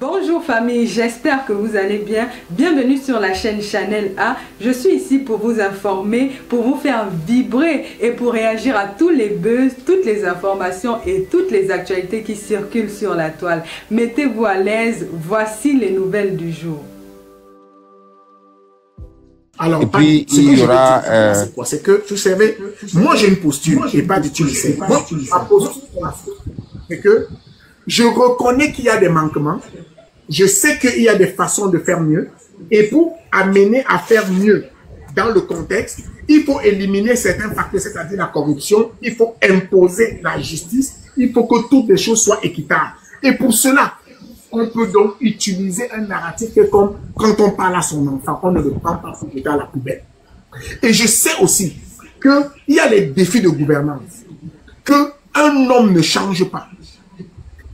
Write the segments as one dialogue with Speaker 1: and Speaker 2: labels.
Speaker 1: Bonjour famille, j'espère que vous allez bien. Bienvenue sur la chaîne Channel A. Je suis ici pour vous informer, pour vous faire vibrer et pour réagir à tous les buzz, toutes les informations et toutes les actualités qui circulent sur la toile. Mettez-vous à l'aise, voici les nouvelles du jour.
Speaker 2: Alors,
Speaker 3: et puis, il y aura...
Speaker 2: C'est que, vous savez, moi j'ai une posture, et pas d'utiliser. Ma posture, c'est que je reconnais qu'il y a des manquements, je sais qu'il y a des façons de faire mieux, et pour amener à faire mieux dans le contexte, il faut éliminer certains facteurs, c'est-à-dire la corruption, il faut imposer la justice, il faut que toutes les choses soient équitables. Et pour cela, on peut donc utiliser un narratif que comme quand on parle à son enfant, on ne le prend pas pour jeter à la poubelle. Et je sais aussi qu'il y a les défis de gouvernance, qu'un homme ne change pas.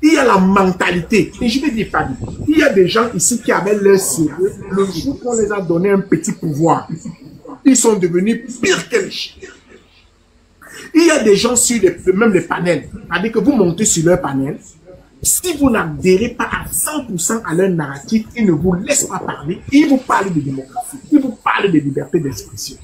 Speaker 2: Il y a la mentalité, et je vais dire pas, il y a des gens ici qui avaient leur sérieux, le jour qu'on les a donné un petit pouvoir, ils sont devenus pires que les chiens. Il y a des gens sur même les panels, c'est-à-dire que vous montez sur leur panel, si vous n'adhérez pas à 100% à leur narratif, ils ne vous laissent pas parler, ils vous parlent de démocratie, ils vous parlent de liberté d'expression.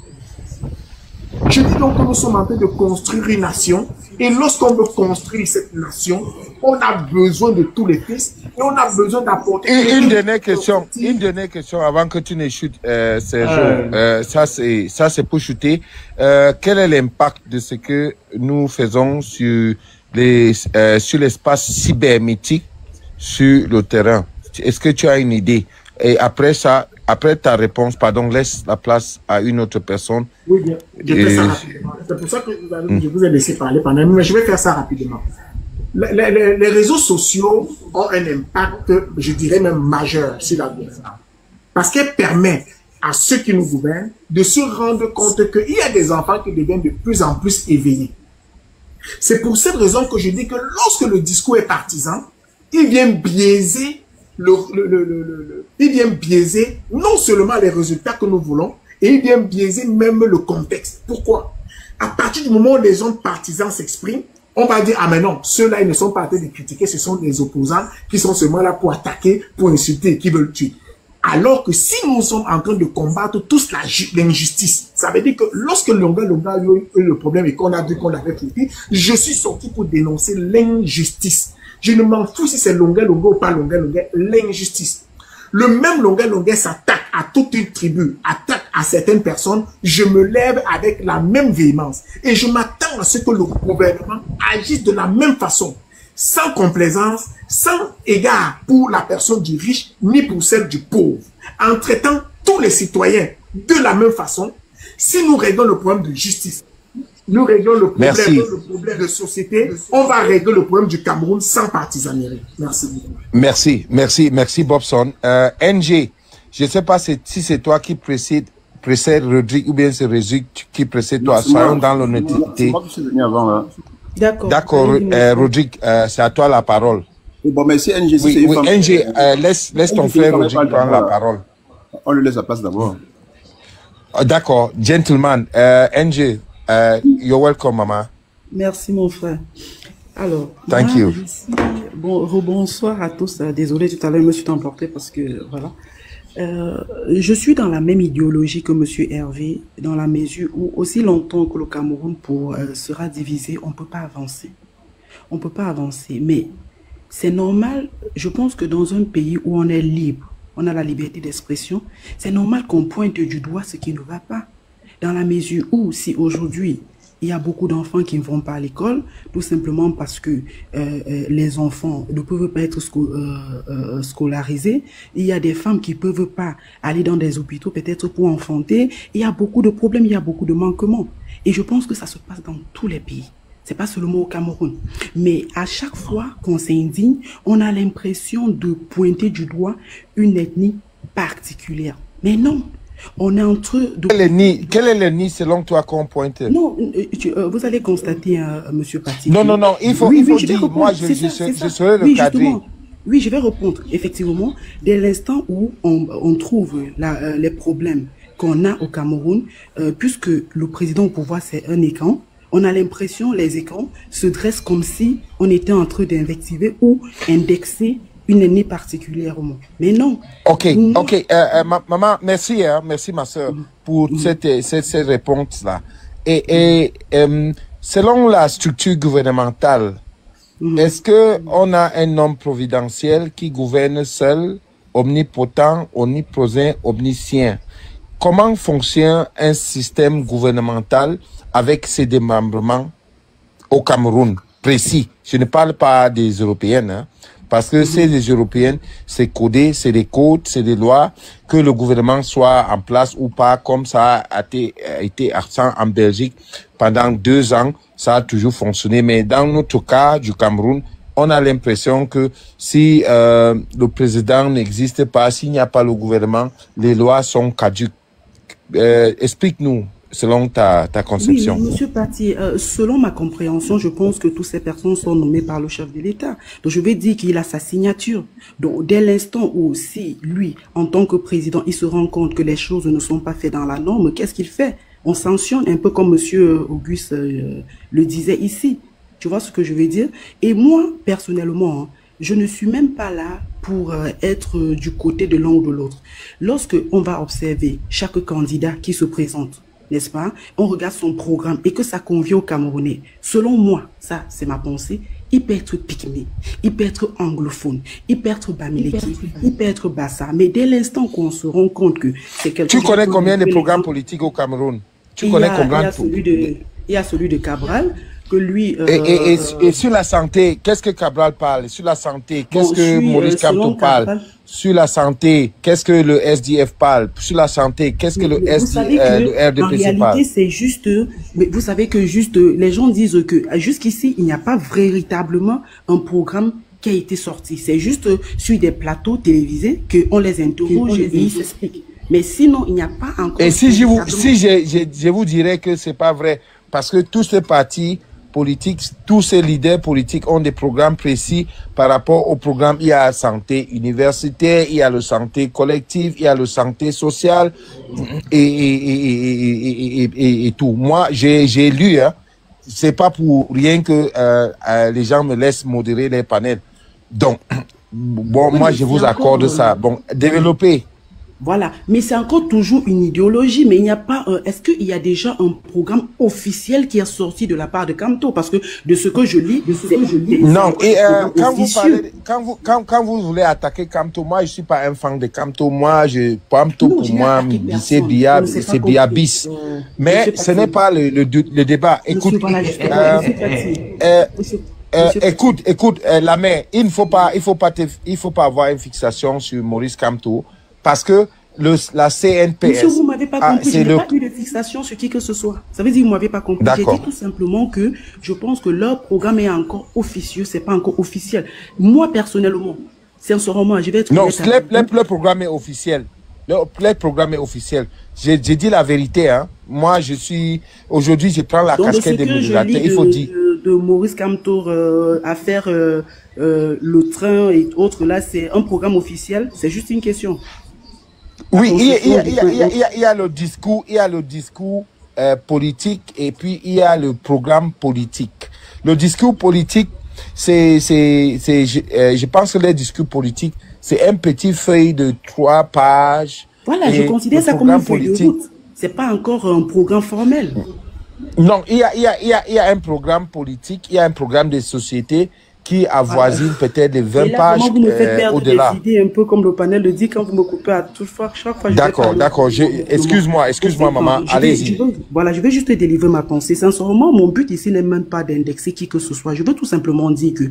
Speaker 2: Je dis donc que nous sommes en train de construire une nation, et lorsqu'on veut construire cette nation, on a besoin de tous les fils, et on a besoin d'apporter...
Speaker 3: Une dernière question avant que tu ne chutes, Sergio. Ça c'est pour chuter. Quel est l'impact de ce que nous faisons sur l'espace cybernétique sur le terrain? Est-ce que tu as une idée? Et après ça, après ta réponse, pardon, laisse la place à une autre personne.
Speaker 2: Oui, bien. Je fais ça rapidement. C'est pour ça que je vous ai laissé parler pendant un moment, mais je vais faire ça rapidement. Les réseaux sociaux ont un impact, je dirais même majeur sur la gouvernance. Parce qu'elle permet à ceux qui nous gouvernent de se rendre compte qu'il y a des enfants qui deviennent de plus en plus éveillés. C'est pour cette raison que je dis que lorsque le discours est partisan, il vient biaiser il vient biaiser non seulement les résultats que nous voulons, et il vient biaiser même le contexte. Pourquoi? À partir du moment où les hommes partisans s'expriment, on va dire, ah mais non, ceux-là, ils ne sont pas en train de critiquer, ce sont des opposants qui sont seulement là pour attaquer, pour insulter, qui veulent tuer. Alors que si nous sommes en train de combattre tous l'injustice, ça veut dire que lorsque Longa a eu le problème et qu'on a dit qu'on l'avait traité, je suis sorti pour dénoncer l'injustice. Je ne m'en fous si c'est Longa ou pas Longa, l'injustice. Le même Longa s'attaque à toute une tribu, attaque à certaines personnes, je me lève avec la même véhémence. Et je m'attends à ce que le gouvernement agisse de la même façon, sans complaisance, sans égard pour la personne du riche, ni pour celle du pauvre, en traitant tous les citoyens de la même façon. Si nous réglons le problème de justice, nous réglons le problème de société, on va régler le problème du Cameroun sans partisanerie. Merci beaucoup.
Speaker 3: Merci Bobson. NG, je ne sais pas si c'est toi qui précède Rodrigue ou bien c'est Rodrigue qui précède toi. Soyons dans l'honnêteté. D'accord, Rodrigue, c'est à toi la parole.
Speaker 4: Bon, merci NG.
Speaker 3: Oui, NG, laisse ton frère Rodrigue prendre la parole.
Speaker 4: On lui laisse la place d'abord.
Speaker 3: D'accord, gentleman. NG, you're welcome, maman.
Speaker 5: Merci, mon frère. Alors,
Speaker 3: thank you.
Speaker 5: Bonsoir à tous. Désolé, tout à l'heure, je me suis emporté parce que, voilà. Je suis dans la même idéologie que Monsieur Hervé, dans la mesure où, aussi longtemps que le Cameroun sera divisé, on ne peut pas avancer. On ne peut pas avancer. Mais c'est normal, je pense que dans un pays où on est libre, on a la liberté d'expression, c'est normal qu'on pointe du doigt ce qui ne va pas. Dans la mesure où, si aujourd'hui, il y a beaucoup d'enfants qui ne vont pas à l'école, tout simplement parce que les enfants ne peuvent pas être scolarisés. Il y a des femmes qui ne peuvent pas aller dans des hôpitaux peut-être pour enfanter. Il y a beaucoup de problèmes, il y a beaucoup de manquements. Et je pense que ça se passe dans tous les pays. C'est pas seulement au Cameroun. Mais à chaque fois qu'on s'indigne, on a l'impression de pointer du doigt une ethnie particulière. Mais non. On est entre...
Speaker 3: Quel est l'ennemi selon toi qu'on pointe?
Speaker 5: Non, vous allez constater, Monsieur Paty.
Speaker 3: Non, il faut dire, moi je serai le cadré.
Speaker 5: Oui, je vais répondre. Effectivement, dès l'instant où on trouve les problèmes qu'on a au Cameroun, puisque le président au pouvoir c'est un écran, on a l'impression les écrans se dressent comme si on était en train d'invectiver ou indexer une ennemi particulièrement. Mais non.
Speaker 3: Ok. Maman, merci, hein, merci ma soeur pour cette réponse-là. Et selon la structure gouvernementale, est-ce que on a un homme providentiel qui gouverne seul, omnipotent, omniprésent, omniscient? Comment fonctionne un système gouvernemental avec ses démembrements au Cameroun précis? Je ne parle pas des Européennes, hein, parce que c'est des Européennes, c'est codé, c'est des codes, c'est des lois, que le gouvernement soit en place ou pas, comme ça a été absent en Belgique pendant 2 ans, ça a toujours fonctionné. Mais dans notre cas du Cameroun, on a l'impression que si le président n'existe pas, s'il n'y a pas le gouvernement, les lois sont caduques. Explique-nous, selon ta conception.
Speaker 5: Oui, Monsieur Paty, selon ma compréhension, je pense que toutes ces personnes sont nommées par le chef de l'État. Donc, je vais dire qu'il a sa signature. Donc, dès l'instant où, si lui, en tant que président, il se rend compte que les choses ne sont pas faites dans la norme, qu'est-ce qu'il fait? On sanctionne, un peu comme Monsieur Auguste le disait ici. Tu vois ce que je veux dire? Et moi, personnellement, hein, je ne suis même pas là pour être du côté de l'un ou de l'autre. Lorsque on va observer chaque candidat qui se présente, n'est-ce pas? On regarde son programme et que ça convient aux Camerounais. Selon moi, ça c'est ma pensée, il peut être pygmée, il peut être anglophone, il peut être bamileki, il peut être bassa. Mais dès l'instant qu'on se rend compte que c'est quelque chose...
Speaker 3: Tu connais combien de programmes politiques au Cameroun? Tu connais combien?
Speaker 5: Il y a celui de Cabral, que lui...
Speaker 3: Et sur la santé, qu'est-ce que Cabral parle? Sur la santé, qu'est-ce que Maurice Kamto parle? Sur la santé, qu'est-ce que le SDF parle? Sur la santé, qu'est-ce que le RDPC
Speaker 5: parle? En réalité, c'est juste... Mais vous savez que juste... Les gens disent que jusqu'ici, il n'y a pas véritablement un programme qui a été sorti. C'est juste sur des plateaux télévisés qu'on les interroge et ils s'expliquent. Mais sinon, il n'y a pas encore...
Speaker 3: Et si je vous dirais que c'est pas vrai, parce que tous ces partis politiques, tous ces leaders politiques ont des programmes précis par rapport au programme. Il y a la santé universitaire, il y a la santé collective, il y a la santé sociale et tout. Moi, j'ai lu, hein, c'est pas pour rien que les gens me laissent modérer les panels. Donc, bon, oui, moi, je vous accorde ça. Bon, développer.
Speaker 5: Voilà, mais c'est encore toujours une idéologie, mais il n'y a pas est-ce qu'il y a déjà un programme officiel qui est sorti de la part de Kamto? Parce que de ce que je lis,
Speaker 3: non, et quand vous voulez attaquer Kamto, moi je suis pas un fan de Kamto, moi Kamto pour moi c'est Bia bis. Mais ce n'est pas le débat. Écoute, écoute, la mère, il faut pas avoir une fixation sur Maurice Kamto. Parce que la CNPS...
Speaker 5: Monsieur, vous ne m'avez pas compris. Je n'ai pas eu de fixation sur qui que ce soit. Ça veut dire que vous ne m'avez pas compris. J'ai dit tout simplement que je pense que leur programme est encore officieux. Ce n'est pas encore officiel. Moi, personnellement, sincèrement, je vais être...
Speaker 3: Non, le programme est officiel. Le programme est officiel. J'ai dit la vérité. Hein. Moi, je suis... Aujourd'hui, je prends la casquette des modérateurs. Il faut dire...
Speaker 5: de Maurice Kamto à faire le train et autres, là, c'est un programme officiel. C'est juste une question.
Speaker 3: Oui, il y a le discours, politique et puis il y a le programme politique. Le discours politique, je pense que le discours politique, c'est un petit feuille de 3 pages.
Speaker 5: Voilà, je considère ça comme une feuille de route. C'est pas encore un programme formel.
Speaker 3: Non, il y a un programme politique, il y a un programme de société qui avoisine peut-être les 20 pages
Speaker 5: vous me faites perdre
Speaker 3: au-delà.
Speaker 5: Des idées, un peu comme le panel le dit quand vous me coupez à chaque fois.
Speaker 3: D'accord. Excuse-moi, maman. Allez-y.
Speaker 5: Voilà, je vais juste délivrer ma pensée. Sincèrement, mon but ici n'est même pas d'indexer qui que ce soit. Je veux tout simplement dire que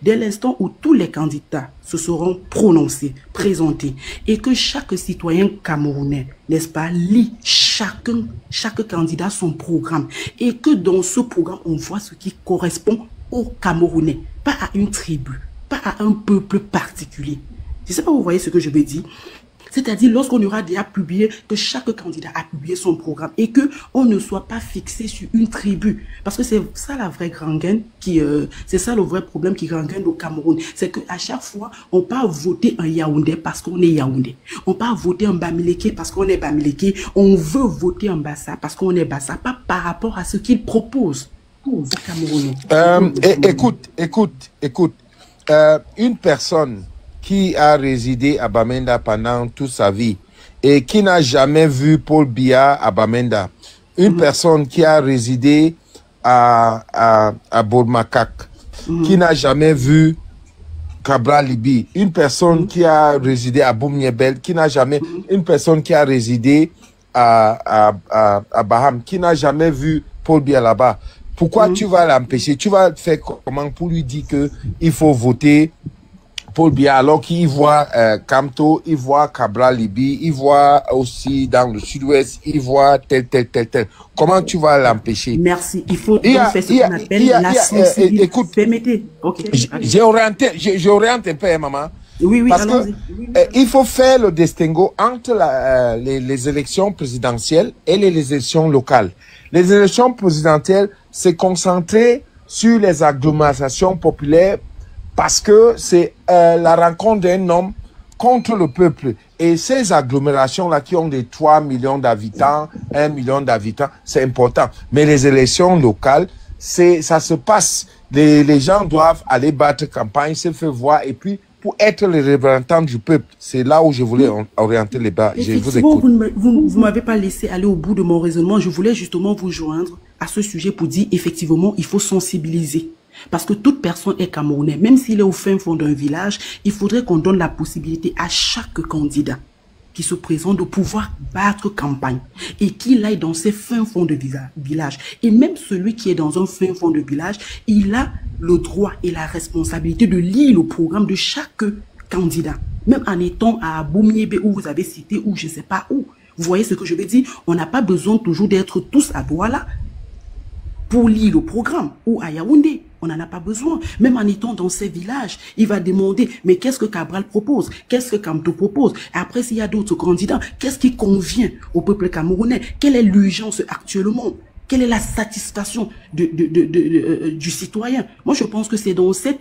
Speaker 5: dès l'instant où tous les candidats se seront prononcés, présentés, et que chaque citoyen camerounais, n'est-ce pas, lit chaque candidat son programme, et que dans ce programme, on voit ce qui correspond aux Camerounais, pas à une tribu, pas à un peuple particulier. Je ne sais pas, vous voyez ce que je veux dire. C'est-à-dire, lorsqu'on aura déjà publié, que chaque candidat a publié son programme et que on ne soit pas fixé sur une tribu. Parce que c'est ça la vraie gangrène c'est ça le vrai problème qui gangrène au Cameroun. C'est qu'à chaque fois, on peut voter un Yaoundé parce qu'on est Yaoundé. On peut voter un Bamileke parce qu'on est Bamileke. On veut voter un Bassa parce qu'on est Bassa, pas par rapport à ce qu'il propose.
Speaker 3: Écoute, une personne qui a résidé à Bamenda pendant toute sa vie et qui n'a jamais vu Paul Biya à Bamenda, une personne qui a résidé à Bolmakak, qui n'a jamais vu Cabral Libi, une personne qui a résidé à Boumniebel, qui n'a jamais, une personne qui a résidé à Baham, qui n'a jamais vu Paul Biya là-bas. Pourquoi tu vas l'empêcher? Tu vas faire comment pour lui dire que il faut voter Paul Biya alors qu'il voit Kamto, il voit Cabral Libi, il voit aussi dans le sud-ouest, il voit tel. Comment tu vas l'empêcher?
Speaker 5: Merci. Il faut faire ce qu'on appelle la sensibilité.
Speaker 3: Écoute,
Speaker 5: permettez. Ok.
Speaker 3: J'oriente un peu, hein, maman.
Speaker 5: Oui,
Speaker 3: parce que il faut faire le distinguo entre les élections présidentielles et les élections locales. Les élections présidentielles, c'est concentré sur les agglomérations populaires parce que c'est la rencontre d'un homme contre le peuple. Et ces agglomérations-là qui ont des 3 millions d'habitants, 1 million d'habitants, c'est important. Mais les élections locales, ça se passe. Les gens doivent aller battre campagne, se faire voir et puis pour être les représentants du peuple. C'est là où je voulais orienter les débats. Je vous écoute.
Speaker 5: Vous m'avez pas laissé aller au bout de mon raisonnement. Je voulais justement vous joindre à ce sujet pour dire effectivement, il faut sensibiliser. Parce que toute personne est camerounais. Même s'il est au fin fond d'un village, il faudrait qu'on donne la possibilité à chaque candidat qui se présente de pouvoir battre campagne et qu'il aille dans ses fins fonds de village. Et même celui qui est dans un fin fond de village, il a le droit et la responsabilité de lire le programme de chaque candidat. Même en étant à Boumniébé où vous avez cité, ou je ne sais pas où. Vous voyez ce que je veux dire? On n'a pas besoin toujours d'être tous à Douala pour lire le programme ou à Yaoundé. On n'en a pas besoin. Même en étant dans ces villages, il va demander, mais qu'est-ce que Cabral propose? Qu'est-ce que Kamto propose? Après, s'il y a d'autres candidats, qu'est-ce qui convient au peuple camerounais? Quelle est l'urgence actuellement? Quelle est la satisfaction du citoyen? Moi, je pense que c'est dans cette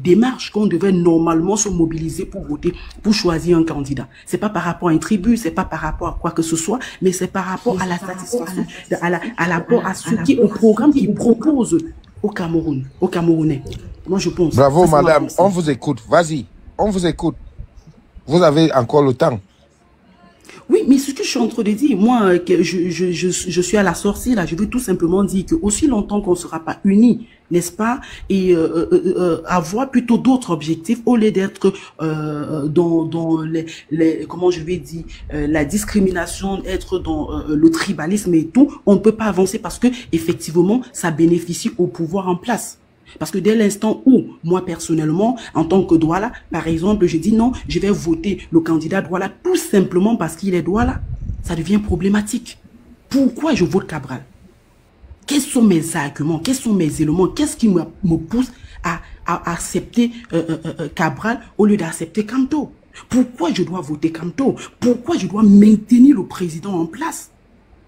Speaker 5: démarche qu'on devait normalement se mobiliser pour voter, pour choisir un candidat. C'est pas par rapport à une tribu, c'est pas par rapport à quoi que ce soit, mais c'est par rapport à la satisfaction, à ce qui, au programme qu'il propose au Cameroun, aux Camerounais. Moi, je pense.
Speaker 3: Bravo, madame. On vous écoute. Vas-y. On vous écoute. Vous avez encore le temps.
Speaker 5: Oui, mais ce que je suis en train de dire, moi, je suis à la sortie, là. Je veux tout simplement dire que aussi longtemps qu'on ne sera pas unis, n'est-ce pas, et avoir plutôt d'autres objectifs au lieu d'être dans les comment je vais dire, la discrimination, être dans le tribalisme et tout, on ne peut pas avancer parce que effectivement, ça bénéficie au pouvoir en place. Parce que dès l'instant où, moi personnellement, en tant que Douala, par exemple, je dis non, je vais voter le candidat Douala tout simplement parce qu'il est Douala, ça devient problématique. Pourquoi je vote Cabral? Quels sont mes arguments? Quels sont mes éléments? Qu'est-ce qui me pousse à accepter Cabral au lieu d'accepter Kamto? Pourquoi je dois voter Kamto? Pourquoi je dois maintenir le président en place?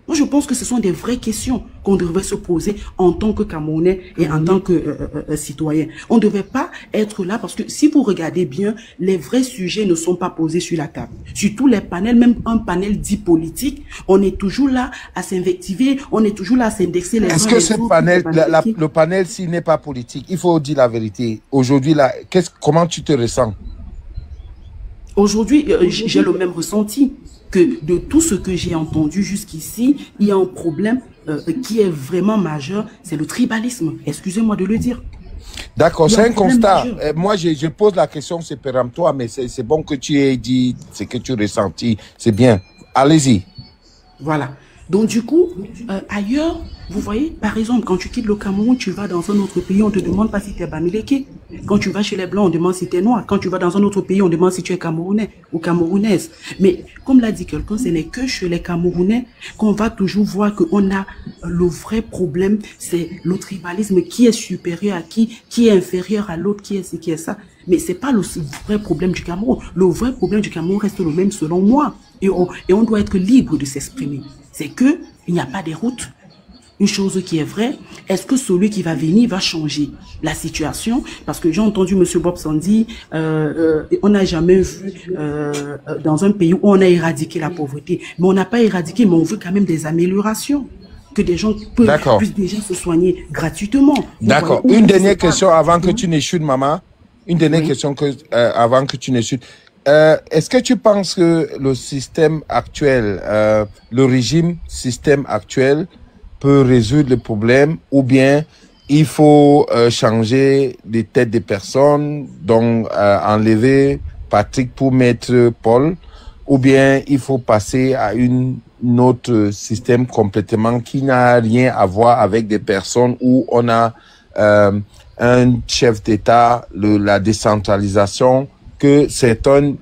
Speaker 5: Moi, je pense que ce sont des vraies questions qu'on devrait se poser en tant que Camerounais et en tant que citoyen. On ne devait pas être là parce que si vous regardez bien, les vrais sujets ne sont pas posés sur la table. Sur tous les panels, même un panel dit politique, on est toujours là à s'invectiver, on est toujours là à s'indexer les uns les autres.
Speaker 3: Est-ce que ce panel, le panel, s'il n'est pas politique, il faut dire la vérité. Aujourd'hui, là, comment tu te ressens? Aujourd'hui,
Speaker 5: j'ai le même ressenti. Que de tout ce que j'ai entendu jusqu'ici, il y a un problème qui est vraiment majeur, c'est le tribalisme. Excusez-moi de le dire.
Speaker 3: D'accord, c'est un constat. Moi, je pose la question, c'est péremptoire, mais c'est bon que tu aies dit ce que tu ressentis. C'est bien. Allez-y.
Speaker 5: Voilà. Donc, du coup, ailleurs, vous voyez, par exemple, quand tu quittes le Cameroun, tu vas dans un autre pays, on ne te demande pas si tu es Bamileke. Quand tu vas chez les Blancs, on demande si tu es noir. Quand tu vas dans un autre pays, on demande si tu es Camerounais ou Camerounaise. Mais, comme l'a dit quelqu'un, ce n'est que chez les Camerounais qu'on va toujours voir qu'on a le vrai problème, c'est le tribalisme, qui est supérieur à qui est inférieur à l'autre, qui est ci, qui est ça. Mais c'est pas le vrai problème du Cameroun. Le vrai problème du Cameroun reste le même selon moi. Et on doit être libre de s'exprimer. C'est que il n'y a pas de route. Une chose qui est vraie, est-ce que celui qui va venir va changer la situation? Parce que j'ai entendu M. Bob Sandy, on n'a jamais vu dans un pays où on a éradiqué la pauvreté. Mais on n'a pas éradiqué, mais on veut quand même des améliorations. Que des gens puissent déjà se soigner gratuitement.
Speaker 3: D'accord. Une dernière question avant que tu n'échoues, maman. une dernière question avant que tu ne chutes. Est-ce que tu penses que le système actuel, le régime système actuel peut résoudre le problème ou bien il faut changer les têtes des personnes, donc enlever Patrick pour mettre Paul, ou bien il faut passer à un autre système complètement qui n'a rien à voir avec des personnes où on a un chef d'État, la décentralisation, que certains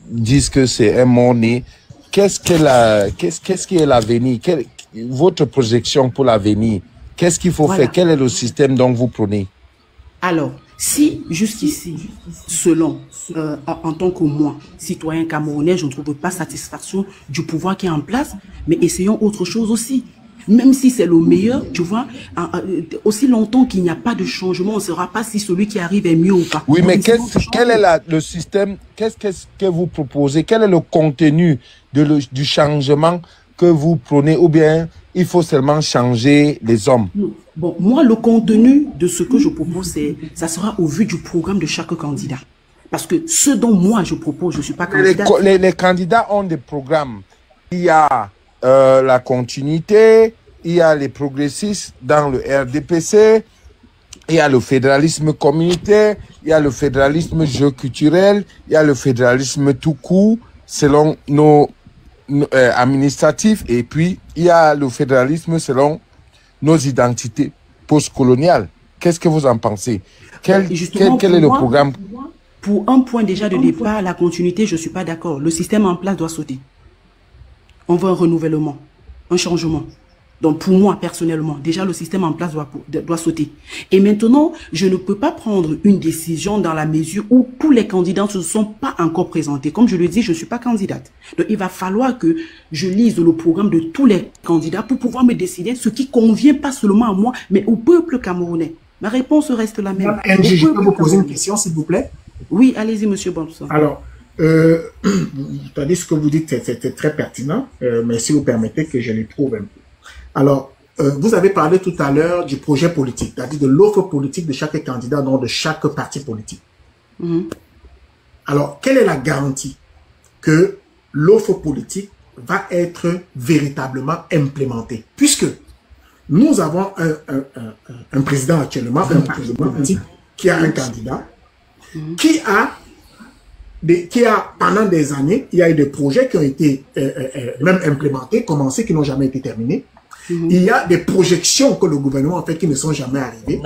Speaker 3: disent que c'est un mot-né. Qu'est-ce qui est l'avenir? Votre projection pour l'avenir? Qu'est-ce qu'il faut faire? Quel est le système dont vous prenez?
Speaker 5: Alors, si jusqu'ici, selon, en tant que moi, citoyen camerounais, je ne trouve pas satisfaction du pouvoir qui est en place, mais essayons autre chose aussi. Même si c'est le meilleur, tu vois, aussi longtemps qu'il n'y a pas de changement, on ne saura pas si celui qui arrive est mieux ou pas.
Speaker 3: Oui, mais quel est le système? Qu'est-ce que vous proposez? Quel est le contenu du changement que vous prenez? Ou bien il faut seulement changer les hommes?
Speaker 5: Bon, moi, le contenu de ce que je propose, ça sera au vu du programme de chaque candidat. Parce que ce dont moi je propose, je ne suis pas candidat.
Speaker 3: Les candidats ont des programmes. Il y a la continuité, il y a les progressistes dans le RDPC, il y a le fédéralisme communautaire, il y a le fédéralisme géoculturel, il y a le fédéralisme tout court, selon nos administratifs, et puis il y a le fédéralisme selon nos identités postcoloniales. Qu'est-ce que vous en pensez? Quel est le programme?
Speaker 5: Pour un point déjà de départ, la continuité, je ne suis pas d'accord. Le système en place doit sauter. On veut un renouvellement, un changement. Donc pour moi, personnellement, déjà le système en place doit sauter. Et maintenant, je ne peux pas prendre une décision dans la mesure où tous les candidats ne se sont pas encore présentés. Comme je le dis, je ne suis pas candidate. Donc il va falloir que je lise le programme de tous les candidats pour pouvoir me décider ce qui convient pas seulement à moi, mais au peuple camerounais. Ma réponse reste la même.
Speaker 2: Je peux vous poser une question, s'il vous plaît?
Speaker 5: Oui, allez-y, monsieur Bonson.
Speaker 2: Alors, tandis ce que vous dites, c'est très pertinent, mais si vous permettez que je les trouve un peu. Alors, vous avez parlé tout à l'heure du projet politique, c'est-à-dire de l'offre politique de chaque candidat, donc de chaque parti politique. Alors, quelle est la garantie que l'offre politique va être véritablement implémentée? Puisque nous avons un président actuellement, un parti politique, qui a un candidat, qui a pendant des années, il y a eu des projets qui ont été même implémentés, commencés, qui n'ont jamais été terminés. Il y a des projections que le gouvernement a fait qui ne sont jamais arrivées.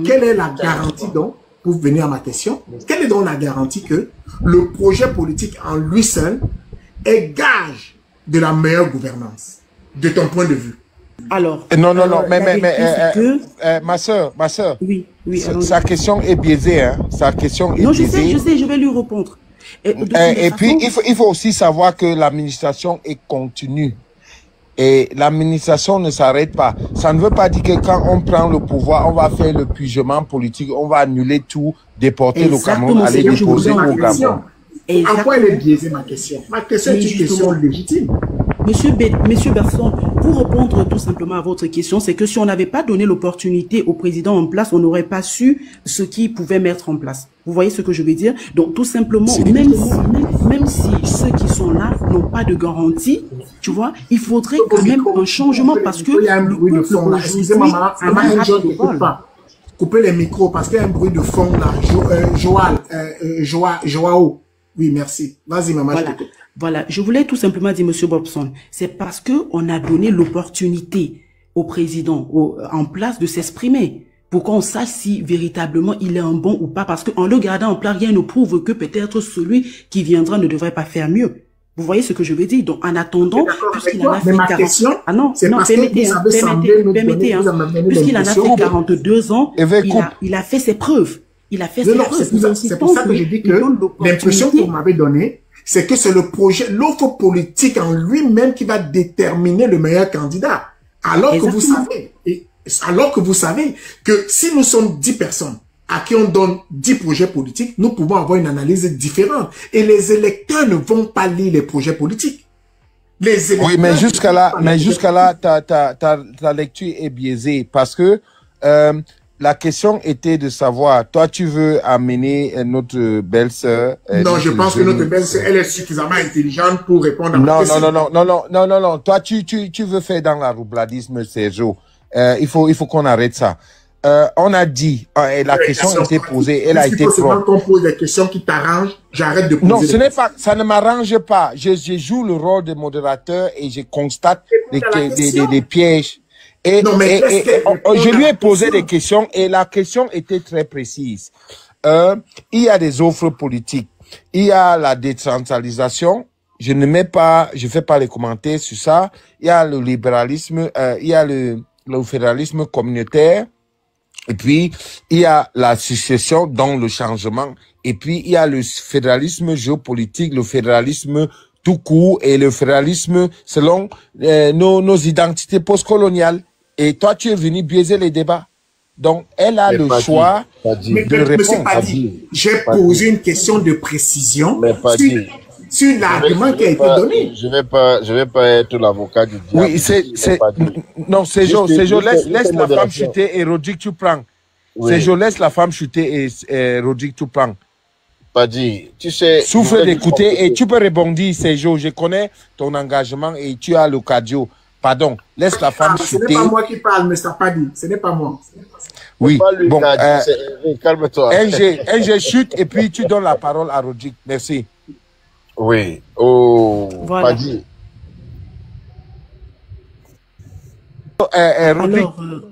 Speaker 2: Quelle est la garantie donc, pour venir à ma question, quelle est donc la garantie que le projet politique en lui seul est gage de la meilleure gouvernance, de ton point de vue?
Speaker 5: Alors,
Speaker 3: non, mais ma soeur,
Speaker 5: oui,
Speaker 3: sa question est biaisée, hein. Sa question est biaisée.
Speaker 5: Je sais, je vais lui répondre.
Speaker 3: Et puis, il faut aussi savoir que l'administration est continue. Et l'administration ne s'arrête pas. Ça ne veut pas dire que quand on prend le pouvoir, on va faire le purgement politique, on va annuler tout, déporter le Cameroun, aller déposer au Gabon.
Speaker 2: En quoi elle est biaisée, ma question? Ma question est une question légitime.
Speaker 5: Monsieur Berson, pour répondre tout simplement à votre question, c'est que si on n'avait pas donné l'opportunité au président en place, on n'aurait pas su ce qu'il pouvait mettre en place. Vous voyez ce que je veux dire? Donc tout simplement, même si ceux qui sont là n'ont pas de garantie, tu vois, il faudrait quand même un changement parce que...
Speaker 2: Excusez-moi, maman, je n'écoute pas. Coupez les micros parce qu'il y a un bruit de fond là. Joao. Oui, merci. Vas-y, maman, je t'écoute.
Speaker 5: Voilà, je voulais tout simplement dire, monsieur Bobson, c'est parce que on a donné l'opportunité au président en place de s'exprimer pour qu'on sache si véritablement il est un bon ou pas, parce qu'en le gardant en place, rien ne prouve que peut-être celui qui viendra ne devrait pas faire mieux. Vous voyez ce que je veux dire? Donc, en attendant, puisqu'il en a fait 40... Ah non, permettez, puisqu'il en a fait 42 ans, il a fait ses preuves. Il a fait ses preuves.
Speaker 2: C'est pour ça que je dis que l'impression que vous m'avez donnée, c'est que c'est le projet, l'offre politique en lui-même qui va déterminer le meilleur candidat. Alors que vous savez que si nous sommes 10 personnes à qui on donne 10 projets politiques, nous pouvons avoir une analyse différente. Et les électeurs ne vont pas lire les projets politiques.
Speaker 3: Oui, mais jusqu'à là, ta lecture est biaisée parce que la question était de savoir, toi, tu veux amener notre belle-sœur.
Speaker 2: Non, je pense que notre belle-sœur, elle est suffisamment intelligente pour répondre à ma question.
Speaker 3: Non. Toi, tu veux faire dans la roubladisme, Sergio. Il faut qu'on arrête ça. On a dit, et la question a été posée, elle a été propre.
Speaker 2: Quand on pose des questions qui t'arrangent, j'arrête de poser.
Speaker 3: Non, ce n'est pas, ça ne m'arrange pas. Je joue le rôle de modérateur et je constate des pièges. Je lui ai posé des questions et la question était très précise. Il y a des offres politiques. Il y a la décentralisation. Je fais pas les commentaires sur ça. Il y a le libéralisme, il y a le fédéralisme communautaire. Et puis, il y a la succession dans le changement. Et puis, il y a le fédéralisme géopolitique, le fédéralisme tout court et le fédéralisme selon nos identités postcoloniales. Et toi, tu es venu biaiser les débats. Donc, elle a le choix de répondre.
Speaker 2: J'ai posé une question de précision sur l'argument qui a été donné.
Speaker 4: Je vais pas être l'avocat du diable.
Speaker 3: Oui, non, Sergio, laisse la femme chuter et Rodrigue, tu prends. Sergio, laisse la femme chuter et Rodrigue, tu prends.
Speaker 4: Tu sais.
Speaker 3: Souffle d'écouter et tu peux rebondir, Sergio. Je connais ton engagement et tu as le cardio. Pardon, laisse la femme chuter.
Speaker 2: Ce n'est pas moi qui parle, mais ça pas dit. Ce n'est pas moi.
Speaker 3: Oui, bon,
Speaker 4: calme-toi.
Speaker 3: NG chute et puis tu donnes la parole à Rodrigue. Merci.
Speaker 4: Oui.
Speaker 5: Voilà.
Speaker 3: Rodrigue,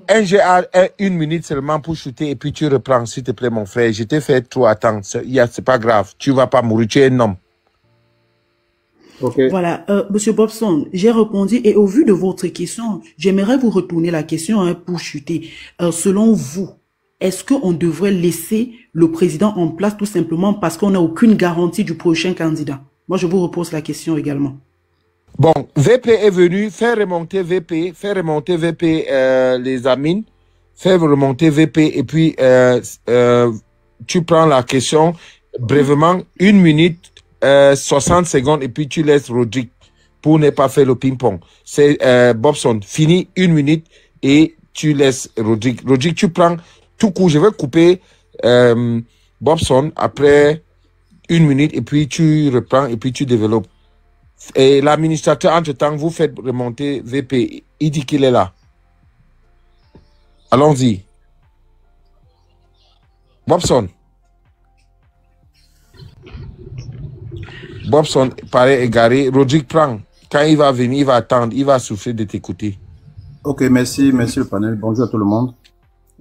Speaker 3: NG a 1 minute seulement pour shooter et puis tu reprends, s'il te plaît, mon frère. Je t'ai fait trop attendre. C'est pas grave. Tu vas pas mourir. Tu es un homme.
Speaker 2: Okay.
Speaker 5: Voilà, Monsieur Bobson, j'ai répondu et au vu de votre question, j'aimerais vous retourner la question pour chuter. Selon vous, est-ce qu'on devrait laisser le président en place tout simplement parce qu'on n'a aucune garantie du prochain candidat? Moi, je vous repose la question également.
Speaker 3: Bon, VP est venu faire remonter VP, les amines, faire remonter VP et puis tu prends la question brièvement, 1 minute. 60 secondes et puis tu laisses Rodrigue pour ne pas faire le ping-pong. C'est Bobson, fini 1 minute et tu laisses Rodrigue. Rodrigue, tu prends tout coup. Je vais couper Bobson après 1 minute et puis tu reprends et puis tu développes. Et l'administrateur, entre-temps, vous faites remonter VP. Il dit qu'il est là. Allons-y. Bobson. Bobson paraît égaré. Rodrigue prend. Quand il va venir, il va attendre. Il va souffrir de t'écouter.
Speaker 4: Ok, merci le panel. Bonjour à tout le monde.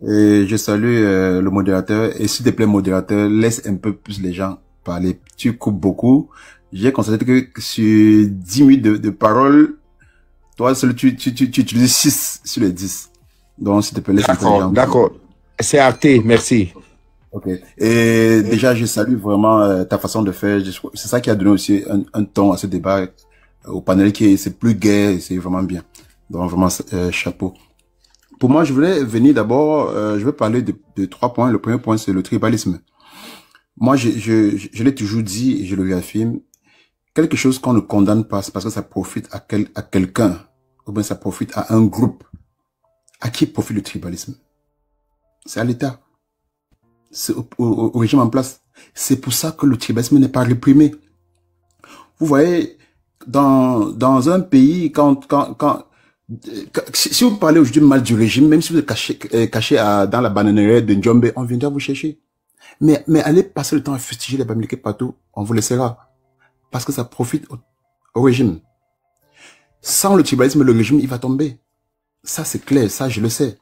Speaker 4: Et je salue le modérateur. Et s'il te plaît, modérateur, laisse un peu plus les gens parler. Tu coupes beaucoup. J'ai constaté que sur 10 minutes de parole, toi, seul, tu utilises 6 sur les 10. Donc, s'il te plaît, laisse un peu les gens.
Speaker 3: D'accord. C'est acté. Merci.
Speaker 4: Ok. Et déjà, je salue vraiment ta façon de faire. C'est ça qui a donné aussi un ton à ce débat au panel c'est plus gai, c'est vraiment bien. Donc vraiment chapeau. Pour moi, je voulais venir d'abord, je vais parler de 3 points. Le premier point, c'est le tribalisme. Moi, je l'ai toujours dit et je le réaffirme. Quelque chose qu'on ne condamne pas, c'est parce que ça profite à quelqu'un, ou bien ça profite à un groupe. À qui profite le tribalisme? C'est à l'État. C'est au régime en place. C'est pour ça que le tribalisme n'est pas réprimé. Vous voyez, dans un pays, si vous parlez aujourd'hui mal du régime, même si vous êtes caché dans la bananerie de Njombe, on viendra vous chercher. Mais allez passer le temps à fustiger les Bamileke partout, on vous laissera. Parce que ça profite au régime. Sans le tribalisme, le régime, il va tomber. Ça, c'est clair, ça, je le sais.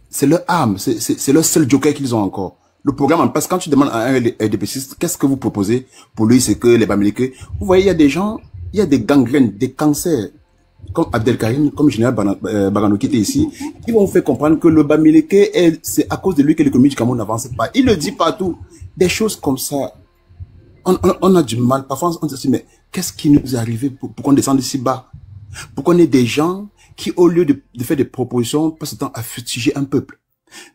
Speaker 4: C'est leur arme, c'est leur seul joker qu'ils ont encore. Le programme en place, quand tu demandes à un RDPCiste, qu'est-ce que vous proposez? Pour lui, c'est que les Bamileke, vous voyez, il y a des gens, il y a des gangrènes, des cancers, comme Abdelkarim, comme Général Bagano qui était ici, ils vont vous faire comprendre que le Bamileke, c'est à cause de lui que l'économie du Cameroun n'avance pas. Il le dit partout. Des choses comme ça. On a du mal. Parfois, on se dit, mais qu'est-ce qui nous est arrivé pour qu'on descende si bas? Pour qu'on ait des gens qui, au lieu de faire des propositions, passent le temps à fustiger un peuple.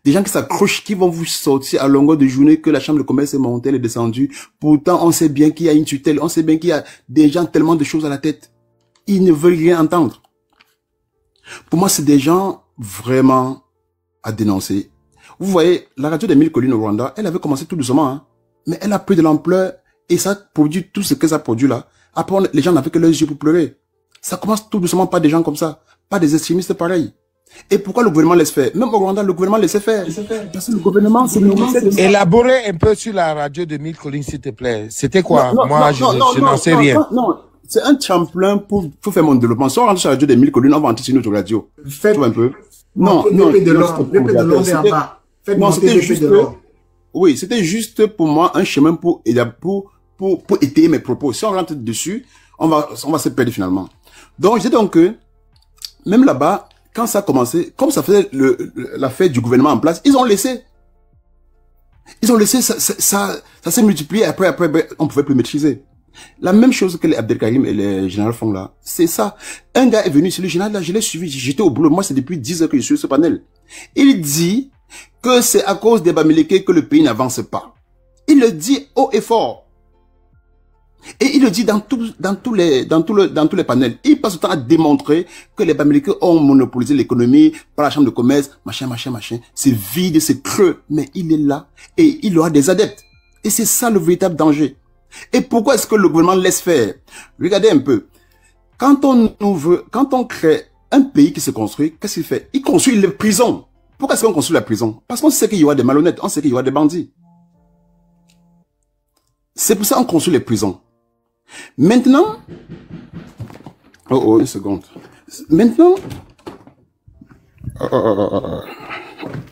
Speaker 4: Des gens qui s'accrochent, qui vont vous sortir à longueur de journée que la chambre de commerce est montée, elle est descendue. Pourtant, on sait bien qu'il y a une tutelle, on sait bien qu'il y a des gens tellement de choses à la tête. Ils ne veulent rien entendre. Pour moi, c'est des gens vraiment à dénoncer. Vous voyez, la radio des 1000 collines au Rwanda, elle avait commencé tout doucement, hein, mais elle a pris de l'ampleur et ça produit tout ce que ça produit là. Après, les gens n'avaient que leurs yeux pour pleurer. Ça commence tout doucement par des gens comme ça, pas des extrémistes pareils. Et pourquoi le gouvernement laisse faire? Même au Rwanda, le gouvernement laisse faire. Parce que le gouvernement, c'est le
Speaker 3: Élaborer un peu sur la radio de 1000 collines, s'il te plaît. C'était quoi? Moi, je n'en sais rien.
Speaker 4: Non, c'est un tremplin pour faire mon développement. Si on rentre sur la radio des 1000 collines, on va entrer sur une autre radio.
Speaker 2: Faites
Speaker 4: un peu.
Speaker 2: Non, l'épée de l'ordre est en bas.
Speaker 4: Non, c'était juste, oui, c'était juste pour moi un chemin pour étayer mes propos. Si on rentre dessus, on va se perdre finalement. Donc, je dis donc que, même là-bas, quand ça a commencé, comme ça faisait l'affaire du gouvernement en place, ils ont laissé. Ils ont laissé, ça s'est multiplié, après, on pouvait plus maîtriser. La même chose que les Abdelkarim et les généraux font là, c'est ça. Un gars est venu, c'est le général là, je l'ai suivi, j'étais au boulot, moi c'est depuis 10 heures que je suis sur ce panel. Il dit que c'est à cause des Bamileke que le pays n'avance pas. Il le dit haut et fort. Et il le dit dans tous les panels. Il passe le temps à démontrer que les Bamileke ont monopolisé l'économie par la chambre de commerce, machin. C'est vide, c'est creux. Mais il est là et il aura des adeptes. Et c'est ça le véritable danger. Et pourquoi est-ce que le gouvernement laisse faire? Regardez un peu. Quand on crée un pays qui se construit, qu'est-ce qu'il fait? Il construit les prisons. Pourquoi est-ce qu'on construit la prison? Parce qu'on sait qu'il y aura des malhonnêtes, on sait qu'il y aura des bandits. C'est pour ça qu'on construit les prisons. Maintenant, une seconde. Maintenant,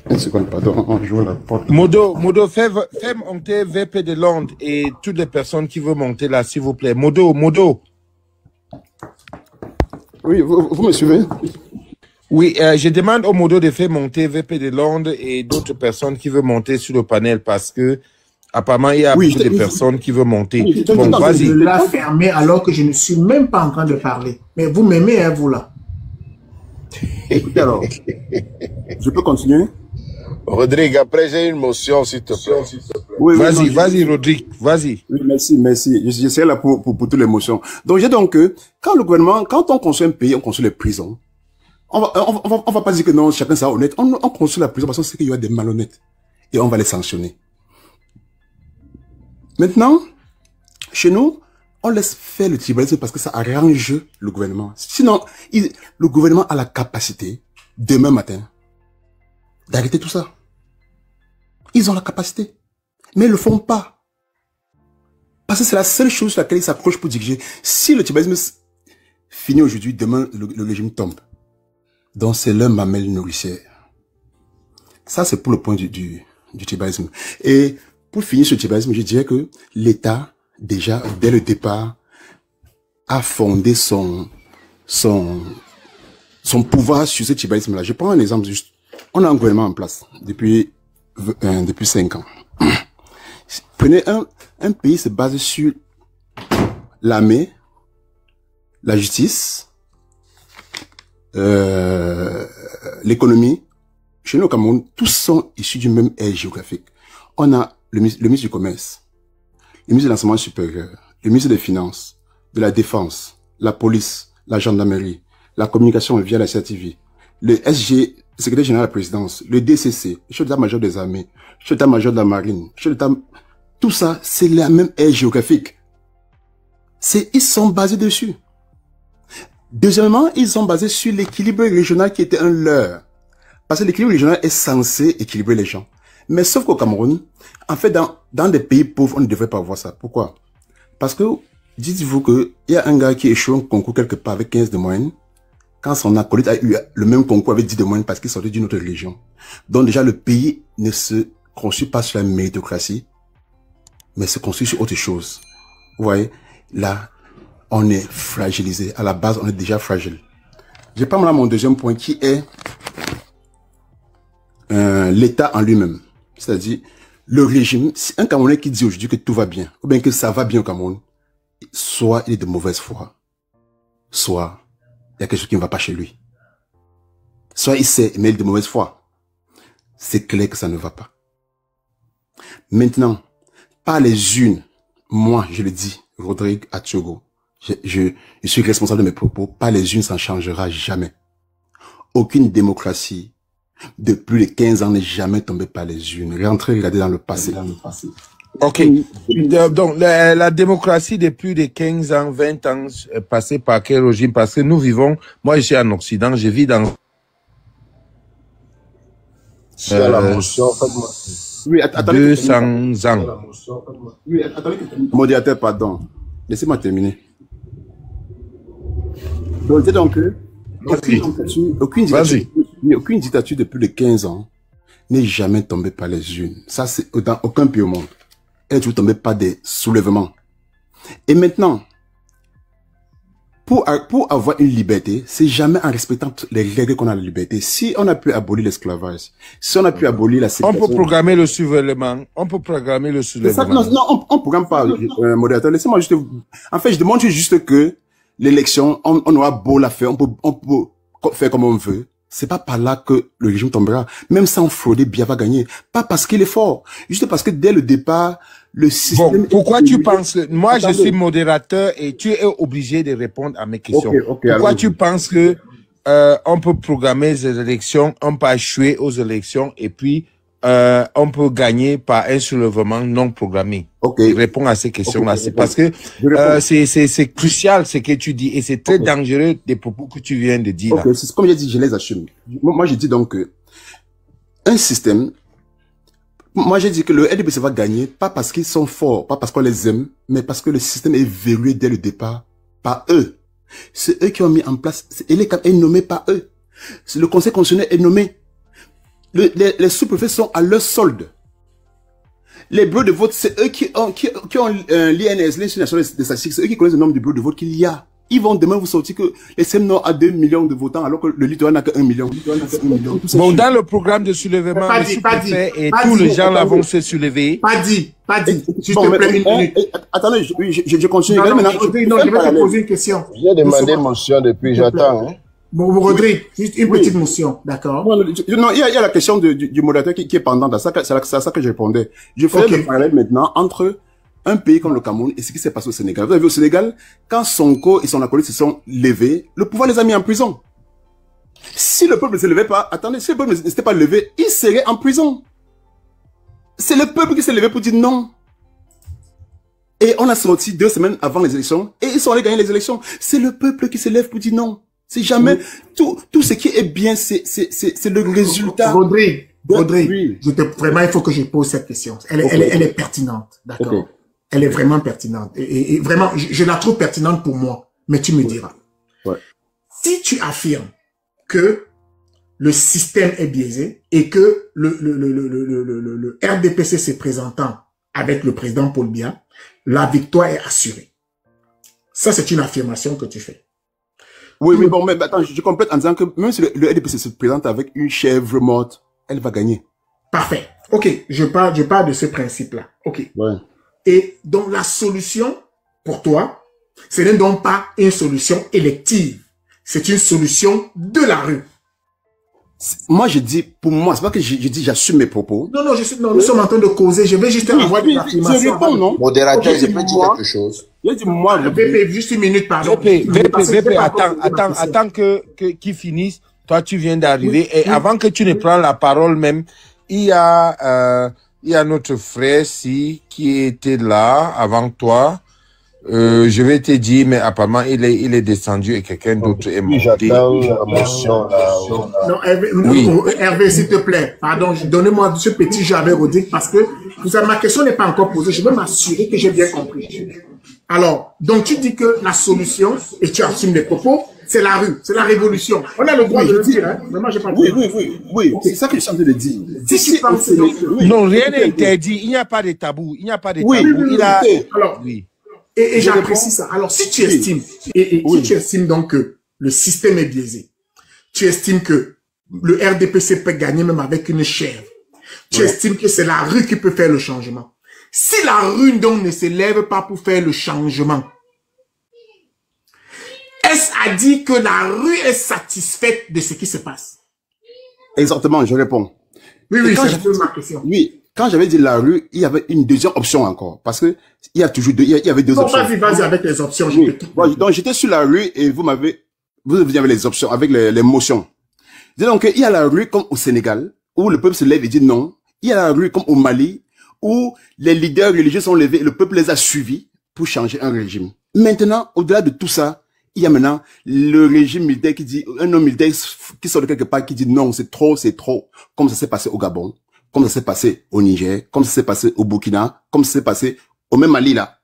Speaker 4: une seconde, pardon, on joue la porte.
Speaker 3: Modo, fais monter VP de Londres et toutes les personnes qui veulent monter là, s'il vous plaît. Modo.
Speaker 4: Oui, vous me suivez?
Speaker 3: Oui, je demande au Modo de faire monter VP de Londres et d'autres personnes qui veulent monter sur le panel parce que apparemment il y a beaucoup de personnes qui veulent monter. Bon, vas-y.
Speaker 2: Je l'ai fermé alors que je ne suis même pas en train de parler. Mais vous m'aimez, hein, vous là.
Speaker 4: Écoutez alors, je peux continuer?
Speaker 6: Rodrigue, après j'ai une motion, s'il te plaît.
Speaker 4: Oui,
Speaker 3: vas-y, Rodrigue, vas-y.
Speaker 4: Oui, merci. Je serai là pour toutes les motions. Donc, j'ai donc que, quand on construit un pays, on construit les prisons. On va pas dire que non, chacun sera honnête. On construit la prison parce qu'on sait qu'il y aura des malhonnêtes. Et on va les sanctionner. Maintenant, chez nous, on laisse faire le tribalisme parce que ça arrange le gouvernement. Sinon, le gouvernement a la capacité, demain matin, d'arrêter tout ça. Ils ont la capacité. Mais ils le font pas. Parce que c'est la seule chose sur laquelle ils s'accrochent pour diriger. Si le tribalisme finit aujourd'hui, demain, le régime tombe. Donc, c'est leur mamelle nourricière. Ça, c'est pour le point du tribalisme. Et pour finir ce tribalisme, je dirais que l'État, déjà, dès le départ, a fondé son pouvoir sur ce tribalisme-là. Je prends un exemple juste. On a un gouvernement en place depuis 5 ans. Prenez un pays se base sur l'armée, la justice, l'économie. Chez nous au Cameroun, tous sont issus du même aire géographique. On a le ministre du Commerce, le ministre de l'Enseignement supérieur, le ministre des Finances, de la Défense, la police, la gendarmerie, la communication via la CRTV, le SG, le secrétaire général de la présidence, le DCC, le chef d'état-major des armées, le chef d'état-major de la marine, tout ça, c'est la même aire géographique. Ils sont basés dessus. Deuxièmement, ils sont basés sur l'équilibre régional qui était un leurre. Parce que l'équilibre régional est censé équilibrer les gens. Mais sauf qu'au Cameroun, en fait, dans des pays pauvres, on ne devrait pas voir ça. Pourquoi? Parce que, dites-vous qu'il y a un gars qui échoue un concours quelque part avec 15 de moyenne, quand son acolyte a eu le même concours avec 10 de moyenne parce qu'il sortait d'une autre région. Donc déjà, le pays ne se construit pas sur la méritocratie, mais se construit sur autre chose. Vous voyez, là, on est fragilisé. À la base, on est déjà fragile. Je prends là mon deuxième point qui est l'État en lui-même. C'est-à-dire, le régime, un Camerounais qui dit aujourd'hui que tout va bien, ou bien que ça va bien au Cameroun, soit il est de mauvaise foi, soit il y a quelque chose qui ne va pas chez lui. Soit il sait, mais il est de mauvaise foi. C'est clair que ça ne va pas. Maintenant, par les unes, moi, je le dis, Rodrigue Atiogo, je suis responsable de mes propos, par les unes, ça ne changera jamais. Aucune démocratie depuis les 15 ans n'est jamais tombé par les urnes. Rentrez, regardez dans le passé.
Speaker 3: Ok. Donc, la démocratie depuis les 15 ans, 20 ans, est passée par quel régime? Parce que nous vivons, moi je suis en Occident, je vis dans...
Speaker 6: La motion, faites-moi.
Speaker 4: Oui, attendez.
Speaker 3: 200 ans.
Speaker 4: Oui, attendez. Modérateur, pardon. Laissez-moi terminer. Donc, c'est donc que aucune dictature depuis les 15 ans n'est jamais tombée par les urnes. Ça, c'est dans aucun pays au monde. Elle est toujours tombée par des soulèvements. Et maintenant, pour avoir une liberté, c'est jamais en respectant les règles qu'on a la liberté. Si on a pu abolir l'esclavage, si on a pu abolir la ségrégation...
Speaker 3: On peut programmer le soulèvement. On peut programmer le soulèvement.
Speaker 4: Non, on programme pas, modérateur. Laissez-moi juste... En fait, je demande juste que l'élection, on aura beau la faire, on peut faire comme on veut. C'est pas par là que le régime tombera. Même sans frauder, Biya va gagner. Pas parce qu'il est fort. Juste parce que dès le départ, le système...
Speaker 3: Bon, pourquoi tu penses que... Moi, je suis modérateur et tu es obligé de répondre à mes questions. Pourquoi tu penses que on peut programmer les élections, on peut échouer aux élections et puis on peut gagner par un soulèvement non programmé? Réponds à ces questions-là. C'est parce que c'est crucial ce que tu dis et c'est très dangereux des propos que tu viens de dire.
Speaker 4: C'est comme j'ai dit, je les assume. Moi, je dis donc que un système... Moi, j'ai dit que le RDPC va gagner, pas parce qu'ils sont forts, pas parce qu'on les aime, mais parce que le système est verrouillé dès le départ par eux. C'est eux qui ont mis en place, il est nommé par eux. Le conseil constitutionnel est nommé. Les sous-préfets sont à leur solde. Les bureaux de vote, c'est eux qui ont l'INS, l'Institut national des statistiques, c'est eux qui connaissent le nombre de bureaux de vote qu'il y a. Ils vont demain vous sortir que les SEMNO a 2 millions de votants alors que le littoral n'a que 1 million.
Speaker 3: Bon, dans le programme de soulèvement, le sous-préfet et tous les gens là vont se soulever.
Speaker 2: Pas dit. S'il te plaît, une minute.
Speaker 4: Attendez, je continue.
Speaker 2: Non, je vais te poser une question.
Speaker 6: J'ai demandé motion depuis, j'attends.
Speaker 2: Bon, Rodrigue, juste une petite motion, d'accord?
Speaker 4: Non, il y a la question du modérateur qui est pendante. C'est à ça que je répondais. Je fais le parallèle maintenant entre un pays comme le Cameroun et ce qui s'est passé au Sénégal. Vous avez vu au Sénégal, quand Sonko et son acolyte se sont levés, le pouvoir les a mis en prison. Si le peuple ne se levait pas, attendez, si le peuple ne s'était pas levé, il serait en prison. C'est le peuple qui s'est levé pour dire non. Et on a sorti 2 semaines avant les élections et ils sont allés gagner les élections. C'est le peuple qui se lève pour dire non. C'est jamais, tout ce qui est bien, c'est le résultat.
Speaker 2: Rodrigue, vraiment, il faut que je pose cette question. Elle est pertinente, d'accord? Elle est vraiment pertinente. Et vraiment, je la trouve pertinente pour moi. Mais tu me diras. Si tu affirmes que le système est biaisé et que le RDPC se présentant avec le président Paul Biya, la victoire est assurée. Ça, c'est une affirmation que tu fais.
Speaker 4: Oui, mais bon, mais attends, je complète en disant que même si le RDPC se présente avec une chèvre morte, elle va gagner.
Speaker 2: Parfait. Ok, je parle de ce principe-là. Ok.
Speaker 4: Ouais.
Speaker 2: Et donc, la solution, pour toi, ce n'est donc pas une solution élective. C'est une solution de la rue.
Speaker 4: Moi, je dis, pour moi, c'est pas que je dis, j'assume mes propos.
Speaker 2: Non, nous sommes en train de causer. Je vais juste avoir des affirmations.
Speaker 4: Je réponds, non?
Speaker 6: Modérateur, je peux dire quelque chose.
Speaker 4: Je dis, moi,
Speaker 2: VP, juste une minute, pardon.
Speaker 3: VP, attends qu'ils finissent. Toi, tu viens d'arriver. Et avant que tu ne prennes la parole même, il y a notre frère, qui était là avant toi. Je vais te dire, mais apparemment, il est descendu et quelqu'un d'autre est monté.
Speaker 6: J'attends la motion.
Speaker 2: Non, Hervé, s'il te plaît. Pardon, donnez-moi ce petit Javet Rodrigue parce que ma question n'est pas encore posée. Je veux m'assurer que j'ai bien compris. Alors, donc tu dis que la solution, et tu assumes les propos, c'est la rue, c'est la révolution. On a le droit de le dire, hein. Vraiment, j'ai pas
Speaker 4: Oui. Okay. C'est ça que je suis en train de dire.
Speaker 3: Non, rien n'est interdit. Il n'y a pas de tabou. Il n'y a pas de tabou.
Speaker 2: Alors, et j'apprécie ça. Alors, si tu estimes, si tu estimes donc que le système est biaisé, tu estimes que le RDPC peut gagner même avec une chèvre, tu estimes que c'est la rue qui peut faire le changement. Si la rue donc ne se lève pas pour faire le changement, est-ce à dire que la rue est satisfaite de ce qui se passe?
Speaker 4: Exactement, je réponds.
Speaker 2: Oui, c'est ma question.
Speaker 4: Oui, quand j'avais dit la rue, il y avait une deuxième option encore. Parce que il y a toujours il y avait deux options.
Speaker 2: Vas-y avec les options.
Speaker 4: Oui. Donc j'étais sur la rue et vous avez les options avec les motions. Donc, il y a la rue comme au Sénégal, où le peuple se lève et dit non. Il y a la rue comme au Mali, où les leaders religieux sont levés et le peuple les a suivis pour changer un régime. Maintenant, au-delà de tout ça, il y a maintenant le régime militaire qui dit, un homme militaire qui sort de quelque part, qui dit non, c'est trop, comme ça s'est passé au Gabon, comme ça s'est passé au Niger, comme ça s'est passé au Burkina, comme ça s'est passé au même Mali là.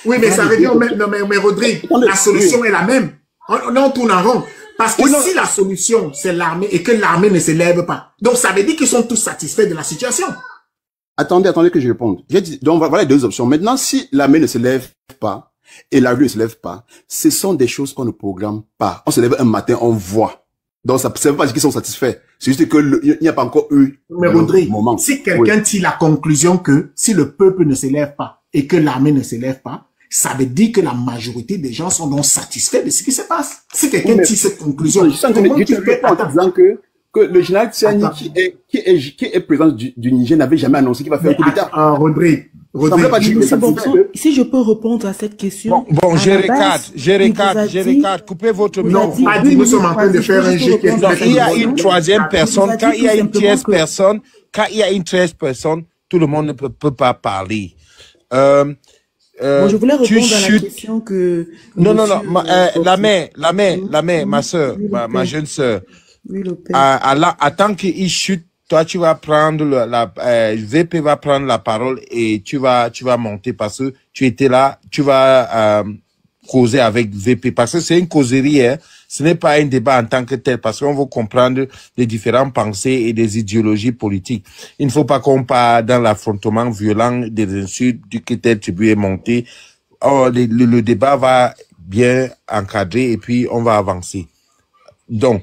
Speaker 2: Oui, mais ça veut dire, mais Rodrigue, la solution est la même. On tourne en rond. Parce que si la solution, c'est l'armée et que l'armée ne se lève pas, donc ça veut dire qu'ils sont tous satisfaits de la situation.
Speaker 4: Attendez que je réponde. J'ai dit, donc voilà les deux options. Maintenant, si l'armée ne se lève pas et la rue ne se lève pas, ce sont des choses qu'on ne programme pas. On se lève un matin, on voit. Donc ça ne veut pas dire qu'ils sont satisfaits. C'est juste qu'il n'y a pas encore eu
Speaker 2: mais Rodrigue,
Speaker 4: moment.
Speaker 2: Si quelqu'un tire la conclusion que si le peuple ne se lève pas et que l'armée ne se lève pas, ça veut dire que la majorité des gens sont donc satisfaits de ce qui se passe. Si quelqu'un tire cette conclusion,
Speaker 4: je ne pas en disant que le général Tiani, qui est président du Niger, n'avait jamais annoncé qu'il va faire un coup d'État.
Speaker 2: Rodrigue,
Speaker 5: si je peux répondre à cette question.
Speaker 3: Bon, G4, coupez votre micro.
Speaker 2: Non, pas dit, nous sommes en train de faire un G.
Speaker 3: Il y a une troisième personne, quand il y a une tierce personne, tout le monde ne peut pas parler.
Speaker 5: Je voulais répondre à la question que...
Speaker 3: Non, la mère, ma soeur, ma jeune soeur.
Speaker 5: Oui, le père.
Speaker 3: Attends qu'il chute, toi, tu vas prendre VP va prendre la parole et tu vas monter parce que tu étais là, tu vas causer avec VP parce que c'est une causerie, hein. Ce n'est pas un débat en tant que tel parce qu'on veut comprendre les différentes pensées et des idéologies politiques. Il ne faut pas qu'on parte dans l'affrontement violent des insultes du que tel tribu est monté. Le débat va bien encadrer et puis on va avancer. Donc,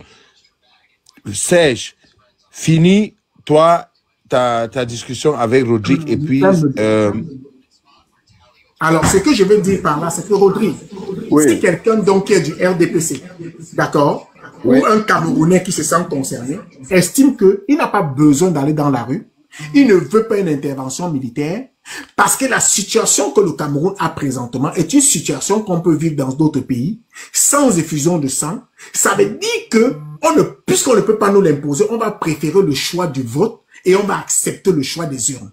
Speaker 3: Serge, finis toi ta discussion avec Rodrigue et puis
Speaker 2: alors ce que je veux dire par là, c'est que Rodrigue, si quelqu'un donc qui est du RDPC, d'accord, ou un Camerounais qui se sent concerné, estime qu'il n'a pas besoin d'aller dans la rue, il ne veut pas une intervention militaire, parce que la situation que le Cameroun a présentement est une situation qu'on peut vivre dans d'autres pays, sans effusion de sang. Ça veut dire que, puisqu'on ne peut pas nous l'imposer, on va préférer le choix du vote et on va accepter le choix des urnes.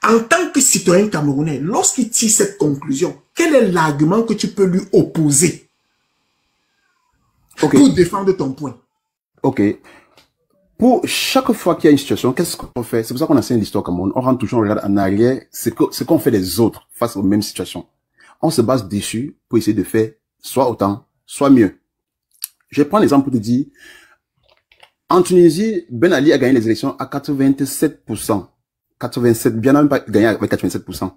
Speaker 2: En tant que citoyen camerounais, lorsqu'il tire cette conclusion, quel est l'argument que tu peux lui opposer pour défendre ton point?
Speaker 4: Ok. Pour chaque fois qu'il y a une situation, qu'est-ce qu'on fait? C'est pour ça qu'on enseigne l'histoire Cameroun. On rentre toujours, on regarde en arrière, ce qu'on fait des autres face aux mêmes situations. On se base dessus pour essayer de faire soit autant, soit mieux. Je prends l'exemple pour te dire, en Tunisie, Ben Ali a gagné les élections à 87%. 87, bien même pas gagné avec 87%.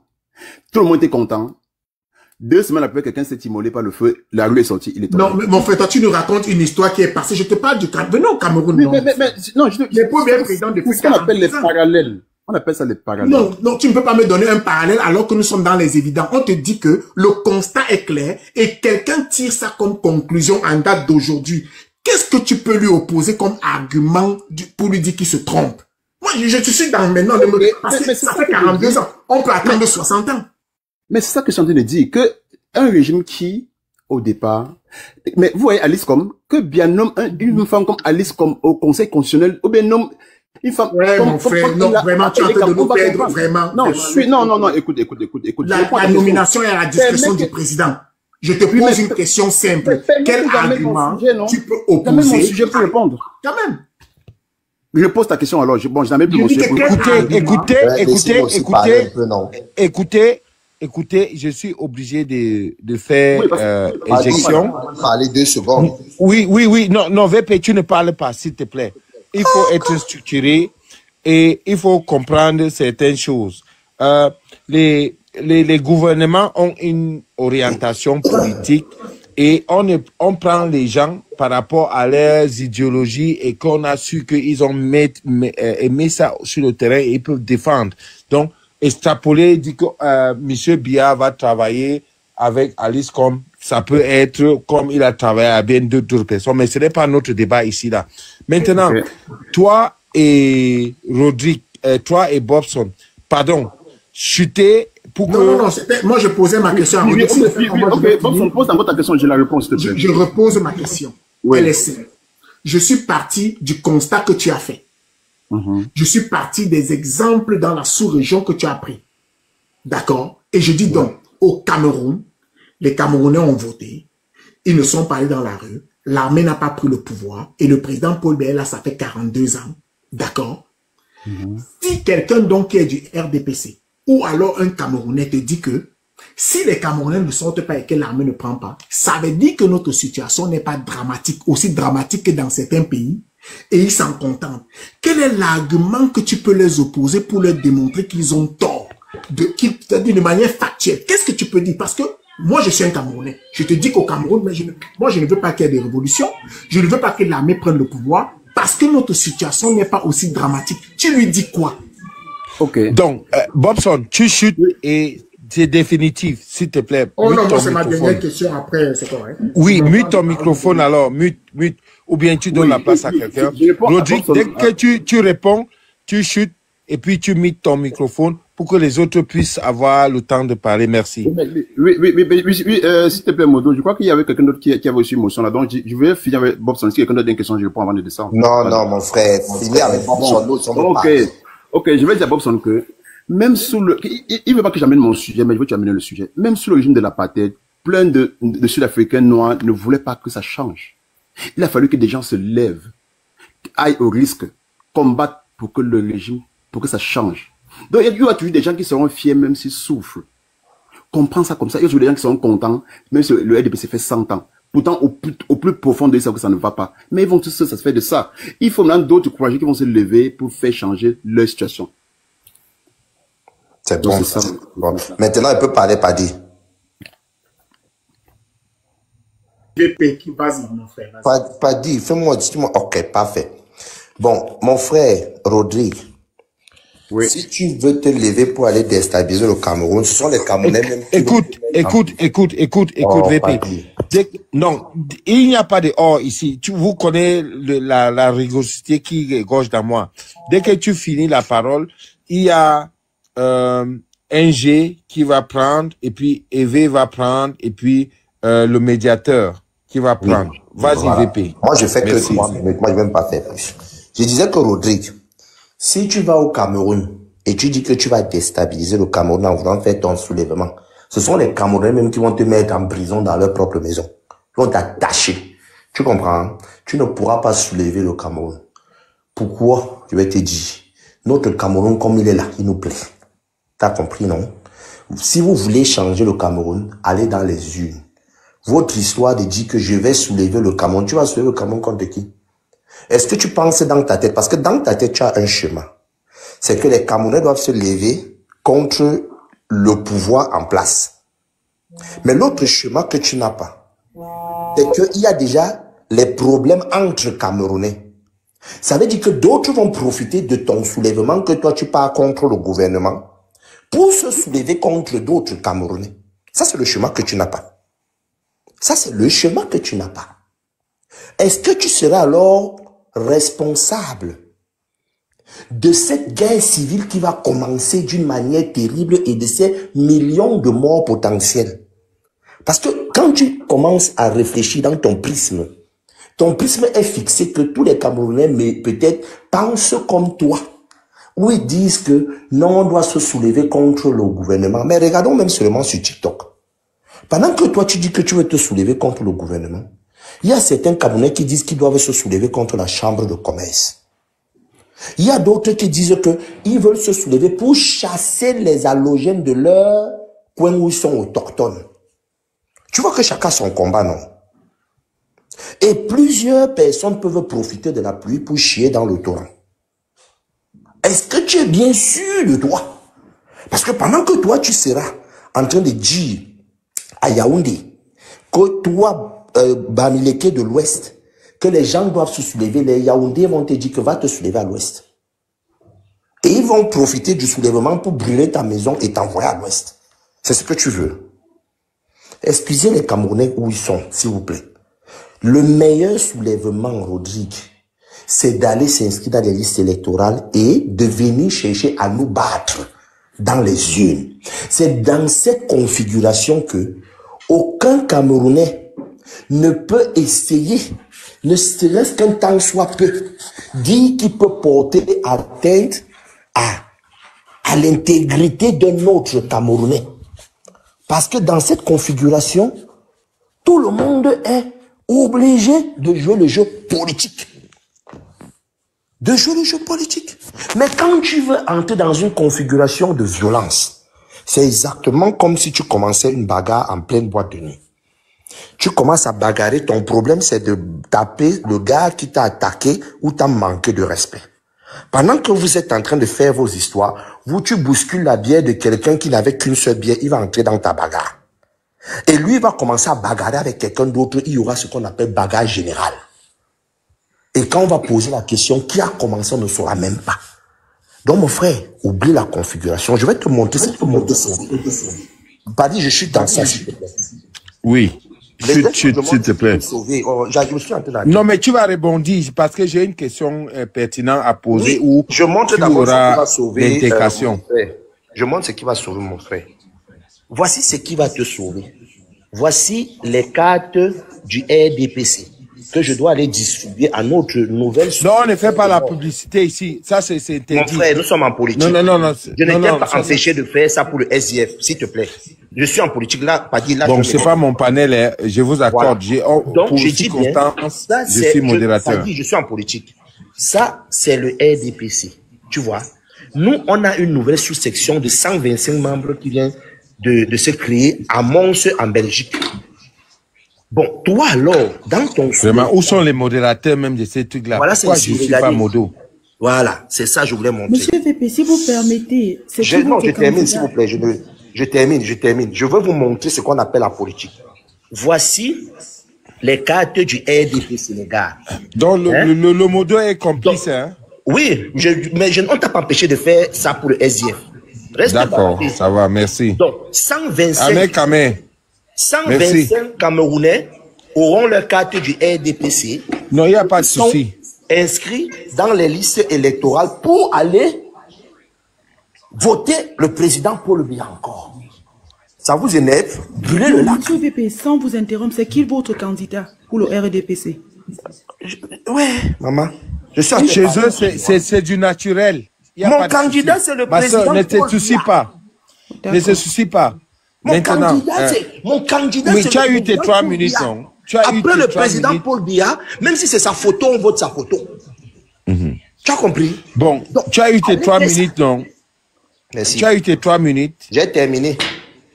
Speaker 4: Tout le monde était content. 2 semaines après, quelqu'un s'est immolé par le feu, la rue est sortie, il est tombé.
Speaker 2: Non, mais mon frère, toi, tu nous racontes une histoire qui est passée. Je te parle du Cameroun. Venez au Cameroun.
Speaker 4: Non,
Speaker 2: les premiers présidents depuis
Speaker 4: ce qu'on appelle les parallèles. On appelle ça les parallèles.
Speaker 2: Non, tu ne peux pas me donner un parallèle alors que nous sommes dans les évidents. On te dit que le constat est clair et quelqu'un tire ça comme conclusion en date d'aujourd'hui. Qu'est-ce que tu peux lui opposer comme argument pour lui dire qu'il se trompe? Moi, je suis dans maintenant, parce que ça fait 42 ans. On peut attendre 60 ans.
Speaker 4: Mais c'est ça que je suis en train de dire, que un régime qui, au départ, mais vous voyez Alice comme, que bien nomme une femme comme Alice comme au Conseil constitutionnel, ou bien nomme une femme comme,
Speaker 2: mon frère, non, vraiment, tu es en train de nous perdre, vraiment.
Speaker 4: Non, écoute.
Speaker 2: La nomination est à la discrétion du président. Je te pose une question simple. Quel argument tu peux opposer?
Speaker 4: Quand même mon sujet pour répondre.
Speaker 2: Quand même.
Speaker 4: Je pose ta question alors. Je n'en ai plus mon sujet.
Speaker 3: Écoutez, je suis obligé de faire éjection.
Speaker 6: Parlez 2 secondes.
Speaker 3: Oui. Non, VP, tu ne parles pas, s'il te plaît. Il faut être structuré et il faut comprendre certaines choses. Les gouvernements ont une orientation politique et on prend les gens par rapport à leurs idéologies et qu'on a su qu'ils ont mis ça sur le terrain et ils peuvent défendre. Donc, extrapoler, dit que Monsieur Biya va travailler avec Alice comme ça peut être comme il a travaillé avec bien d'autres personnes, mais ce n'est pas notre débat ici là. Maintenant, toi et Rodrigue, toi et Bobson, pardon, chutez pour que...
Speaker 2: Non, moi je posais ma question à Rodrigue.
Speaker 4: Bobson, pose encore ta question, j'ai la réponse.
Speaker 2: Je repose ma question. Elle est simple. je suis parti du constat que tu as fait. Je suis parti des exemples dans la sous-région que tu as pris. D'accord? Et je dis donc, au Cameroun, les Camerounais ont voté, ils ne sont pas allés dans la rue, l'armée n'a pas pris le pouvoir, et le président Paul Biya, là, ça fait 42 ans. D'accord? Si quelqu'un donc qui est du RDPC, ou alors un Camerounais te dit que si les Camerounais ne sortent pas et que l'armée ne prend pas, ça veut dire que notre situation n'est pas dramatique, aussi dramatique que dans certains pays, et ils s'en contentent. Quel est l'argument que tu peux les opposer pour leur démontrer qu'ils ont tort, d'une manière factuelle? Qu'est-ce que tu peux dire? Parce que moi, je suis un Camerounais. Je te dis qu'au Cameroun, mais moi, je ne veux pas qu'il y ait des révolutions. Je ne veux pas que l'armée prenne le pouvoir parce que notre situation n'est pas aussi dramatique. Tu lui dis quoi?
Speaker 3: Ok. Donc, Bobson, tu chutes et c'est définitif, s'il te plaît.
Speaker 2: Oh non, moi, c'est ma dernière question après, c'est correct.
Speaker 3: Oui, mute ton microphone alors, mute. Ou bien tu donnes la place à quelqu'un. Rodrigue, dès que tu réponds, tu chutes et puis tu mutes ton microphone pour que les autres puissent avoir le temps de parler. Merci.
Speaker 4: Oui, s'il te plaît, Modo, je crois qu'il y avait quelqu'un d'autre qui avait aussi une motion là. Donc, je vais finir avec Bobson. Si quelqu'un d'autre a une question, je réponds avant de descendre.
Speaker 7: Non, mon frère, finis avec Bobson.
Speaker 4: Ok, je vais dire à Bobson que même sous le... Il veut pas que j'amène mon sujet, mais je veux que tu amènes le sujet. Même sous le régime de l'apartheid, plein de Sud-Africains noirs ne voulaient pas que ça change. Il a fallu que des gens se lèvent, aillent au risque, combattent pour que le régime, pour que ça change. Donc, il y aura toujours des gens qui seront fiers même s'ils souffrent. Comprends ça comme ça. Il y a toujours des gens qui seront contents, même si le RDPC fait 100 ans. Pourtant, au plus profond de ça, que ça ne va pas. Mais ils vont tous se faire de ça. Il faut maintenant d'autres courageux qui vont se lever pour faire changer leur situation.
Speaker 7: C'est bon. Bon. Maintenant, il peut parler, Paddy. Paddy, fais-moi, dis-moi. Ok, parfait. Bon, mon frère, Rodrigue. Oui. Si tu veux te lever pour aller déstabiliser le Cameroun, ce sont les Camerounais même qui...
Speaker 3: Écoute, VP. Non, il n'y a pas de or ici. Vous connaissez la rigosité qui gauche dans moi. Dès que tu finis la parole, il y a un G qui va prendre, et puis EV va prendre, et puis le médiateur qui va prendre. Oui. Vas-y, voilà. VP.
Speaker 7: Moi, je fais que 3 minutes. Moi, je ne vais même pas faire plus. Je disais que Rodrigue, si tu vas au Cameroun et tu dis que tu vas déstabiliser le Cameroun en voulant faire ton soulèvement, ce sont les Camerounais même qui vont te mettre en prison dans leur propre maison. Ils vont t'attacher. Tu comprends, hein? Tu ne pourras pas soulever le Cameroun. Pourquoi? Je vais te dire. Notre Cameroun, comme il est là, il nous plaît. T'as compris, non? Si vous voulez changer le Cameroun, allez dans les urnes. Votre histoire de dire que je vais soulever le Cameroun, tu vas soulever le Cameroun contre qui? Est-ce que tu penses dans ta tête? Parce que dans ta tête, tu as un chemin. C'est que les Camerounais doivent se lever contre le pouvoir en place. Mais l'autre chemin que tu n'as pas, c'est qu'il y a déjà les problèmes entre Camerounais. Ça veut dire que d'autres vont profiter de ton soulèvement, que toi tu pars contre le gouvernement, pour se soulever contre d'autres Camerounais. Ça, c'est le chemin que tu n'as pas. Ça, c'est le chemin que tu n'as pas. Est-ce que tu seras alors responsable de cette guerre civile qui va commencer d'une manière terrible et de ces millions de morts potentiels? Parce que quand tu commences à réfléchir dans ton prisme est fixé que tous les Camerounais, mais peut-être, pensent comme toi. Où ils disent que non, on doit se soulever contre le gouvernement. Mais regardons même seulement sur TikTok. Pendant que toi, tu dis que tu veux te soulever contre le gouvernement, il y a certains Camerounais qui disent qu'ils doivent se soulever contre la chambre de commerce. Il y a d'autres qui disent qu'ils veulent se soulever pour chasser les halogènes de leur coin où ils sont autochtones. Tu vois que chacun a son combat, non? Et plusieurs personnes peuvent profiter de la pluie pour chier dans le torrent. Est-ce que tu es bien sûr de toi? Parce que pendant que toi, tu seras en train de dire à Yaoundé que toi, Bamileke de l'Ouest, que les gens doivent se soulever, les Yaoundés vont te dire que va te soulever à l'Ouest. Et ils vont profiter du soulèvement pour brûler ta maison et t'envoyer à l'Ouest. C'est ce que tu veux. Excusez les Camerounais où ils sont, s'il vous plaît. Le meilleur soulèvement, Rodrigue, c'est d'aller s'inscrire dans les listes électorales et de venir chercher à nous battre dans les urnes. C'est dans cette configuration que aucun Camerounais ne peut essayer ne serait-ce qu'un temps soit peu, dit qu'il peut porter atteinte à l'intégrité d'un autre Camerounais. Parce que dans cette configuration, tout le monde est obligé de jouer le jeu politique. De jouer le jeu politique. Mais quand tu veux entrer dans une configuration de violence, c'est exactement comme si tu commençais une bagarre en pleine boîte de nuit. Tu commences à bagarrer, ton problème c'est de taper le gars qui t'a attaqué ou t'a manqué de respect. Pendant que vous êtes en train de faire vos histoires, tu bouscules la bière de quelqu'un qui n'avait qu'une seule bière, il va entrer dans ta bagarre. Et lui va commencer à bagarrer avec quelqu'un d'autre, il y aura ce qu'on appelle bagarre générale. Et quand on va poser la question, qui a commencé, on ne saura même pas. Donc mon frère, oublie la configuration, je vais te montrer ce que tu peux sauver. Badi, je suis dans ça, s'il te plaît.
Speaker 3: Oui. Chut, s'il te plaît. Non, mais tu vas rebondir parce que j'ai une question pertinente à poser où
Speaker 7: je montre
Speaker 3: tu
Speaker 7: d'abord ce qui
Speaker 3: auras
Speaker 7: va sauver
Speaker 3: l'intégration.
Speaker 7: Je montre ce qui va sauver mon frère. Voici ce qui va te sauver. Voici les cartes du RDPC que je dois aller distribuer à notre nouvelle...
Speaker 3: Non, on ne fait pas la publicité ici. Ça, c'est interdit.
Speaker 7: Mon frère, nous sommes en politique.
Speaker 3: Non.
Speaker 7: Je ne t'ai pas empêché de faire ça pour le SDF, s'il te plaît. Je suis en politique là, pas dit là.
Speaker 3: Bon, c'est pas mon panel, hein. Je vous accorde.
Speaker 7: Voilà. Donc, je dis bien, ça,
Speaker 3: je suis modérateur.
Speaker 7: Je suis en politique. Ça, c'est le RDPC. Tu vois. Nous, on a une nouvelle sous-section de 125 membres qui vient de se créer à Mons en Belgique. Bon, toi alors, dans ton...
Speaker 3: Vraiment, où sont les modérateurs même de ces trucs-là?
Speaker 7: Voilà,
Speaker 3: pourquoi je ne suis pas modo?
Speaker 7: Voilà, c'est ça que je voulais montrer.
Speaker 5: Monsieur VP, si vous permettez...
Speaker 7: Non, je termine, s'il vous plaît. Je termine. Je veux vous montrer ce qu'on appelle la politique. Voici les cartes du RDP Sénégal.
Speaker 3: Donc, le modo est complice, hein?
Speaker 7: Oui, mais on ne t'a pas empêché de faire ça pour le SDF.
Speaker 3: D'accord, ça va, merci.
Speaker 7: Donc, 125 Camerounais auront leur carte du RDPC.
Speaker 3: Non, il n'y a pas de souci.
Speaker 7: Inscrits dans les listes électorales pour aller voter le président Paul Biya encore. Ça vous énerve? Brûlez le lac.
Speaker 5: Monsieur VP, sans vous interrompre, c'est qui votre candidat pour le RDPC?
Speaker 7: Ouais, maman.
Speaker 3: Chez eux, c'est du naturel.
Speaker 7: Mon candidat, c'est le président.
Speaker 3: Ma soeur, ne te soucie pas. Ne se soucie pas. Maintenant,
Speaker 7: mon candidat,
Speaker 3: oui, tu as eu tes 3 minutes, non?
Speaker 7: Après le président Paul Biya, même si c'est sa photo, on vote sa photo. Tu as compris?
Speaker 3: Bon, donc, tu as eu tes 3 minutes, non?
Speaker 7: Merci.
Speaker 3: Tu as eu tes 3 minutes.
Speaker 7: J'ai terminé.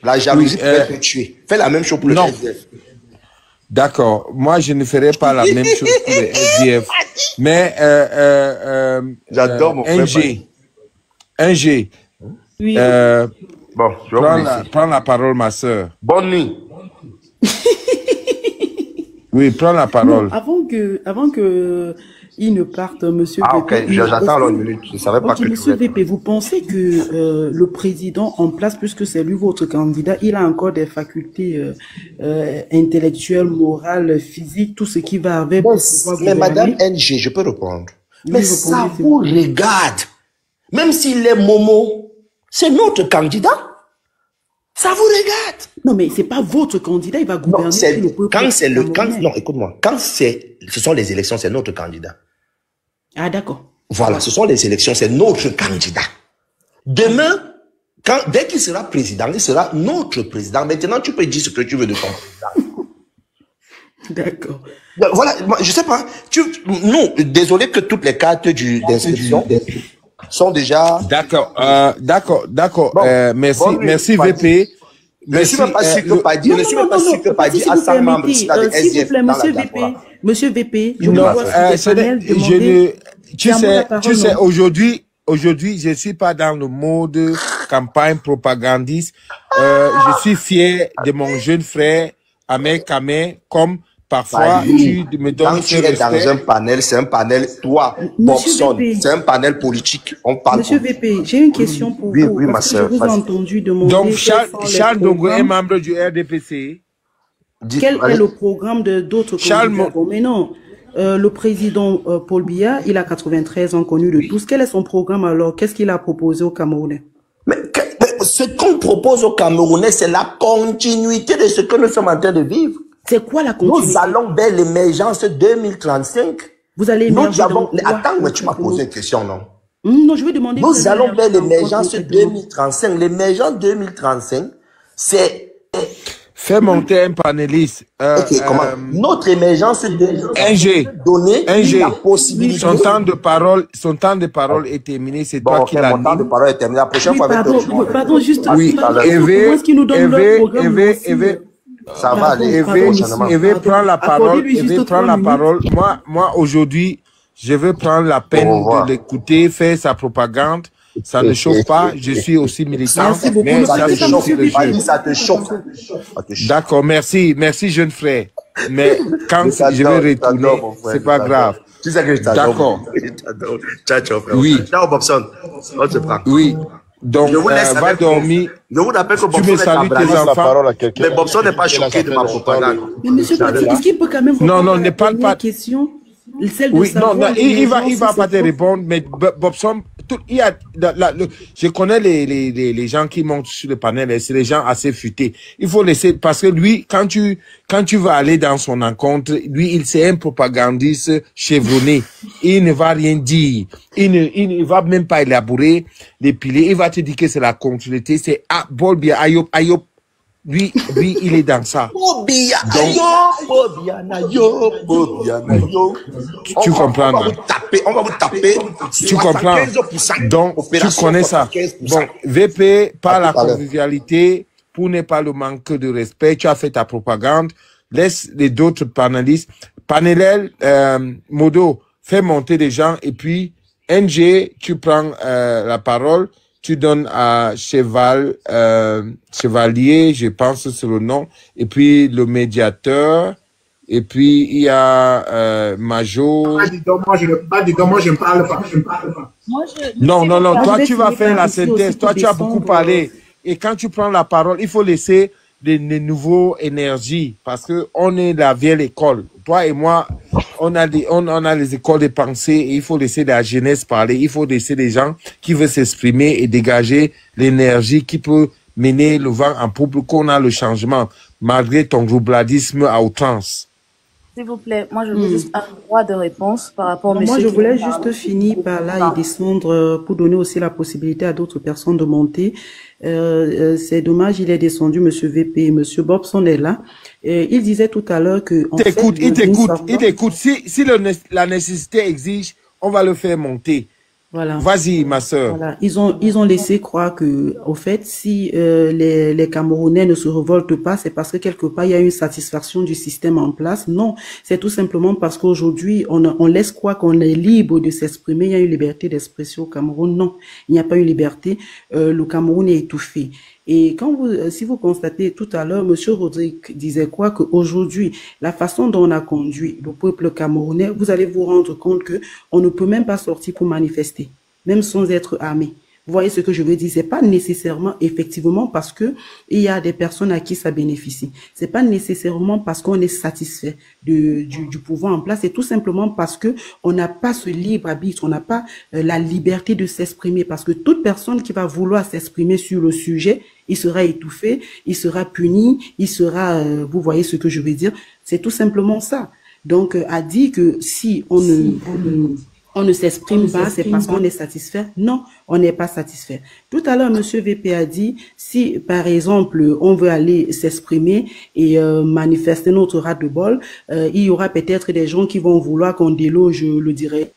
Speaker 7: La jalousie peut te tuer. Fais la même chose pour le SDF.
Speaker 3: D'accord. Moi, je ne ferai pas la même chose pour le SDF. Mais,
Speaker 7: j'adore mon frère.
Speaker 3: NG.
Speaker 5: Oui.
Speaker 7: Bon,
Speaker 3: prends la parole, ma soeur.
Speaker 7: Bonne nuit.
Speaker 3: Oui, prends la parole.
Speaker 5: Non, avant que il ne parte, monsieur VP.
Speaker 7: Ok, j'attends une minute. Je savais pas que
Speaker 5: monsieur VP, vous pensez que le président en place, puisque c'est lui votre candidat, il a encore des facultés intellectuelles, morales, physiques, tout ce qui va avec.
Speaker 7: Mais madame NG, je peux répondre. Oui, mais ça vous regarde. Même s'il est Momo, c'est notre candidat. Ça vous regarde.
Speaker 5: Non, mais c'est pas votre candidat, il va gouverner.
Speaker 7: Non, écoute-moi. Quand ce sont les élections, c'est notre candidat.
Speaker 5: Ah, d'accord.
Speaker 7: Voilà, ce sont les élections, c'est notre candidat. Demain, dès qu'il sera président, il sera notre président. Maintenant, tu peux dire ce que tu veux de ton président.
Speaker 5: D'accord.
Speaker 7: Voilà, je sais pas. Nous, désolé que toutes les cartes d'inscription sont déjà...
Speaker 3: D'accord, d'accord. Bon, merci
Speaker 7: bon,
Speaker 3: VP.
Speaker 7: Je ne suis même pas sûr que Padi, a 100 membres
Speaker 5: s'il vous plaît, monsieur VP, je
Speaker 3: non, tu sais, aujourd'hui, je ne suis pas dans le mode campagne propagandiste. Je suis fier de mon jeune frère, Ahmed Kamé, comme parfois tu me donnes
Speaker 7: quand tu es dans un panel, c'est un panel, toi, Bobson, c'est un panel politique. On parle.
Speaker 5: Monsieur VP, j'ai une question pour vous.
Speaker 7: Oui, ma soeur.
Speaker 5: Je vous ai entendu demander.
Speaker 3: Donc, Charles Dongo est membre du RDPC.
Speaker 5: Quel est le programme de d'autres candidats? Mais non, le président Paul Biya, il a 93 ans, connu de tous. Quel est son programme alors? Qu'est-ce qu'il a proposé aux Camerounais?
Speaker 7: Mais ce qu'on propose aux Camerounais, c'est la continuité de ce que nous sommes en train de vivre.
Speaker 5: C'est quoi la
Speaker 7: Nous
Speaker 5: continuité?
Speaker 7: allons vers l'émergence 2035.
Speaker 5: Vous allez
Speaker 7: Nous
Speaker 5: émerger
Speaker 7: avons...
Speaker 5: dans quoi,
Speaker 7: Attends, mais tu m'as
Speaker 5: concrètement?
Speaker 7: posé une question, non?
Speaker 5: Non, je vais demander.
Speaker 7: Nous allons vers
Speaker 5: dans quoi,
Speaker 7: l'émergence
Speaker 5: concrètement?
Speaker 7: 2035. L'émergence 2035, c'est...
Speaker 3: Fais monter un panéliste.
Speaker 7: Ok, comment? Notre émergence
Speaker 3: NG.
Speaker 7: donner
Speaker 3: NG.
Speaker 7: la possibilité.
Speaker 3: Son temps de parole est terminé. C'est
Speaker 7: Bon,
Speaker 3: toi
Speaker 7: ok,
Speaker 3: qui l'as
Speaker 7: mon temps de parole est terminé. La prochaine
Speaker 5: Oui,
Speaker 7: fois, avec
Speaker 5: pardon, juste.
Speaker 3: Oui,
Speaker 5: comment
Speaker 3: Eve,
Speaker 5: est-ce qu'ils nous donnent leur programme aussi?
Speaker 7: ça va aller
Speaker 3: Eve,
Speaker 7: prochainement.
Speaker 3: Eve, prends la parole.
Speaker 5: Accordez-lui juste
Speaker 3: Eve, prends
Speaker 5: 3
Speaker 3: la
Speaker 5: minutes.
Speaker 3: parole. Moi, aujourd'hui, je veux prendre la
Speaker 7: Au
Speaker 3: peine
Speaker 7: revoir.
Speaker 3: de l'écouter, faire sa propagande. Ça ne chauffe pas. Je suis aussi militant.
Speaker 5: Merci beaucoup.
Speaker 3: Mais
Speaker 5: Ça
Speaker 3: ça
Speaker 5: te
Speaker 3: me
Speaker 5: chauffe,
Speaker 3: chauffe le
Speaker 5: monsieur
Speaker 3: jeu.
Speaker 7: Vas-y, ça te chauffe. Ça te chauffe.
Speaker 3: D'accord, merci. Merci, jeune frère. Mais quand
Speaker 7: Je t'adore,
Speaker 3: je vais retourner,
Speaker 7: t'adore, mon frère,
Speaker 3: c'est pas
Speaker 7: t'adore.
Speaker 3: grave.
Speaker 7: Tu sais que je t'adore.
Speaker 3: D'accord.
Speaker 7: Je t'adore. Ciao, ciao, frère.
Speaker 3: Oui.
Speaker 7: Ciao, Bobson. On se prend.
Speaker 3: Oui. Donc,
Speaker 7: Je vous laisse
Speaker 3: va
Speaker 7: avec
Speaker 3: dormir.
Speaker 7: Je vous rappelle que
Speaker 3: Tu
Speaker 7: Bobson
Speaker 3: me
Speaker 7: est
Speaker 3: salues
Speaker 7: embrasé.
Speaker 3: tes
Speaker 6: La
Speaker 3: enfants.
Speaker 6: parole à quelqu'un.
Speaker 7: Mais Bobson n'est pas choqué de ma propagande.
Speaker 5: Mais monsieur Patrick, est-ce qu'il peut quand même
Speaker 3: Non,
Speaker 5: répondre
Speaker 3: non,
Speaker 5: à
Speaker 3: n'est
Speaker 5: la
Speaker 3: pas le
Speaker 5: dernière
Speaker 3: pas.
Speaker 5: question? Celle de
Speaker 3: Oui, non,
Speaker 5: savoir
Speaker 3: non, il va
Speaker 5: l'émergence,
Speaker 3: pas te
Speaker 5: c'est quoi?
Speaker 3: répondre, mais Bobson, il y a, je connais les gens qui montent sur le panel, et c'est des gens assez futés. Il faut laisser, parce que lui, quand tu vas aller dans son rencontre, lui, il c'est un propagandiste chevronné. Il ne va rien dire. Il ne va même pas élaborer les piliers. Il va te dire que c'est la continuité, c'est Bolbia, Ayop. Lui, il est dans ça. Tu comprends,
Speaker 7: On va vous taper, on va vous taper.
Speaker 3: Tu comprends. Donc, tu connais ça. Bon, VP, par la convivialité, pour ne pas le manque de respect, tu as fait ta propagande. Laisse les d'autres panélistes. Panelel, Modo, fais monter des gens et puis, NG, tu prends la parole. Tu donnes à Chevalier, je pense que c'est le nom, et puis le médiateur, et puis il y a Majo.
Speaker 2: Moi, je ne parle pas.
Speaker 3: Non, toi
Speaker 5: vais
Speaker 3: tu vas
Speaker 5: finir
Speaker 3: faire
Speaker 5: par
Speaker 3: la
Speaker 5: ici aussi
Speaker 3: synthèse,
Speaker 5: pour
Speaker 3: toi tu as beaucoup
Speaker 5: descendre,
Speaker 3: parlé, et quand tu prends la parole, il faut laisser des nouveaux énergies, parce que on est la vieille école. Toi et moi, on a les écoles de pensée, et il faut laisser la jeunesse parler, il faut laisser les gens qui veulent s'exprimer et dégager l'énergie qui peut mener le vent en poupe, qu'on a le changement, malgré ton roubladisme à outrance.
Speaker 8: S'il vous plaît, moi je veux juste un droit de réponse par rapport au monsieur.
Speaker 5: Moi, je
Speaker 8: qui
Speaker 5: voulais
Speaker 8: nous parle.
Speaker 5: juste finir par là et descendre pour donner aussi la possibilité à d'autres personnes de monter. C'est dommage, il est descendu, monsieur VP, monsieur Bobson est là. Il disait tout à l'heure que...
Speaker 3: Il t'écoute. Si la nécessité exige, on va le faire monter.
Speaker 5: Voilà.
Speaker 3: Vas-y, ma sœur.
Speaker 5: Voilà. Ils ont laissé croire que, au fait, si les Camerounais ne se révoltent pas, c'est parce que quelque part il y a une satisfaction du système en place. Non, c'est tout simplement parce qu'aujourd'hui on laisse croire qu'on est libre de s'exprimer. Il y a une liberté d'expression au Cameroun. Non, il n'y a pas une liberté. Le Cameroun est étouffé. Et si vous constatez tout à l'heure, monsieur Rodrigue disait quoi, qu'aujourd'hui, la façon dont on a conduit le peuple camerounais, vous allez vous rendre compte que on ne peut même pas sortir pour manifester, même sans être armé. Vous voyez ce que je veux dire? C'est pas nécessairement, effectivement, parce que il y a des personnes à qui ça bénéficie. C'est pas nécessairement parce qu'on est satisfait du pouvoir en place. C'est tout simplement parce que on n'a pas ce libre arbitre, on n'a pas la liberté de s'exprimer. Parce que toute personne qui va vouloir s'exprimer sur le sujet, il sera étouffé, il sera puni, il sera, vous voyez ce que je veux dire? C'est tout simplement ça. Donc, a dit que si on ne s'exprime pas, c'est parce qu'on est satisfait. Non, on n'est pas satisfait. Tout à l'heure, monsieur VP a dit, si par exemple, on veut aller s'exprimer et manifester notre ras-de-bol, il y aura peut-être des gens qui vont vouloir qu'on déloge le directeur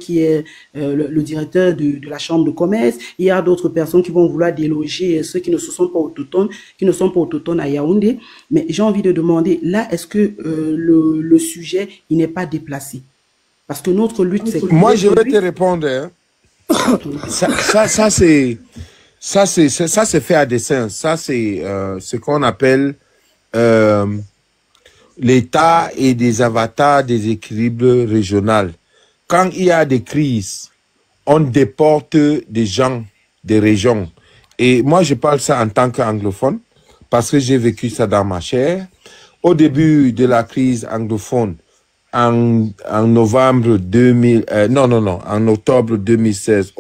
Speaker 5: qui est le directeur de la chambre de commerce. Il y a d'autres personnes qui vont vouloir déloger ceux qui ne sont pas autochtones à Yaoundé. Mais j'ai envie de demander, là, est-ce que le sujet, il n'est pas déplacé? Parce que notre lutte, c'est...
Speaker 3: Moi, je vais te répondre. Hein. Ça c'est fait à dessein. Ça, c'est ce qu'on appelle l'état et des avatars des équilibres régionaux. Quand il y a des crises, on déporte des gens des régions. Et moi, je parle ça en tant qu'anglophone, parce que j'ai vécu ça dans ma chair. Au début de la crise anglophone, en novembre 2000, en octobre 2016,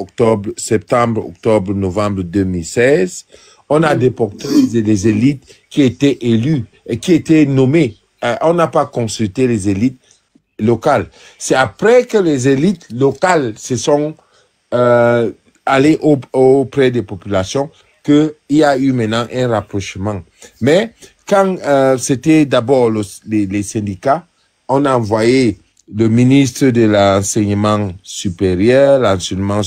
Speaker 3: septembre, octobre, novembre 2016, on a déporté des élites qui étaient élues et qui étaient nommées on n'a pas consulté les élites locales. C'est après que les élites locales se sont allées auprès des populations qu'il y a eu maintenant un rapprochement. Mais quand c'était d'abord les syndicats, on a envoyé le ministre de l'enseignement supérieur, l'enseignement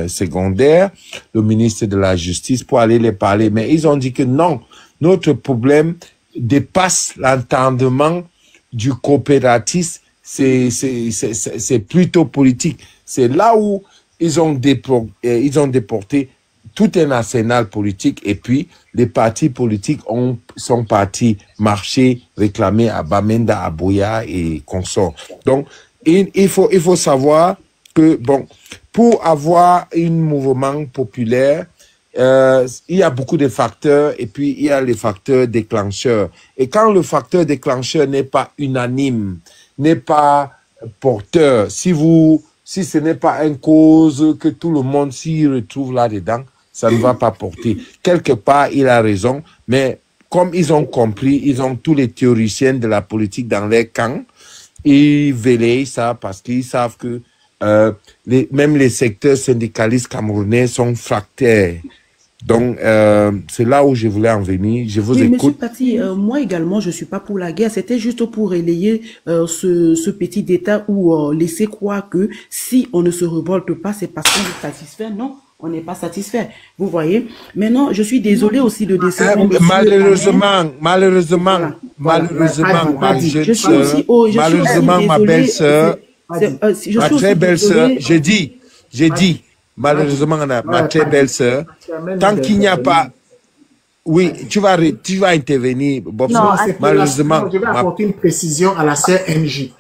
Speaker 3: secondaire, le ministre de la justice pour aller les parler. Mais ils ont dit que non, notre problème dépasse l'entendement du coopératisme, c'est plutôt politique. C'est là où ils ont déporté tout un arsenal politique et puis les partis politiques sont partis marcher, réclamer à Bamenda, à Boya et consorts. Donc, il faut savoir que, bon, pour avoir un mouvement populaire, il y a beaucoup de facteurs et puis il y a les facteurs déclencheurs. Et quand le facteur déclencheur n'est pas unanime, n'est pas porteur, si ce n'est pas une cause que tout le monde s'y retrouve là-dedans, ça ne va pas porter. Quelque part, il a raison, mais comme ils ont compris, ils ont tous les théoriciens de la politique dans leur camp, ils veillent ça parce qu'ils savent que même les secteurs syndicalistes camerounais sont fractaires. Donc, c'est là où je voulais en venir. Je vous écoute.
Speaker 5: Monsieur Paty, moi également, je suis pas pour la guerre. C'était juste pour relayer ce petit détail où laisser croire que si on ne se révolte pas, c'est parce qu'on est satisfait. Non, on n'est pas satisfait. Vous voyez. Maintenant, je suis désolé aussi de décevoir.
Speaker 3: Malheureusement, ma belle-sœur, ma très belle-sœur, j'ai dit, malheureusement, ma très belle-sœur, tant qu'il n'y a pas... Oui, tu vas intervenir, Bob. Malheureusement...
Speaker 2: Je vais apporter une précision à la sœur NJ.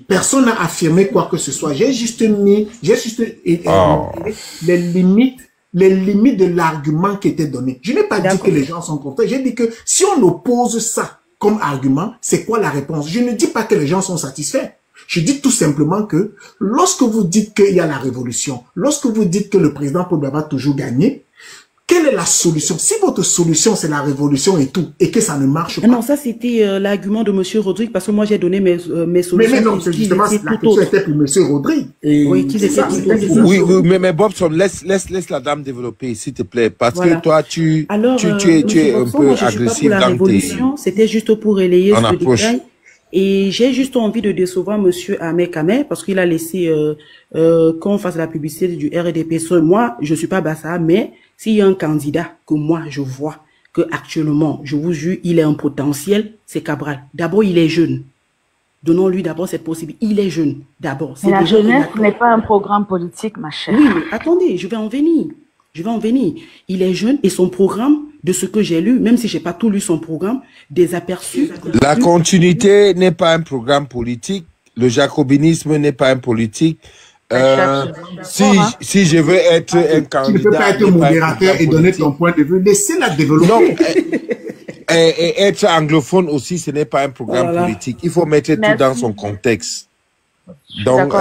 Speaker 2: Personne n'a affirmé quoi que ce soit. J'ai juste les limites de l'argument qui était donné. Je n'ai pas dit que les gens sont contents. J'ai dit que si on oppose ça comme argument, c'est quoi la réponse? Je ne dis pas que les gens sont satisfaits. Je dis tout simplement que lorsque vous dites qu'il y a la révolution, lorsque vous dites que le président Paul Biya va toujours gagner, quelle est la solution? Si votre solution c'est la révolution et tout, et que ça ne marche pas.
Speaker 5: Non, ça c'était l'argument de Monsieur Rodrigue, parce que moi j'ai donné mes solutions.
Speaker 2: Mais non, c'est justement la question était pour Monsieur Rodrigue.
Speaker 5: Oui, qui était
Speaker 3: oui, mais Bobson, laisse la dame développer, s'il te plaît, parce que toi tu es un peu agressif dans tes...
Speaker 5: C'était juste pour relayer ce détail. Et j'ai juste envie de décevoir Monsieur Ahmed Kamer parce qu'il a laissé qu'on fasse la publicité du RDP. Moi, je suis pas Bassa, mais s'il y a un candidat que moi je vois que actuellement, je vous jure, il est un potentiel, c'est Cabral. D'abord, il est jeune. Donnons-lui d'abord cette possibilité. Il est jeune, d'abord.
Speaker 8: Mais la jeunesse n'est pas un programme politique, ma chère.
Speaker 5: Oui, mais attendez, je vais en venir. Il est jeune et son programme, de ce que j'ai lu, même si j'ai pas tout lu son programme, des aperçus.
Speaker 3: La continuité n'est pas un programme politique. Le jacobinisme n'est pas un politique. Si je veux être un candidat...
Speaker 2: Tu ne peux pas être modérateur et donner ton point de vue. Laissez-la développer. Non,
Speaker 3: et être anglophone aussi, ce n'est pas un programme politique. Il faut mettre tout dans son contexte. Donc,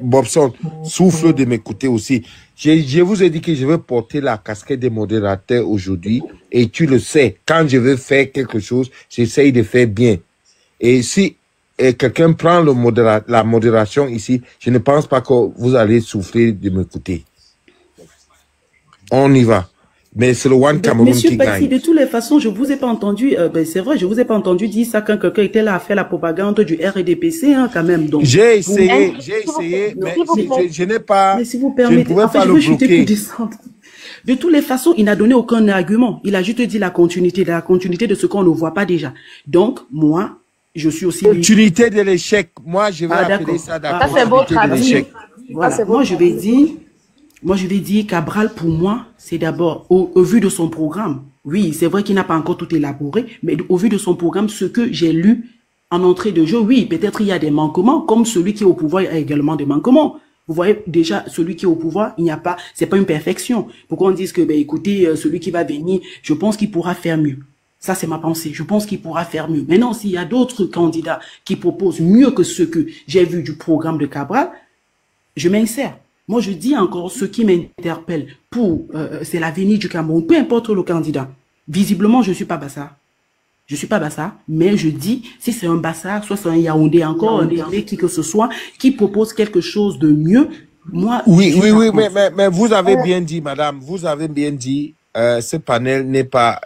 Speaker 3: Bobson, souffle de m'écouter aussi. Je vous ai dit que je veux porter la casquette des modérateurs aujourd'hui et tu le sais. Quand je veux faire quelque chose, j'essaye de faire bien. Et si quelqu'un prend la modération ici, je ne pense pas que vous allez souffrir de m'écouter. On y va. Mais c'est le One Cameroun qui gagne.
Speaker 5: Monsieur Paty, de toutes les façons, je vous ai pas entendu, c'est vrai, je vous ai pas entendu dire ça quand quelqu'un était là à faire la propagande du RDPC, hein, quand même. Donc,
Speaker 3: j'ai essayé, mais je n'ai pas,
Speaker 5: mais si vous permettez,
Speaker 3: je ne pouvais pas le bloquer.
Speaker 5: De toutes les façons, il n'a donné aucun argument. Il a juste dit la continuité de ce qu'on ne voit pas déjà. Donc, moi, je suis aussi...
Speaker 3: Continuité de l'échec. Moi, je vais appeler ça la continuité de l'échec.
Speaker 5: Voilà. Moi, je vais dire Cabral, pour moi, c'est d'abord, au vu de son programme, oui, c'est vrai qu'il n'a pas encore tout élaboré, mais au vu de son programme, ce que j'ai lu en entrée de jeu, oui, peut-être il y a des manquements, comme celui qui est au pouvoir a également des manquements. Vous voyez, déjà, celui qui est au pouvoir, il n'y a pas, c'est pas une perfection. Pourquoi on dise que, ben, écoutez, celui qui va venir, je pense qu'il pourra faire mieux. Ça, c'est ma pensée. Je pense qu'il pourra faire mieux. Maintenant, s'il y a d'autres candidats qui proposent mieux que ce que j'ai vu du programme de Cabral, je m'insère. Moi, je dis encore, ce qui m'interpelle c'est l'avenir du Cameroun, peu importe le candidat. Visiblement, je ne suis pas Bassa. Je suis pas Bassa, mais je dis, si c'est un Bassa, soit c'est un Yaoundé encore, un Délé, qui que ce soit, qui propose quelque chose de mieux, moi...
Speaker 3: Oui, mais vous avez bien dit, madame, vous avez bien dit, ce panel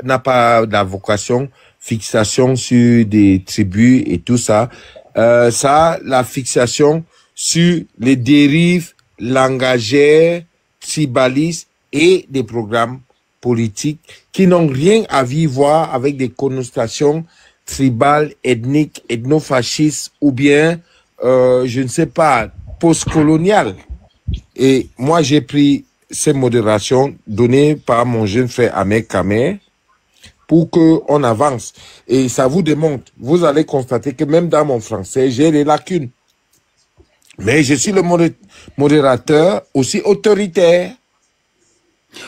Speaker 3: n'a pas la vocation, fixation sur des tribus et tout ça. Ça, la fixation sur les dérives langagières, tribalistes et des programmes politiques qui n'ont rien à voir avec des connotations tribales, ethniques, ethnofascistes ou bien, je ne sais pas, postcoloniales. Et moi, j'ai pris ces modérations données par mon jeune frère Ahmed Kamer pour qu'on avance. Et ça vous démontre, vous allez constater que même dans mon français, j'ai les lacunes. Mais je suis le modérateur aussi autoritaire.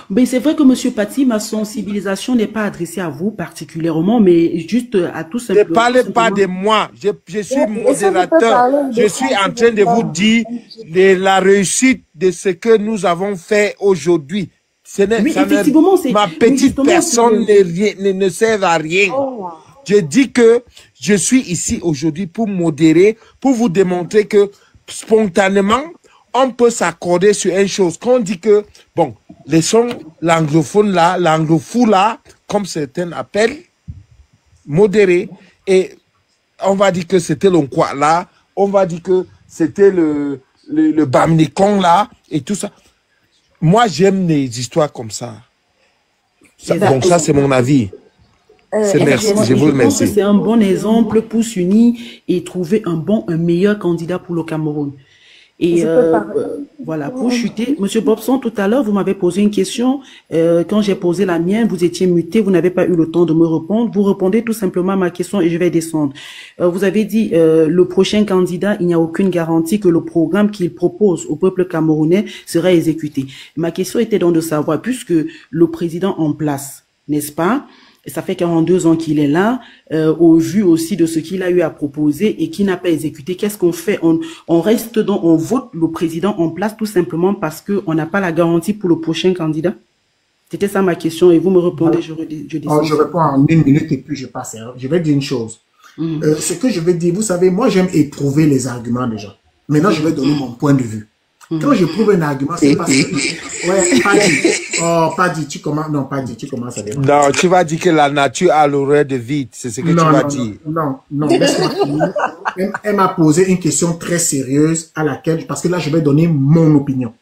Speaker 5: Mais c'est vrai que Monsieur Paty, ma sensibilisation n'est pas adressée à vous particulièrement, mais juste à tout simplement.
Speaker 3: Ne parlez pas de moi. Je suis modérateur. Je suis en train de vous dire de la réussite de ce que nous avons fait aujourd'hui.
Speaker 5: Oui, effectivement,
Speaker 3: ma petite personne ne sert à rien. Je dis que je suis ici aujourd'hui pour modérer, pour vous démontrer que spontanément, on peut s'accorder sur une chose. Quand on dit que, bon, laissons l'anglophone là, l'anglofou là, comme certains appellent, modéré, et on va dire que c'était l'Onkwa là, on va dire que c'était le Bamnikon là, et tout ça. Moi, j'aime les histoires comme ça. Donc ça, c'est mon avis. Merci, je vous remercie.
Speaker 5: C'est un bon exemple pour s'unir et trouver un meilleur candidat pour le Cameroun. Et voilà, pour chuter, Monsieur Bobson, tout à l'heure, vous m'avez posé une question. Quand j'ai posé la mienne, vous étiez muté, vous n'avez pas eu le temps de me répondre. Vous répondez tout simplement à ma question et je vais descendre. Vous avez dit, le prochain candidat, il n'y a aucune garantie que le programme qu'il propose au peuple camerounais sera exécuté. Ma question était donc de savoir, puisque le président en place, n'est-ce pas, ça fait 42 ans qu'il est là, au vu aussi de ce qu'il a eu à proposer et qui n'a pas exécuté. Qu'est-ce qu'on fait? On reste donc, on vote le président en place tout simplement parce que on n'a pas la garantie pour le prochain candidat? C'était ça ma question et vous me répondez, je descends.
Speaker 2: Je réponds en 1 minute et puis je passe. Je vais dire une chose. Ce que je vais dire, vous savez, moi j'aime éprouver les arguments des gens. Maintenant, je vais donner mon point de vue. Quand je prouve un argument, c'est parce que... Ouais, pas dit. Oh, pas dit. Tu commences... Non, pas dit. Tu commences à dire.
Speaker 3: Non, tu vas dire que la nature a l'horreur de vide. C'est ce que tu vas dire.
Speaker 2: Non, laisse-moi finir. Elle m'a posé une question très sérieuse à laquelle... Parce que là, je vais donner mon opinion.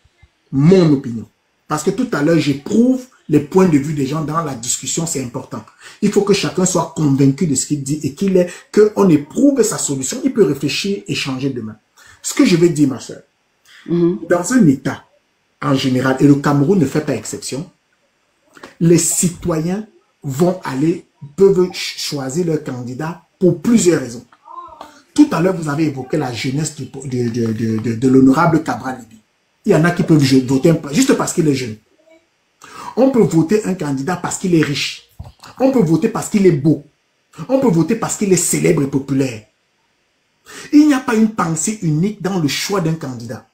Speaker 2: Mon opinion. Parce que tout à l'heure, j'éprouve les points de vue des gens dans la discussion. C'est important. Il faut que chacun soit convaincu de ce qu'il dit et qu'on éprouve sa solution. Il peut réfléchir et changer demain. Ce que je vais dire, ma soeur, dans un État, en général, et le Cameroun ne fait pas exception, les citoyens peuvent choisir leur candidat pour plusieurs raisons. Tout à l'heure, vous avez évoqué la jeunesse de l'honorable Cabral Libye. Il y en a qui peuvent voter juste parce qu'il est jeune. On peut voter un candidat parce qu'il est riche. On peut voter parce qu'il est beau. On peut voter parce qu'il est célèbre et populaire. Il n'y a pas une pensée unique dans le choix d'un candidat.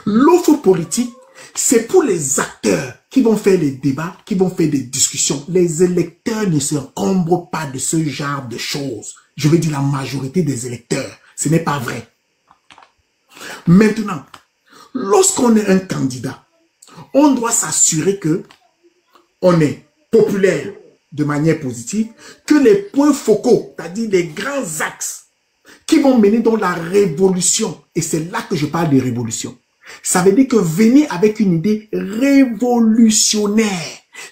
Speaker 2: L'offre politique, c'est pour les acteurs qui vont faire les débats, qui vont faire des discussions. Les électeurs ne se encombrent pas de ce genre de choses. Je veux dire la majorité des électeurs. Ce n'est pas vrai. Maintenant, lorsqu'on est un candidat, on doit s'assurer que on est populaire de manière positive, que les points focaux, c'est-à-dire les grands axes qui vont mener dans la révolution, et c'est là que je parle de révolution. Ça veut dire que venir avec une idée révolutionnaire,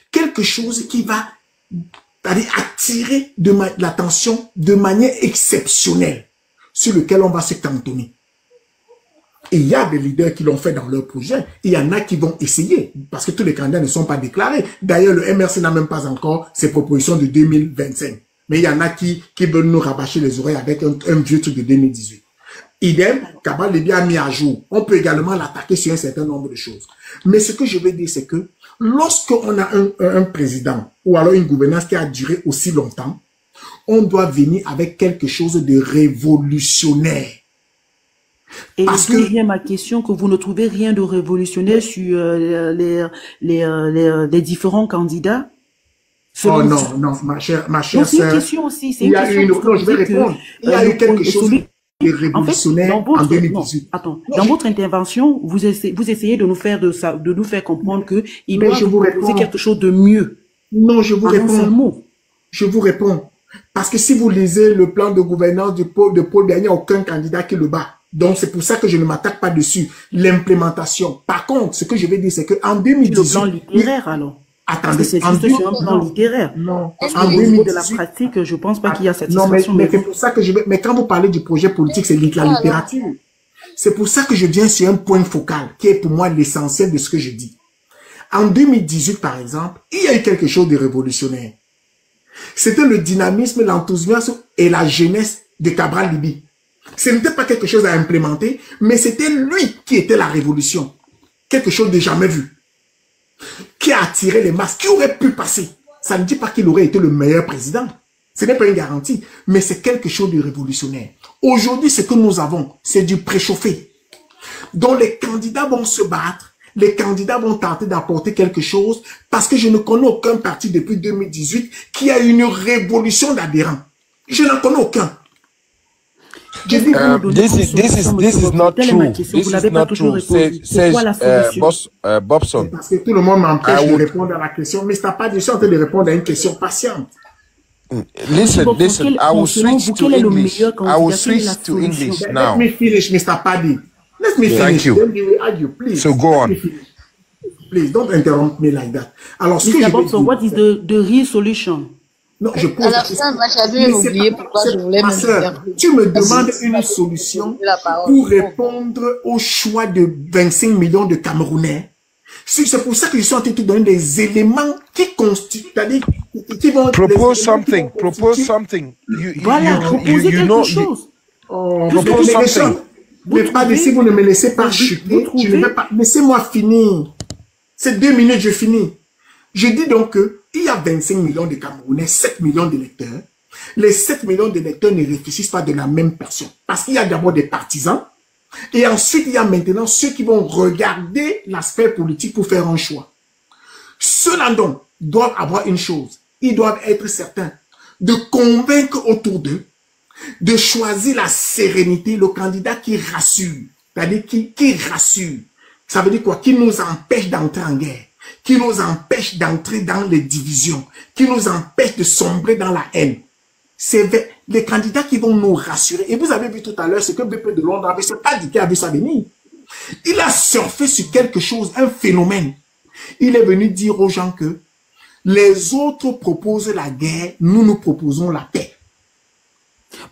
Speaker 2: quelque chose qui va attirer l'attention de manière exceptionnelle, sur lequel on va se cantonner. Et il y a des leaders qui l'ont fait dans leur projet. Il y en a qui vont essayer, parce que tous les candidats ne sont pas déclarés. D'ailleurs, le MRC n'a même pas encore ses propositions de 2025. Mais il y en a qui veulent nous rabâcher les oreilles avec un vieux truc de 2018. Idem, Cabral Libye a mis à jour. On peut également l'attaquer sur un certain nombre de choses. Mais ce que je veux dire, c'est que lorsqu'on a un président ou alors une gouvernance qui a duré aussi longtemps, on doit venir avec quelque chose de révolutionnaire.
Speaker 5: Et d'où vient ma question que vous ne trouvez rien de révolutionnaire sur les différents candidats?
Speaker 2: Oh non, non, ma chère
Speaker 5: Donc, c'est une
Speaker 2: sœur.
Speaker 5: question aussi. C'est
Speaker 2: Il
Speaker 5: une
Speaker 2: y a
Speaker 5: question
Speaker 2: eu
Speaker 5: parce que
Speaker 2: non,
Speaker 5: vous
Speaker 2: je vais
Speaker 5: dites que,
Speaker 2: répondre. Il y a eu quelque chose de
Speaker 5: en fait,
Speaker 2: révolutionnaire
Speaker 5: dans
Speaker 2: en
Speaker 5: votre, non,
Speaker 2: 2018.
Speaker 5: attends, dans votre intervention, vous essayez de nous faire de nous faire comprendre que il
Speaker 2: Mais
Speaker 5: doit
Speaker 2: je
Speaker 5: vous
Speaker 2: vous
Speaker 5: proposer
Speaker 2: réponds.
Speaker 5: quelque chose de mieux.
Speaker 2: Non, je vous
Speaker 5: En un seul
Speaker 2: réponds.
Speaker 5: mot.
Speaker 2: Je vous réponds. Parce que si vous lisez le plan de gouvernance de Paul Biya, il n'y a aucun candidat qui le bat. Donc, c'est pour ça que je ne m'attaque pas dessus. L'implémentation. Par contre, ce que je vais dire, c'est qu'en
Speaker 5: Le
Speaker 2: 2018...
Speaker 5: plan littéraire, alors. Parce que
Speaker 2: Attendez.
Speaker 5: c'est juste sur un plan littéraire.
Speaker 2: Non.
Speaker 5: Parce
Speaker 2: En
Speaker 5: qu'au niveau de la
Speaker 2: 2018...
Speaker 5: pratique, je pense pas qu'il y a
Speaker 2: Non,
Speaker 5: satisfaction.
Speaker 2: mais c'est pour ça que je vais... Mais quand vous parlez du projet politique, c'est la littérature. C'est pour ça que je viens sur un point focal, qui est pour moi l'essentiel de ce que je dis. En 2018, par exemple, il y a eu quelque chose de révolutionnaire. C'était le dynamisme, l'enthousiasme et la jeunesse de Cabral Libye. Ce n'était pas quelque chose à implémenter, mais c'était lui qui était la révolution. Quelque chose de jamais vu. Qui a attiré les masses, qui aurait pu passer. Ça ne dit pas qu'il aurait été le meilleur président. Ce n'est pas une garantie, mais c'est quelque chose de révolutionnaire. Aujourd'hui, ce que nous avons, c'est du préchauffé. Donc les candidats vont se battre, les candidats vont tenter d'apporter quelque chose, parce que je ne connais aucun parti depuis 2018 qui a une révolution d'adhérents. Je n'en connais aucun.
Speaker 3: This is not true. This is not true. Says Bobson.
Speaker 2: Parce que tout le monde m'empêche de répondre à la question, mais c'est pas de en train de répondre à une question patiente.
Speaker 3: Listen. I will switch to English. I will switch to English now.
Speaker 2: Let me finish, Mr. Paddy. Let me finish.
Speaker 3: Thank you.
Speaker 2: Then we will argue, please.
Speaker 3: So go on.
Speaker 2: Please, don't interrupt me like that. Alors, ce que je
Speaker 5: Mr.
Speaker 2: vais
Speaker 5: Bobson,
Speaker 2: dire...
Speaker 5: what is the real solution?
Speaker 2: Non, je pose
Speaker 8: À la fin, moi, j'avais oublié pourquoi je voulais
Speaker 2: ma
Speaker 8: me
Speaker 2: sœur,
Speaker 8: dire.
Speaker 2: tu me demandes une solution pour répondre au choix de 25 millions de Camerounais. C'est pour ça que je suis en train de te donner des éléments qui constituent, c'est-à-dire qui vont...
Speaker 3: Propose something. Propose something.
Speaker 5: Voilà, proposez quelque chose.
Speaker 2: Propose something. Mais pas de si vous ne me laissez pas chuter, je ne vais pas... Laissez-moi finir. C'est 2 minutes, je finis. Je dis donc qu'il y a 25 millions de Camerounais, 7 millions d'électeurs. Les 7 millions d'électeurs ne réfléchissent pas de la même personne. Parce qu'il y a d'abord des partisans. Et ensuite, il y a maintenant ceux qui vont regarder l'aspect politique pour faire un choix. Ceux-là donc doivent avoir une chose. Ils doivent être certains de convaincre autour d'eux, de choisir la sérénité, le candidat qui rassure. C'est-à-dire qui rassure. Ça veut dire quoi? Qui nous empêche d'entrer en guerre, qui nous empêche d'entrer dans les divisions, qui nous empêche de sombrer dans la haine. C'est les candidats qui vont nous rassurer. Et vous avez vu tout à l'heure ce que BP de Londres avait, c'est pas dit qu'il a vu ça venir. Il a surfé sur quelque chose, un phénomène. Il est venu dire aux gens que les autres proposent la guerre, nous proposons la paix.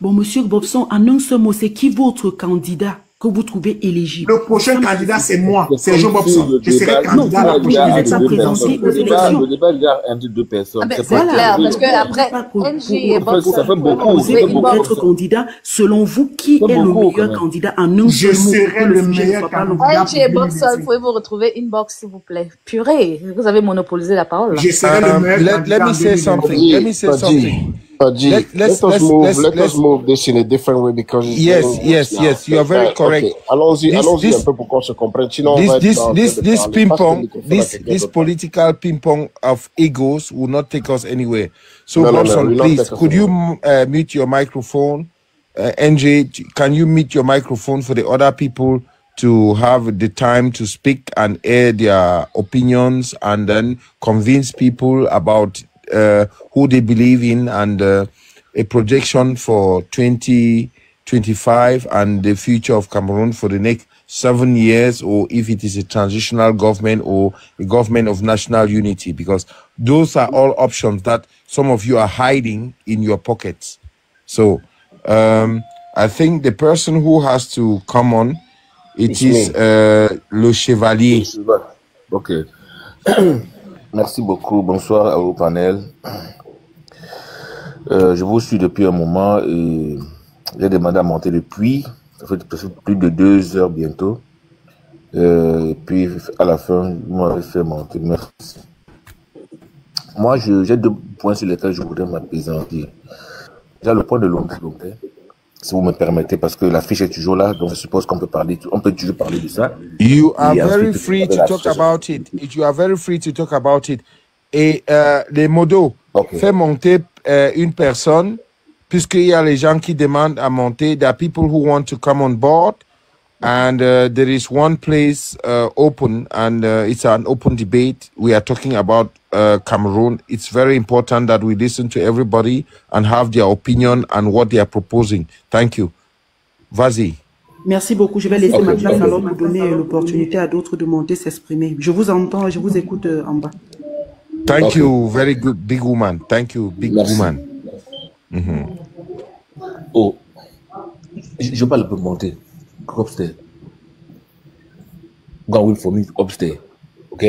Speaker 5: Bon, monsieur Bobson, en un seul mot, c'est qui votre candidat que vous trouvez éligible?
Speaker 2: Le prochain candidat, c'est moi, c'est Joe Bobson. Je serai candidat à la prochaine élection.
Speaker 9: Le débat est déjà entre 2 personnes.
Speaker 8: C'est clair, parce que après, NG et Bobson,
Speaker 9: ça fait beaucoup.
Speaker 5: Pour être candidat, selon vous, qui est le meilleur candidat en un
Speaker 2: Je
Speaker 5: seul mot?
Speaker 2: serai le meilleur candidat.
Speaker 8: NG et Bobson, pouvez-vous retrouver inbox, s'il vous plaît? Purée, vous avez monopolisé la parole.
Speaker 2: Je serai le meilleur candidat.
Speaker 3: Let me say something.
Speaker 6: Let us move this in a different way because
Speaker 3: yes, you are very correct.
Speaker 6: Okay. Allons-y un peu pour qu'on se comprenne. Sinon,
Speaker 3: this ping-pong, this political ping-pong of egos will not take us anywhere. So, Bobson, please, could you mute your microphone? NJ, can you mute your microphone for the other people to have the time to speak and air their opinions and then convince people about who they believe in and a projection for 2025 and the future of Cameroon for the next 7 years, or if it is a transitional government or a government of national unity, because those are all options that some of you are hiding in your pockets. So I think the person who has to come on, it is Le Chevalier.
Speaker 9: Ok. Merci beaucoup. Bonsoir au panel. Je vous suis depuis un moment et j'ai demandé à monter depuis. Ça fait plus de 2 heures bientôt. Et puis à la fin, vous m'avez fait monter. Merci. Moi, j'ai 2 points sur lesquels je voudrais m'apaisantir. Déjà le point de l'onglet, si vous me permettez, parce que la fiche est toujours là, donc je suppose qu'on peut toujours parler de ça.
Speaker 3: You are very free to talk about it. You are very free to talk about it. Et les modos, Fais monter une personne, puisqu'il y a les gens qui demandent à monter. There are people who want to come on board. And there is one place open, and it's an open debate. We are talking about Cameroon. It's very important that we listen to everybody and have their opinion and what they are proposing. Thank you. Vas-y.
Speaker 5: Merci beaucoup. Je vais laisser ma place alors pour donner l'opportunité à d'autres de monter s'exprimer. Je vous entends et je vous écoute en bas.
Speaker 3: Thank you. Very good, big woman. Thank you, big woman.
Speaker 9: Oh, je vais pas le monter. Upstairs. Go and wait for me upstairs. Ok?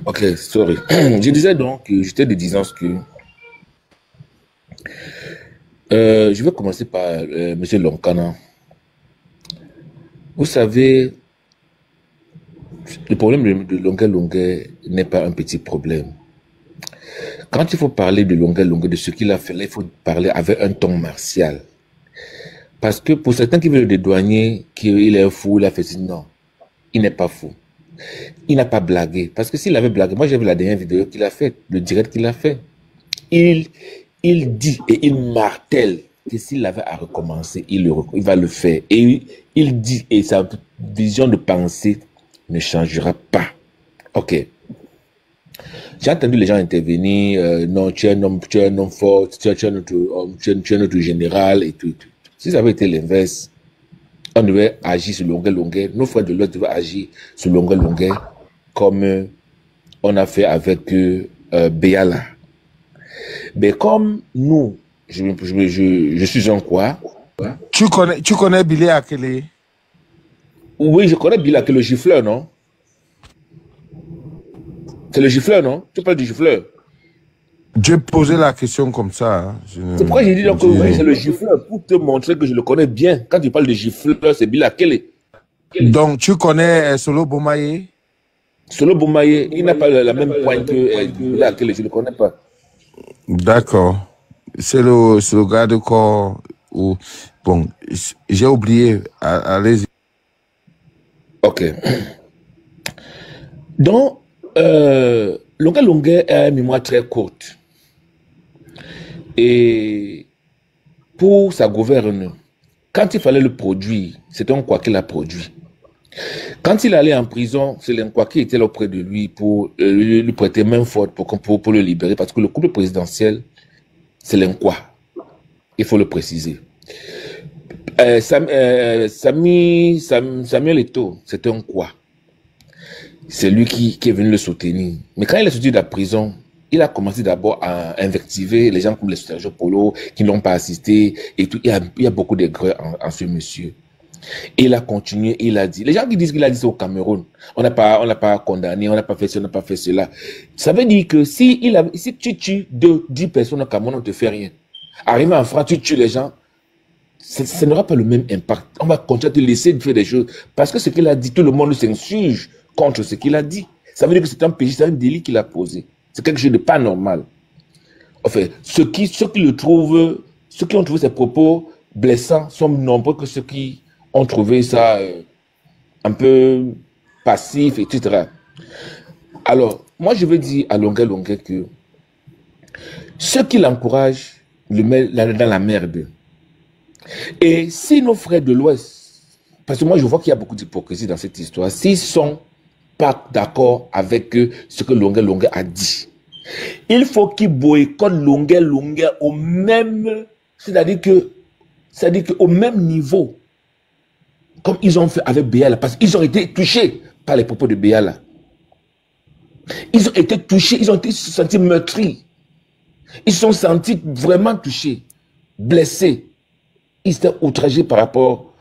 Speaker 9: Ok, sorry. Je disais donc, j'étais de disant que je vais commencer par M. Lonkana. Vous savez, le problème de Longuet n'est pas un petit problème. Quand il faut parler de Longuet, de ce qu'il a fait, là, il faut parler avec un ton martial. Parce que pour certains qui veulent le dédouaner, qu'il est fou, il a fait non, il n'est pas fou. Il n'a pas blagué. Parce que s'il avait blagué, moi j'ai vu la dernière vidéo qu'il a faite, le direct qu'il a fait. Il dit et il martèle que s'il avait à recommencer, il va le faire. Et il dit, et sa vision de pensée ne changera pas. Ok. J'ai entendu les gens intervenir, non, tu es un homme fort, tu es notre général et tout. Si ça avait été l'inverse, on devait agir sur Longuet. Nos frères de l'Ouest devaient agir sur Longuet comme on a fait avec Béala. Mais comme nous, je suis en quoi?
Speaker 3: Tu connais Billy Akele?
Speaker 9: Oui, je connais Billy Akele, le gifleur, non? C'est le gifleur, non? Tu parles du gifleur?
Speaker 3: J'ai posé la question comme ça. Hein.
Speaker 9: C'est pourquoi j'ai dit donc que oui, c'est le gifleur, pour te montrer que je le connais bien. Quand tu parles de gifleur, c'est Billy Akele.
Speaker 3: Donc, tu connais Solo Bomaye?
Speaker 9: Solo Bomaye, il n'a pas la même pointe que Billy Akele, je ne le connais pas.
Speaker 3: D'accord. C'est le gars de corps où... Bon, j'ai oublié. Allez-y.
Speaker 9: Ok. Donc, Longuet a une mémoire très courte. Et pour sa gouverne, quand il fallait le produire, c'était un quoi qu'il a produit. Quand il allait en prison, c'est l'Nkwa qui était là auprès de lui pour lui prêter main forte pour le libérer, parce que le couple présidentiel, c'est l'Nkwa. Il faut le préciser. Samuel Eto'o, c'était un quoi. C'est lui qui est venu le soutenir. Mais quand il est sorti de la prison, il a commencé d'abord à invectiver les gens comme les Sergio Polo qui n'ont pas assisté et tout. Il y a beaucoup d'aigreur en ce monsieur. Et il a continué, il a dit. Les gens qui disent qu'il a dit ça au Cameroun, on n'a pas condamné, on n'a pas fait ça, on n'a pas fait cela. Ça veut dire que si tu tues 10 personnes au Cameroun, on ne te fait rien. Arrivé en France, tu tues les gens, ça n'aura pas le même impact. On va continuer à te laisser faire des choses. Parce que ce qu'il a dit, tout le monde s'insurge contre ce qu'il a dit. Ça veut dire que c'est un péché, c'est un délit qu'il a posé. C'est quelque chose de pas normal. Enfin, ceux qui ont trouvé ces propos blessants sont nombreux que ceux qui ont trouvé ça un peu passif, etc. Alors, moi je veux dire à Longuet que ceux qui l'encouragent le mettent dans la merde. Et si nos frères de l'Ouest, parce que moi je vois qu'il y a beaucoup d'hypocrisie dans cette histoire, s'ils sont pas d'accord avec ce que Longuet a dit, il faut qu'ils boycottent Longuet au même, c'est-à-dire qu'au même niveau, comme ils ont fait avec Béala, parce qu'ils ont été touchés par les propos de Béala. Ils ont été touchés, ils ont été sentis meurtris. Ils se sont sentis vraiment touchés, blessés. Ils étaient outragés par rapport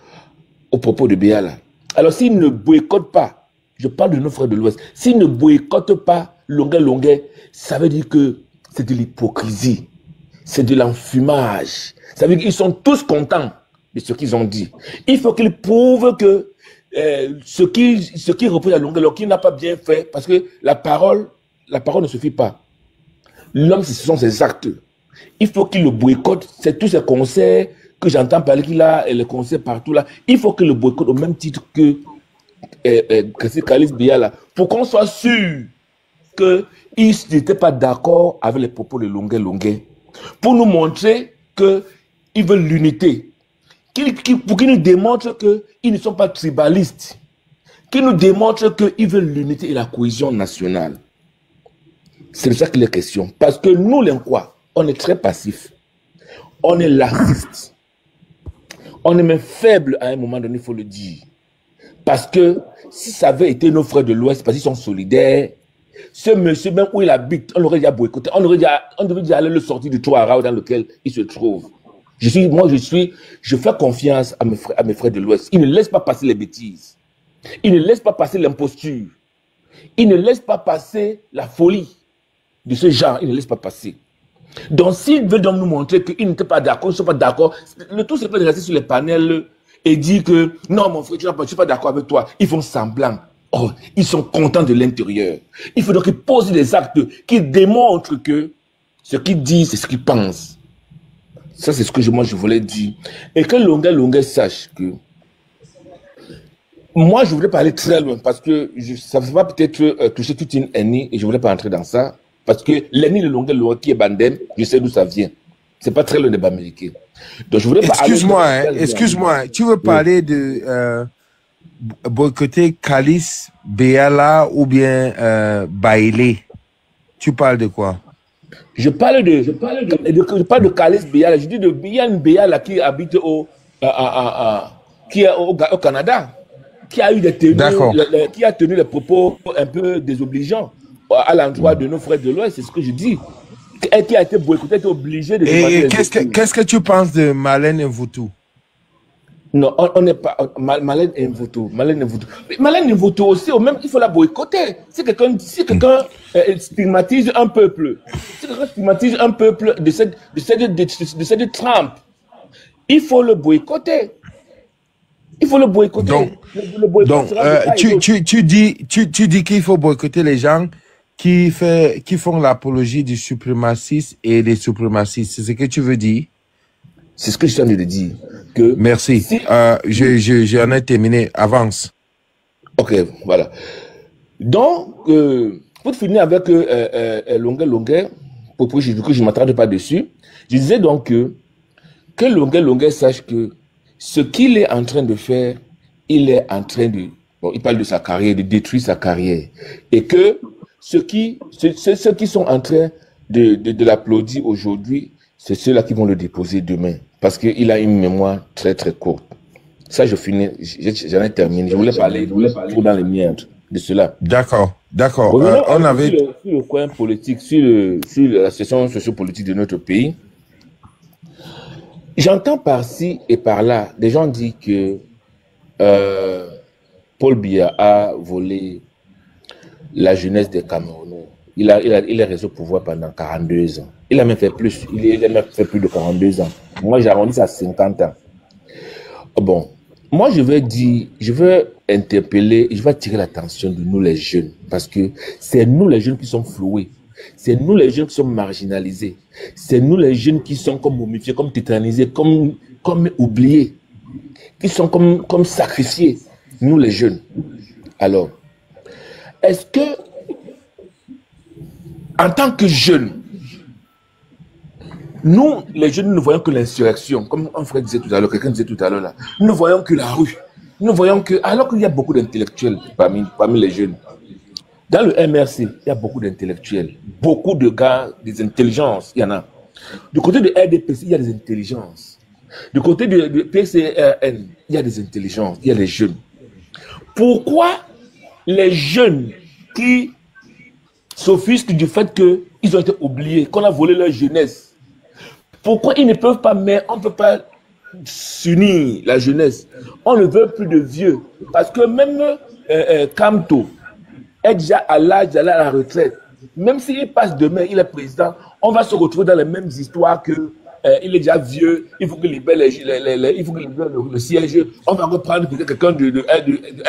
Speaker 9: aux propos de Béala. Alors s'ils ne boycottent pas, je parle de nos frères de l'Ouest, s'ils ne boycottent pas Longuet, ça veut dire que c'est de l'hypocrisie, c'est de l'enfumage. Ça veut dire qu'ils sont tous contents de ce qu'ils ont dit. Il faut qu'ils prouvent que ce qui reproche à Longuet, qu'il n'a pas bien fait, parce que la parole ne suffit pas. L'homme, ce sont ses actes. Il faut qu'il le boycotte. C'est tous ces concerts que j'entends parler qu'il a, et les concerts partout là. Il faut qu'il le boycotte au même titre que Kalice Béala, pour qu'on soit sûr qu'ils n'étaient pas d'accord avec les propos de Longuet Longuet, pour nous montrer qu'ils veulent l'unité, pour qu'ils nous démontrent qu'ils ne sont pas tribalistes, qu'ils nous démontrent qu'ils veulent l'unité et la cohésion nationale. C'est de ça qu'il est question. Parce que nous, les quoi, on est très passifs, on est laxistes, on est même faible à un moment donné, il faut le dire. Parce que si ça avait été nos frères de l'Ouest, parce qu'ils sont solidaires, ce monsieur, même où il habite, on l'aurait déjà boycotté, on devait déjà aller le sortir du Touareg dans lequel il se trouve. Je fais confiance à mes frères de l'Ouest. Ils ne laissent pas passer les bêtises. Ils ne laissent pas passer l'imposture. Ils ne laissent pas passer la folie de ce genre. Ils ne laissent pas passer. Donc, s'ils veulent donc nous montrer qu'ils n'étaient pas d'accord, ils ne sont pas d'accord, le tout, c'est pas de rester sur les panels et dire que non, mon frère, je ne suis pas d'accord avec toi. Ils font semblant. Oh, ils sont contents de l'intérieur. Il faut donc qu'ils posent des actes qui démontrent que ce qu'ils disent, c'est ce qu'ils pensent. Ça, c'est ce que moi, je voulais dire. Et que Longuet sache que moi, je voudrais parler très loin parce que ça va peut-être toucher toute une ethnie et je ne voulais pas entrer dans ça. Parce que l'ennemi de Longuet qui est Bandem, je sais d'où ça vient. C'est pas très loin des Bamileke. Donc je voudrais pas.
Speaker 3: Excuse-moi, tu veux parler de boycotter Kalis, Béala ou bien Bailey? Tu parles de quoi?
Speaker 9: Je parle de Kalis Béala. Je dis de Bian Béala qui habite au Canada, qui a eu des tenues, qui a tenu des propos un peu désobligeants à l'endroit de nos frères de l'Ouest, c'est ce que je dis. Elle qui a été boycottée, était obligée de...
Speaker 3: Et qu'est-ce que tu penses de Malène Mvutu?
Speaker 9: Non, on n'est pas... Malène Mvutu. Malène Mvutu aussi, même, il faut la boycotter. Si quelqu'un stigmatise un peuple, de cette trempe, il faut le boycotter. Il faut le boycotter.
Speaker 3: Donc, tu dis qu'il faut boycotter les gens qui font l'apologie du suprémacisme et des suprémacistes. C'est ce que tu veux dire?
Speaker 9: C'est ce que je suis en train de dire.
Speaker 3: Merci. J'en ai terminé. Avance.
Speaker 9: Ok, voilà. Donc, pour finir avec Longuet, pour que je ne m'attarde pas dessus, je disais donc que Longuet sache que ce qu'il est en train de faire, il est en train de... Bon, il parle de sa carrière, de détruire sa carrière. Et que ceux qui sont en train de l'applaudir aujourd'hui, c'est ceux-là qui vont le déposer demain. Parce qu'il a une mémoire très, très courte. Ça, je finis. J'en ai terminé. Je voulais parler pour dans les miens de cela.
Speaker 3: D'accord.
Speaker 9: On avait... Sur le coin politique, sur la situation sociopolitique de notre pays, j'entends par-ci et par-là, des gens disent que Paul Biya a volé la jeunesse des Camerounais. Il est resté au pouvoir pendant 42 ans. Il a même fait plus. Il a même fait plus de 42 ans. Moi, j'arrondis ça à 50 ans. Bon, moi, je veux interpeller, je vais attirer l'attention de nous les jeunes. Parce que c'est nous les jeunes qui sommes floués. C'est nous les jeunes qui sommes marginalisés. C'est nous les jeunes qui sont comme momifiés, comme tétanisés, comme oubliés. Qui sont comme sacrifiés. Nous les jeunes. Alors, est-ce que, en tant que jeunes, nous, les jeunes, nous ne voyons que l'insurrection, comme un frère disait tout à l'heure, quelqu'un disait tout à l'heure là, nous ne voyons que la rue. Nous ne voyons que, alors qu'il y a beaucoup d'intellectuels parmi les jeunes. Dans le MRC, il y a beaucoup d'intellectuels, beaucoup de gars, des intelligences, il y en a. Du côté de RDPC, il y a des intelligences. Du côté de PCRN, il y a des intelligences, il y a des jeunes. Pourquoi les jeunes qui s'offusquent du fait qu'ils ont été oubliés, qu'on a volé leur jeunesse, pourquoi ils ne peuvent pas, mais on ne peut pas s'unir la jeunesse? On ne veut plus de vieux. Parce que même Kamto est déjà à l'âge d'aller à la retraite. Même s'il passe demain, il est président, on va se retrouver dans les mêmes histoires que il est déjà vieux, il faut qu'il libère il faut qu'il libère le siège. On va reprendre peut-être quelqu'un de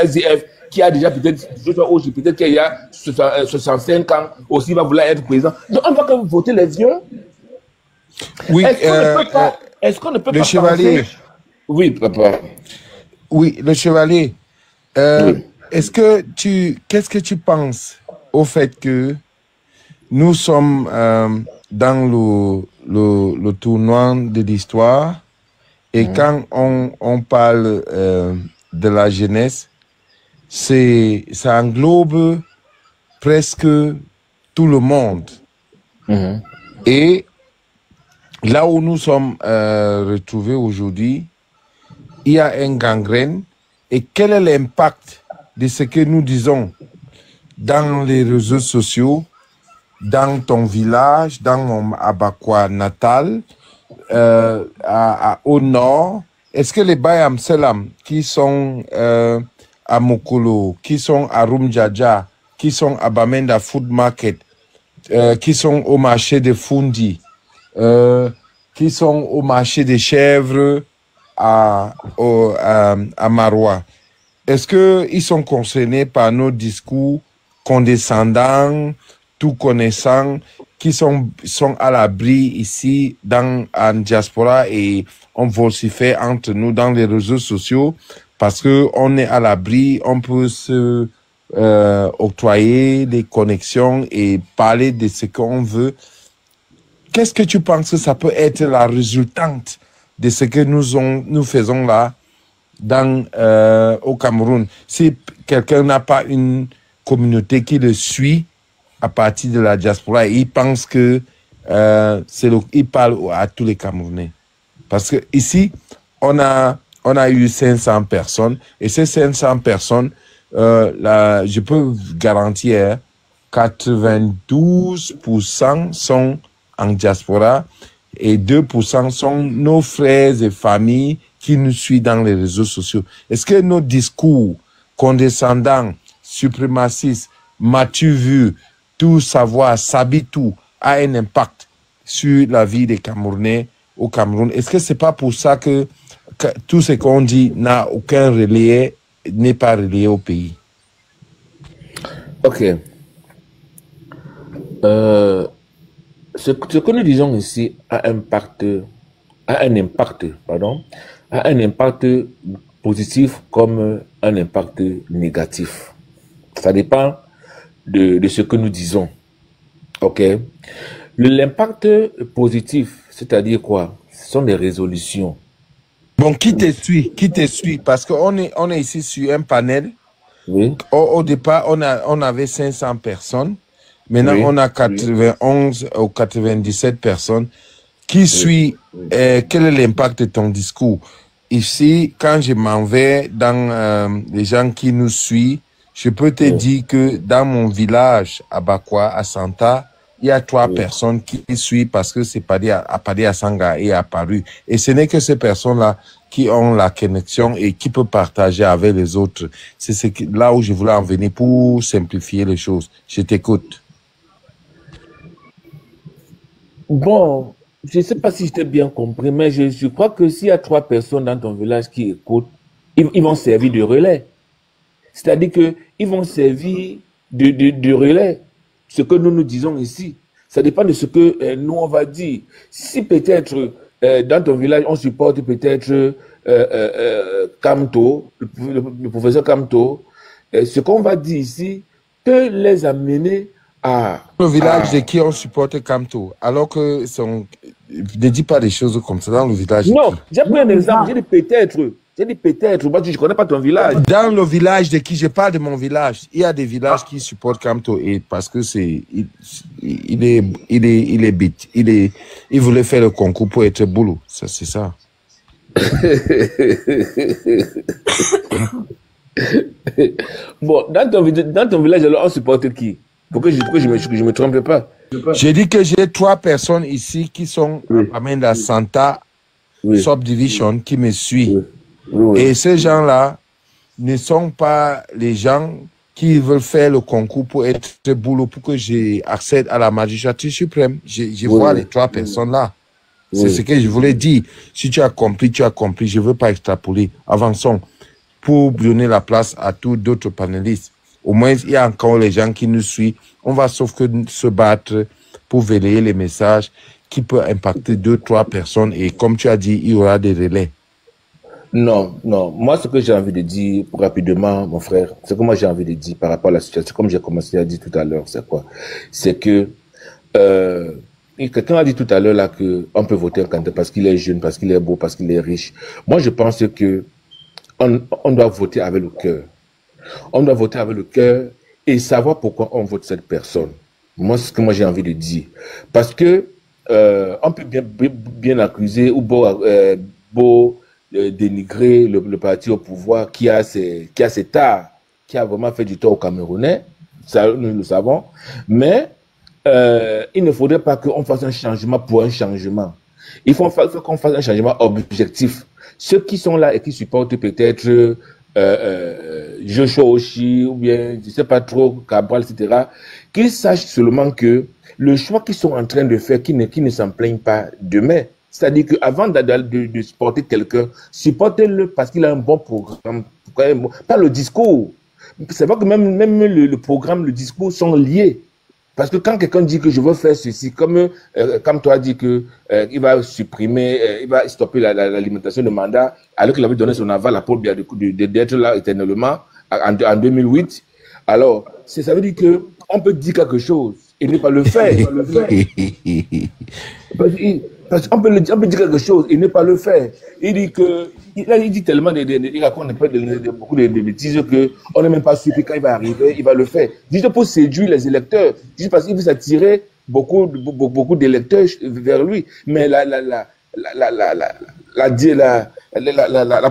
Speaker 9: SDF qui a déjà peut-être qu'il y a 65 ans aussi, va vouloir être président. Donc on va quand même voter les vieux.
Speaker 3: Oui,
Speaker 9: est-ce qu'on ne peut pas
Speaker 3: le chevalier.
Speaker 9: penser... Oui, papa.
Speaker 3: Oui, le chevalier.
Speaker 9: Oui.
Speaker 3: Qu'est-ce que tu penses au fait que nous sommes dans le tournant de l'histoire et quand on parle de la jeunesse, ça englobe presque tout le monde. Et là où nous sommes retrouvés aujourd'hui, il y a un gangrène. Et quel est l'impact de ce que nous disons dans les réseaux sociaux, dans ton village, dans mon Abakwa natal, au nord? Est-ce que les Bayam Selam qui sont à Mokolo, qui sont à Rumjaja, qui sont à Bamenda Food Market, qui sont au marché de Fundi, qui sont au marché des chèvres à Marois, est-ce qu'ils sont concernés par nos discours condescendants, tout connaissants, qui sont à l'abri ici en diaspora et on vocifère entre nous dans les réseaux sociaux parce que on est à l'abri, on peut se octroyer des connexions et parler de ce qu'on veut. Qu'est-ce que tu penses que ça peut être la résultante de ce que nous faisons là au Cameroun? Si quelqu'un n'a pas une communauté qui le suit à partir de la diaspora, il pense que il parle à tous les Camerounais. Parce que ici, on a eu 500 personnes et ces 500 personnes, je peux vous garantir, 92% sont en diaspora et 2% sont nos frères et familles qui nous suivent dans les réseaux sociaux. Est-ce que nos discours condescendants, suprémacistes, m'as-tu vu, tout savoir, sabi tout, a un impact sur la vie des Camerounais au Cameroun? Est-ce que c'est pas pour ça que tout ce qu'on dit n'a aucun relais, n'est pas relayé au pays?
Speaker 9: Ok. Ce que nous disons ici a un impact positif comme un impact négatif. Ça dépend de ce que nous disons. Ok. L'impact positif, c'est-à-dire quoi? Ce sont des résolutions.
Speaker 3: Bon, qui te suit? Parce qu'on est ici sur un panel.
Speaker 9: Oui.
Speaker 3: Au départ, on avait 500 personnes. Maintenant,
Speaker 9: Oui.
Speaker 3: on a 91 ou 97 personnes qui suivent. Quel est l'impact de ton discours? Ici, quand je m'en vais dans les gens qui nous suivent, je peux te dire que dans mon village, à Bakwa, à Santa, il y a 3 personnes qui suivent parce que c'est Paddy à Sanga est apparu. Et ce n'est que ces personnes-là qui ont la connexion et qui peuvent partager avec les autres. C'est là où je voulais en venir pour simplifier les choses. Je t'écoute.
Speaker 9: Bon, je ne sais pas si je t'ai bien compris, mais je crois que s'il y a 3 personnes dans ton village qui écoutent, ils vont servir de relais. C'est-à-dire qu'ils vont servir de relais. Ce que nous disons ici, ça dépend de ce que nous on va dire. Si peut-être dans ton village, on supporte peut-être Kamto, le professeur Kamto, ce qu'on va dire ici peut les amener à...
Speaker 3: Le village de qui on supporte Kamto, alors que ne dis pas des choses comme ça dans le village.
Speaker 9: Non, j'ai pris un exemple, j'ai dit peut-être. Moi je ne connais pas ton village.
Speaker 3: Dans le village de qui je parle de mon village, il y a des villages qui supportent Kamto et parce que il est bête. Il voulait faire le concours pour être boulot. Ça, c'est ça.
Speaker 9: Bon, dans ton village, alors, on supporte qui? Pour que je me trompe pas.
Speaker 3: J'ai dit que j'ai 3 personnes ici qui sont à Menda Santa Subdivision qui me suivent. Et ces gens-là ne sont pas les gens qui veulent faire le concours pour être boulot, pour que j'accède à la magistrature suprême. Je vois les 3 personnes-là. C'est ce que je voulais dire. Si tu as compris, tu as compris. Je ne veux pas extrapoler. Avançons pour donner la place à tous d'autres panélistes. Au moins, il y a encore les gens qui nous suivent. On va sauf que se battre pour relayer les messages qui peuvent impacter 2-3 personnes. Et comme tu as dit, il y aura des relais.
Speaker 9: Non. Moi, ce que j'ai envie de dire rapidement, mon frère, ce que moi j'ai envie de dire par rapport à la situation, comme j'ai commencé à dire tout à l'heure, c'est quoi? C'est que Et quelqu'un a dit tout à l'heure là que on peut voter un candidat parce qu'il est jeune, parce qu'il est beau, parce qu'il est riche. Moi, je pense que on doit voter avec le cœur. On doit voter avec le cœur et savoir pourquoi on vote cette personne. Moi, c'est ce que moi j'ai envie de dire. Parce que on peut bien accuser ou beau dénigrer le parti au pouvoir qui a ses tares, qui a vraiment fait du tort aux Camerounais. Ça, nous le savons. Mais il ne faudrait pas qu'on fasse un changement pour un changement. Il faut qu'on fasse un changement objectif. Ceux qui sont là et qui supportent peut-être Joshua Oshi ou bien, je ne sais pas trop, Cabral, etc., qu'ils sachent seulement que le choix qu'ils sont en train de faire, qui ne s'en plaignent pas demain. C'est-à-dire qu'avant de supporter quelqu'un, supportez-le parce qu'il a un bon programme, pas le discours. C'est vrai que même le programme, le discours sont liés. Parce que quand quelqu'un dit que je veux faire ceci, comme toi dit que il va supprimer, il va stopper l'alimentation de mandat, alors qu'il avait donné son aval à Paul Biya d'être là éternellement en 2008, alors ça veut dire que on peut dire quelque chose et ne pas le faire. Parce qu'on peut dire quelque chose et ne pas le faire. Il dit que il dit tellement il raconte beaucoup de bêtises qu'on n'est même pas sûr que quand il va arriver, il va le faire. Juste pour séduire les électeurs, juste parce qu'il veut s'attirer beaucoup d'électeurs vers lui. Mais la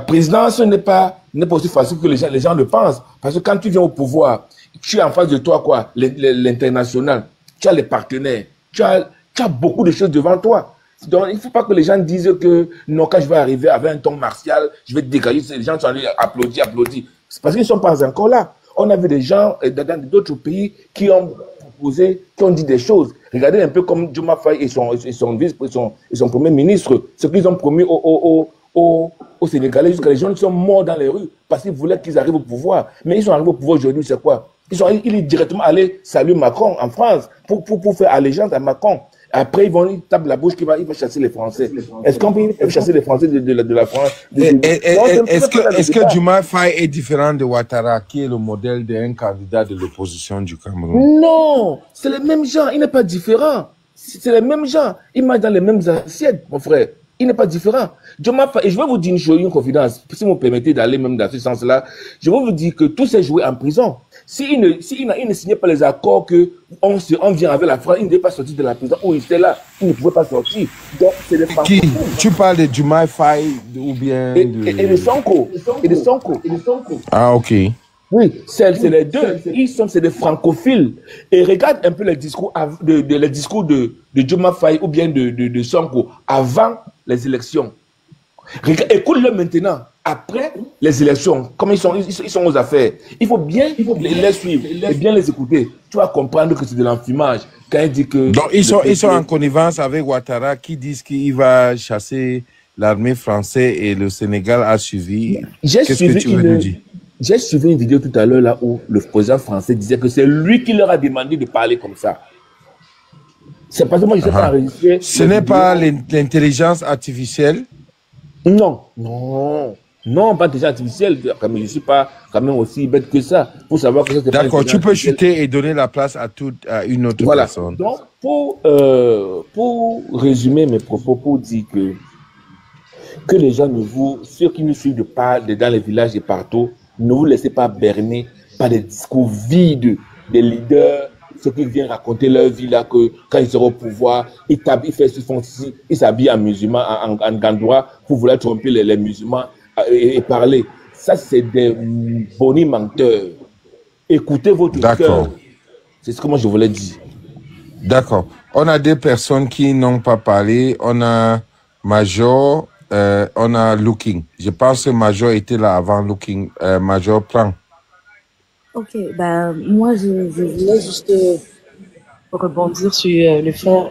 Speaker 9: présidence n'est pas aussi facile que les gens le pensent. Parce que quand tu viens au pouvoir, tu es en face de toi quoi, l'international, tu as les partenaires, tu as beaucoup de choses devant toi. Donc, il ne faut pas que les gens disent que non, quand je vais arriver avec un ton martial, je vais te dégager. Les gens sont allés applaudir. C'est parce qu'ils ne sont pas encore là. On a vu des gens dans d'autres pays qui ont proposé, qui ont dit des choses. Regardez un peu comme Diomaye Faye et son premier ministre, ce qu'ils ont promis aux Sénégalais, jusqu'à les gens qui sont morts dans les rues parce qu'ils voulaient qu'ils arrivent au pouvoir. Mais ils sont arrivés au pouvoir aujourd'hui, c'est quoi? Il est directement allé saluer Macron en France pour faire allégeance à Macron. Après, ils tapent la bouche qu'il va chasser les Français. Est-ce qu'on peut chasser les Français de la France?
Speaker 3: Est-ce que Diomaye Faye est différent de Ouattara, qui est le modèle d'un candidat de l'opposition du Cameroun?
Speaker 9: Non, c'est les mêmes gens. Il n'est pas différent. C'est les mêmes gens. Il mange dans les mêmes assiettes, mon frère. Il n'est pas différent. Diomaye Faye, et je vais vous dire une confidence, si vous me permettez d'aller même dans ce sens-là, je vais vous dire que tout s'est joué en prison. S'il ne signait pas les accords qu'on vient avec la France, il ne devait pas sortir de la prison où il était là. Il ne pouvait pas sortir. Donc, c'est les francophones.
Speaker 3: Tu parles de Diomaye Faye ou bien
Speaker 9: et de Sonko.
Speaker 3: Ah, ok.
Speaker 9: Oui, c'est les deux. C'est des francophiles. Et regarde un peu les discours de Diomaye Faye ou bien de Sonko avant les élections. Écoute-le maintenant, après les élections, comme ils sont aux affaires. Il faut bien les suivre et bien les écouter. Tu vas comprendre que c'est de l'enfumage. Quand il dit que...
Speaker 3: Donc, ils sont en connivence avec Ouattara qui disent qu'il va chasser l'armée française et le Sénégal a suivi. Qu'est-ce que tu veux nous dire?
Speaker 9: J'ai suivi une vidéo tout à l'heure là où le président français disait que c'est lui qui leur a demandé de parler comme ça. C'est parce que moi je ne sais pas enregistrer.
Speaker 3: Ce n'est pas l'intelligence artificielle?
Speaker 9: Non, pas d'intelligence artificielle. Je ne suis pas quand même aussi bête que ça. Pour savoir que c'est
Speaker 3: d'accord, tu peux chuter et donner la place à une autre personne.
Speaker 9: Donc, pour résumer mes propos, pour dire que les gens ceux qui nous suivent dans les villages et partout, ne vous laissez pas berner par des discours vides des leaders, ceux qui viennent raconter leur vie là, que quand ils seront au pouvoir, ils s'habillent en musulmans, en gandois, pour vouloir tromper les musulmans et parler. Ça, c'est des bonnes menteurs. Écoutez votre cœur. C'est ce que moi je voulais dire.
Speaker 3: D'accord. On a des personnes qui n'ont pas parlé. On a Major, on a Looking. Je pense que Major était là avant Looking. Major, prends.
Speaker 8: Ok, moi je voulais juste rebondir sur le frère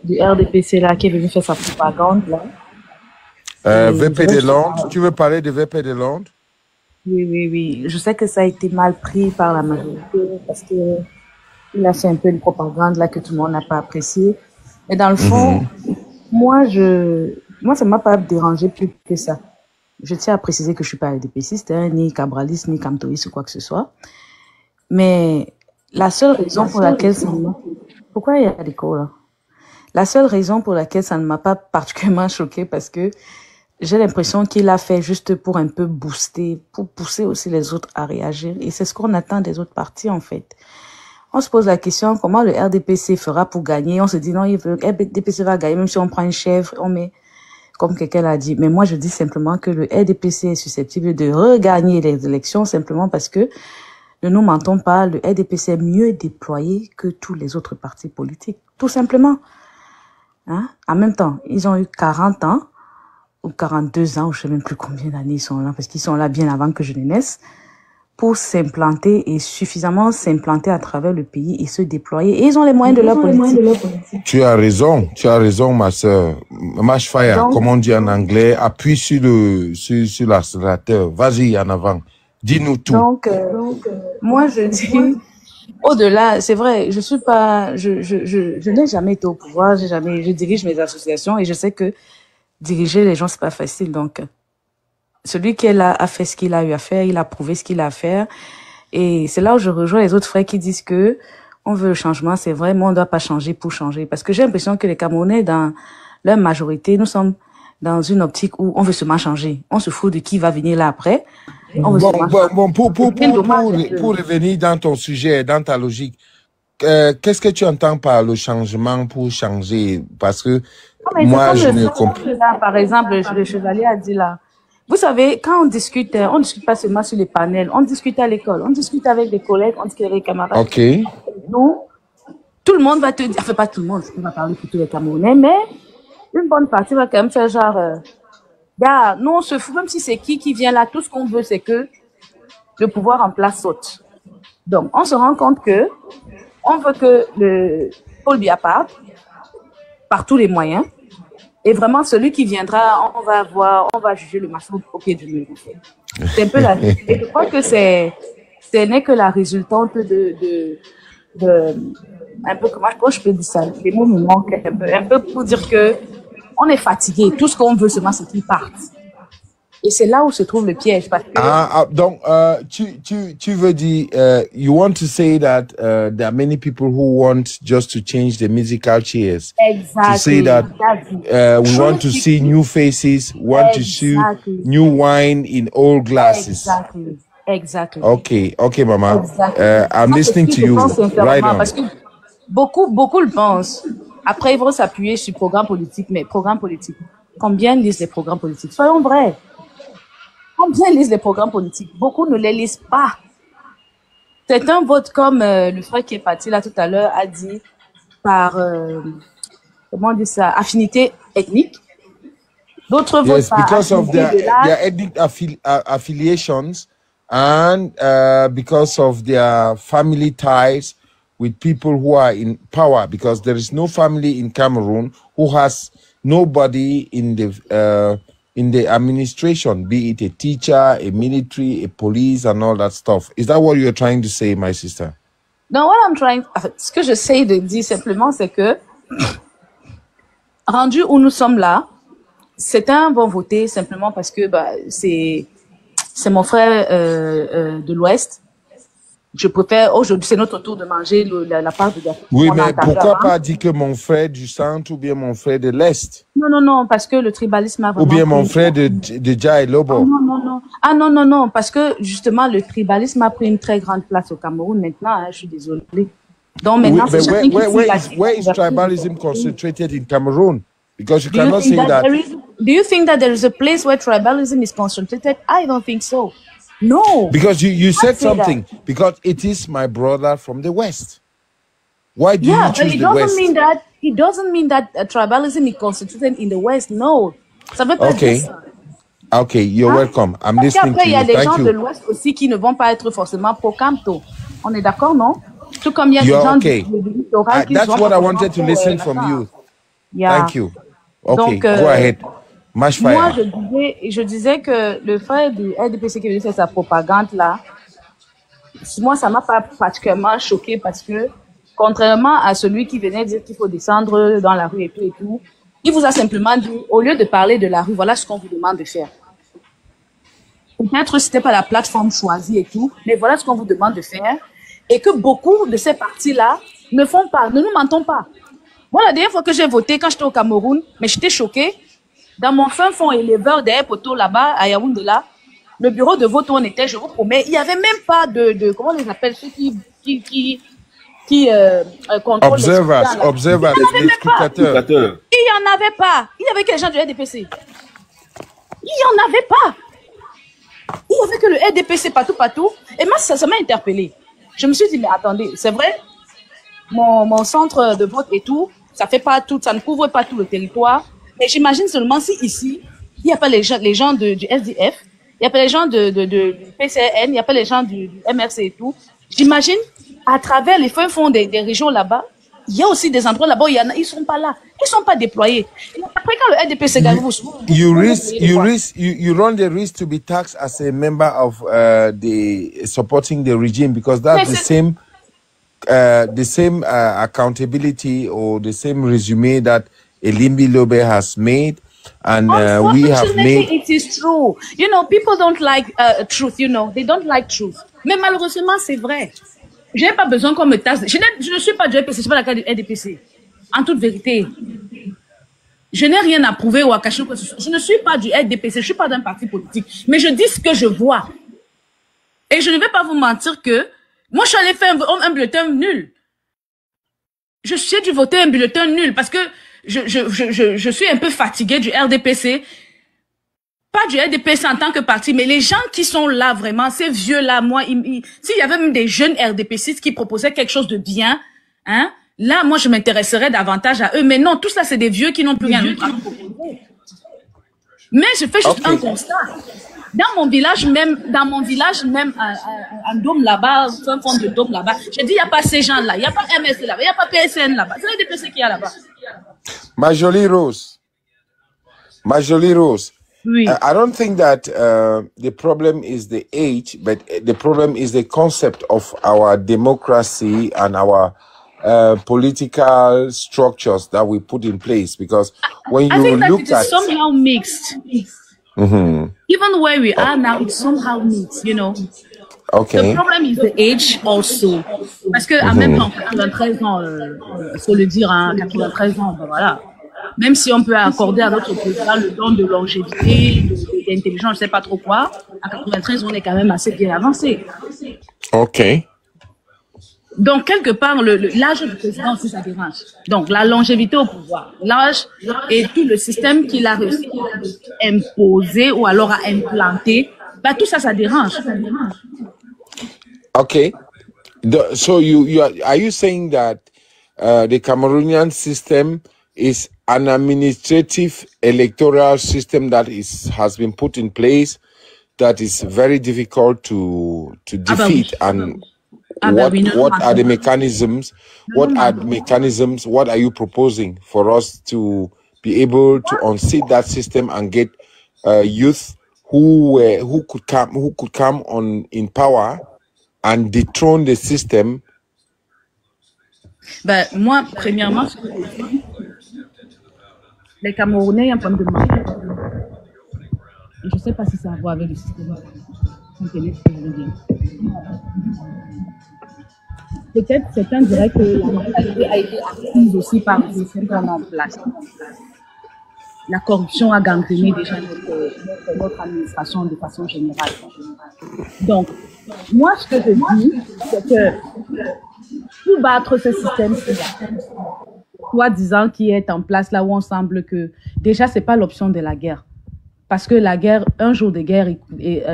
Speaker 8: du RDPC là qui est venu faire sa propagande là.
Speaker 3: VP de Londres, tu veux parler de VP de Londres?
Speaker 8: Oui. Je sais que ça a été mal pris par la majorité parce que il a fait un peu une propagande là que tout le monde n'a pas apprécié. Mais dans le fond, moi ça m'a pas dérangé plus que ça. Je tiens à préciser que je suis pas RDPCiste, ni cabraliste, ni camtoïste ou quoi que ce soit. Mais la seule raison pour laquelle Pourquoi il y a l'écho là? La seule raison pour laquelle ça ne m'a pas particulièrement choquée, parce que j'ai l'impression qu'il a fait juste pour un peu booster, pour pousser aussi les autres à réagir. Et c'est ce qu'on attend des autres partis, en fait. On se pose la question, comment le RDPC fera pour gagner? On se dit, non, le RDPC va gagner, même si on prend une chèvre, on met, comme quelqu'un l'a dit. Mais moi, je dis simplement que le RDPC est susceptible de regagner les élections simplement parce que, ne nous mentons pas, le RDPC est mieux déployé que tous les autres partis politiques. Tout simplement. Hein? En même temps, ils ont eu 40 ans, ou 42 ans, ou je sais même plus combien d'années ils sont là, parce qu'ils sont là bien avant que je ne naisse, pour s'implanter et suffisamment s'implanter à travers le pays et se déployer. Et ils ont les moyens de leur politique.
Speaker 3: Tu as raison, ma sœur. Match fire,
Speaker 8: Donc,
Speaker 3: comme on dit en anglais, appuie sur l'accélérateur. Vas-y, en avant. Dis-nous tout.
Speaker 8: Donc, moi, je dis, au-delà, c'est vrai, je suis pas, je n'ai jamais été au pouvoir, je dirige mes associations et je sais que diriger les gens, c'est pas facile. Donc, celui qui est là a fait ce qu'il a eu à faire, il a prouvé ce qu'il a à faire. Et c'est là où je rejoins les autres frères qui disent que on veut le changement, c'est vrai, mais on ne doit pas changer pour changer. Parce que j'ai l'impression que les Camerounais, dans leur majorité, nous sommes dans une optique où on veut seulement changer. On se fout de qui va venir là après. On veut seulement changer.
Speaker 3: Pour revenir dans ton sujet, dans ta logique, qu'est-ce que tu entends par le changement pour changer? Parce que moi, je ne comprends
Speaker 8: pas. Par exemple, le chevalier a dit là, vous savez, quand on discute pas seulement sur les panels, on discute à l'école, on discute avec des collègues, on discute avec des camarades.
Speaker 3: Ok.
Speaker 8: Donc, tout le monde va te dire, enfin pas tout le monde, on va parler pour tous les Camerounais, mais une bonne partie va quand même faire genre, gars, nous on se fout, même si c'est qui vient là, tout ce qu'on veut c'est que le pouvoir en place saute. Donc, on se rend compte que on veut que le Paul Biya parte par tous les moyens. Et vraiment, celui qui viendra, on va juger le marteau au pied du mur. C'est un peu la vie. Et je crois que ce n'est que la résultante un peu, comment je peux dire ça? Les mots me manquent un peu pour dire que on est fatigué. Tout ce qu'on veut seulement, c'est qu'ils partent. Et c'est là où se trouve le piège. Parce que
Speaker 3: donc, tu veux dire, you want to say that there are many people who want just to change the musical chairs.
Speaker 8: Exactly.
Speaker 3: To say that we want to see new faces, want to see new wine in old glasses.
Speaker 8: Exactly.
Speaker 3: Okay, Mama. I'm listening to you. Right on.
Speaker 8: Parce que beaucoup le pensent. Après, ils vont s'appuyer sur programme politique, mais programme politique. Combien lisent les programmes politiques? Soyons vrais. Combien lisent les programmes politiques? Beaucoup ne les lisent pas. C'est un vote comme le frère qui est parti là tout à l'heure a dit par, comment on dit ça, affinité ethnique. D'autres votent par
Speaker 3: because of
Speaker 8: affinité
Speaker 3: their ethnic affiliations and because of their family ties with people who are in power, because there is no family in Cameroon who has nobody in the administration, be it a teacher, a military, a police, and all that stuff. Is that what you're trying to say, my sister?
Speaker 8: Non, ce que j'essaie de dire simplement, c'est que, rendu où nous sommes là, certains vont voter simplement parce que c'est mon frère de l'Ouest. Je préfère, aujourd'hui, c'est notre tour de manger la part de gâteau.
Speaker 3: Oui, mais pourquoi pas dire que mon frère du centre ou bien mon frère de l'Est?
Speaker 8: Non, parce que le tribalisme a vraiment...
Speaker 3: Ou bien mon frère de Dja et Lobo.
Speaker 8: Non, parce que justement, le tribalisme a pris une très grande place au Cameroun maintenant, hein, je suis désolée. Donc maintenant,
Speaker 3: where is tribalism concentrated in Cameroon? Because you cannot say that.
Speaker 8: Do you think that there is a place where tribalism is concentrated? I don't think so. No.
Speaker 3: Because you said something. Because it is my brother from the West. Why do you choose the West?
Speaker 8: It doesn't mean that tribalism is concentrated in the West. No. Ça veut pas dire ça.
Speaker 3: Okay, you're welcome. I'm listening to you.
Speaker 8: Il y a des gens de l'Ouest aussi qui ne vont pas être forcément pro-Camto. On est d'accord, non? Tout comme il y a des gens du littoral qui
Speaker 3: That's what I wanted to listen from you. Thank you. Okay,
Speaker 8: donc,
Speaker 3: go ahead. Moi,
Speaker 8: je disais que le frère du RDPC qui est venu faire sa propagande là, moi, ça m'a pas particulièrement choqué parce que, contrairement à celui qui venait dire qu'il faut descendre dans la rue et tout, il vous a simplement dit, au lieu de parler de la rue, voilà ce qu'on vous demande de faire. Peut-être que c'était pas la plateforme choisie et tout, mais voilà ce qu'on vous demande de faire. Et que beaucoup de ces partis-là ne font pas, ne nous mentons pas. Moi, la dernière fois que j'ai voté, quand j'étais au Cameroun, mais j'étais choquée, dans mon fin fond éleveur derrière poteau là-bas, à Yaoundé là, le bureau de vote où on était, je vous promets, il n'y avait même pas comment on les appelle, ceux qui contrôlent
Speaker 3: Observers, les scrutateurs.
Speaker 8: Il n'y en avait pas. Il y avait que les gens du RDPC. Il n'y en avait pas. Il n'y avait que le RDPC partout. Et moi, ça m'a interpellée. Je me suis dit, mais attendez, c'est vrai, mon centre de vote et tout, ça ne couvre pas tout le territoire. Mais j'imagine seulement si ici, il n'y a pas les gens du SDF, il n'y a pas les gens du PCN, il n'y a pas les gens du MRC et tout. J'imagine, à travers les fins fonds des régions là-bas, il y a aussi des endroits là-bas où ils sont pas là. Ils sont pas déployés. Et après, quand le RDPC gagne,
Speaker 3: you run the risk to be taxed as a member of the supporting the regime, because that's the same accountability or the same resume that Elimbi Lobe has made, and we have made.
Speaker 8: It is true. You know, people don't like truth. You know, they don't like truth. Mais malheureusement, c'est vrai. Je n'ai pas besoin qu'on me taxe. Je ne suis pas du RDPC, je ne suis pas la carte du RDPC. En toute vérité. Je n'ai rien à prouver ou à cacher. Je ne suis pas du RDPC, je ne suis pas d'un parti politique. Mais je dis ce que je vois. Et je ne vais pas vous mentir que moi, je suis allé faire un bulletin nul. J'ai dû voter un bulletin nul parce que je suis un peu fatiguée du RDPC. Pas du RDPC en tant que parti, mais les gens qui sont là vraiment, ces vieux-là, moi, s'il y avait même des jeunes RDPcistes qui proposaient quelque chose de bien, hein, là, moi, je m'intéresserais davantage à eux. Mais non, tout ça, c'est des vieux qui n'ont plus rien à proposer. Mais je fais juste un constat. Dans mon village même, un dôme là-bas, un fond de dôme là-bas, j'ai dit, il n'y a pas ces gens-là, il n'y a pas MSC là-bas, il n'y a pas PSN là-bas. C'est le RDPC qu'il y a là-bas.
Speaker 3: Ma jolie Rose.
Speaker 8: Oui.
Speaker 3: I don't think that the problem is the age, but the problem is the concept of our democracy and our political structures that we put in place. Because when you
Speaker 8: I think that
Speaker 3: look
Speaker 8: it is somehow mixed. Even where we are now, it's somehow mixed, you know.
Speaker 3: Okay.
Speaker 8: The problem is the age also. Parce que à même temps, 93 ans, faut le dire, hein, 93 ans, ben voilà. Même si on peut accorder à notre président le don de longévité, d'intelligence, je sais pas trop quoi, à 93, on est quand même assez bien avancé.
Speaker 3: Ok.
Speaker 8: Donc, quelque part, l'âge du président aussi, ça dérange. Donc, la longévité au pouvoir, l'âge et tout le système qu'il a réussi à imposer ou alors à implanter, bah, tout ça, ça dérange.
Speaker 3: Okay. So are you saying that the Cameroonian system is an administrative electoral system that has been put in place that is very difficult to defeat? And what are the mechanisms? What are you proposing for us to be able to unseat that system and get youth who could come on in power and dethrone the system?
Speaker 8: Ben, moi, premièrement, les Camerounais ont un problème de marché. Je ne sais pas si ça a à voir avec le système. Peut-être certains diraient que la mentalité a été acquise aussi par le système qu'on a en place. La corruption a gangréné déjà notre administration de façon générale. Donc, moi, ce que je dis, c'est que pour battre ce système, soi-disant qui est en place là où on semble que déjà c'est pas l'option de la guerre, parce que la guerre, un jour de guerre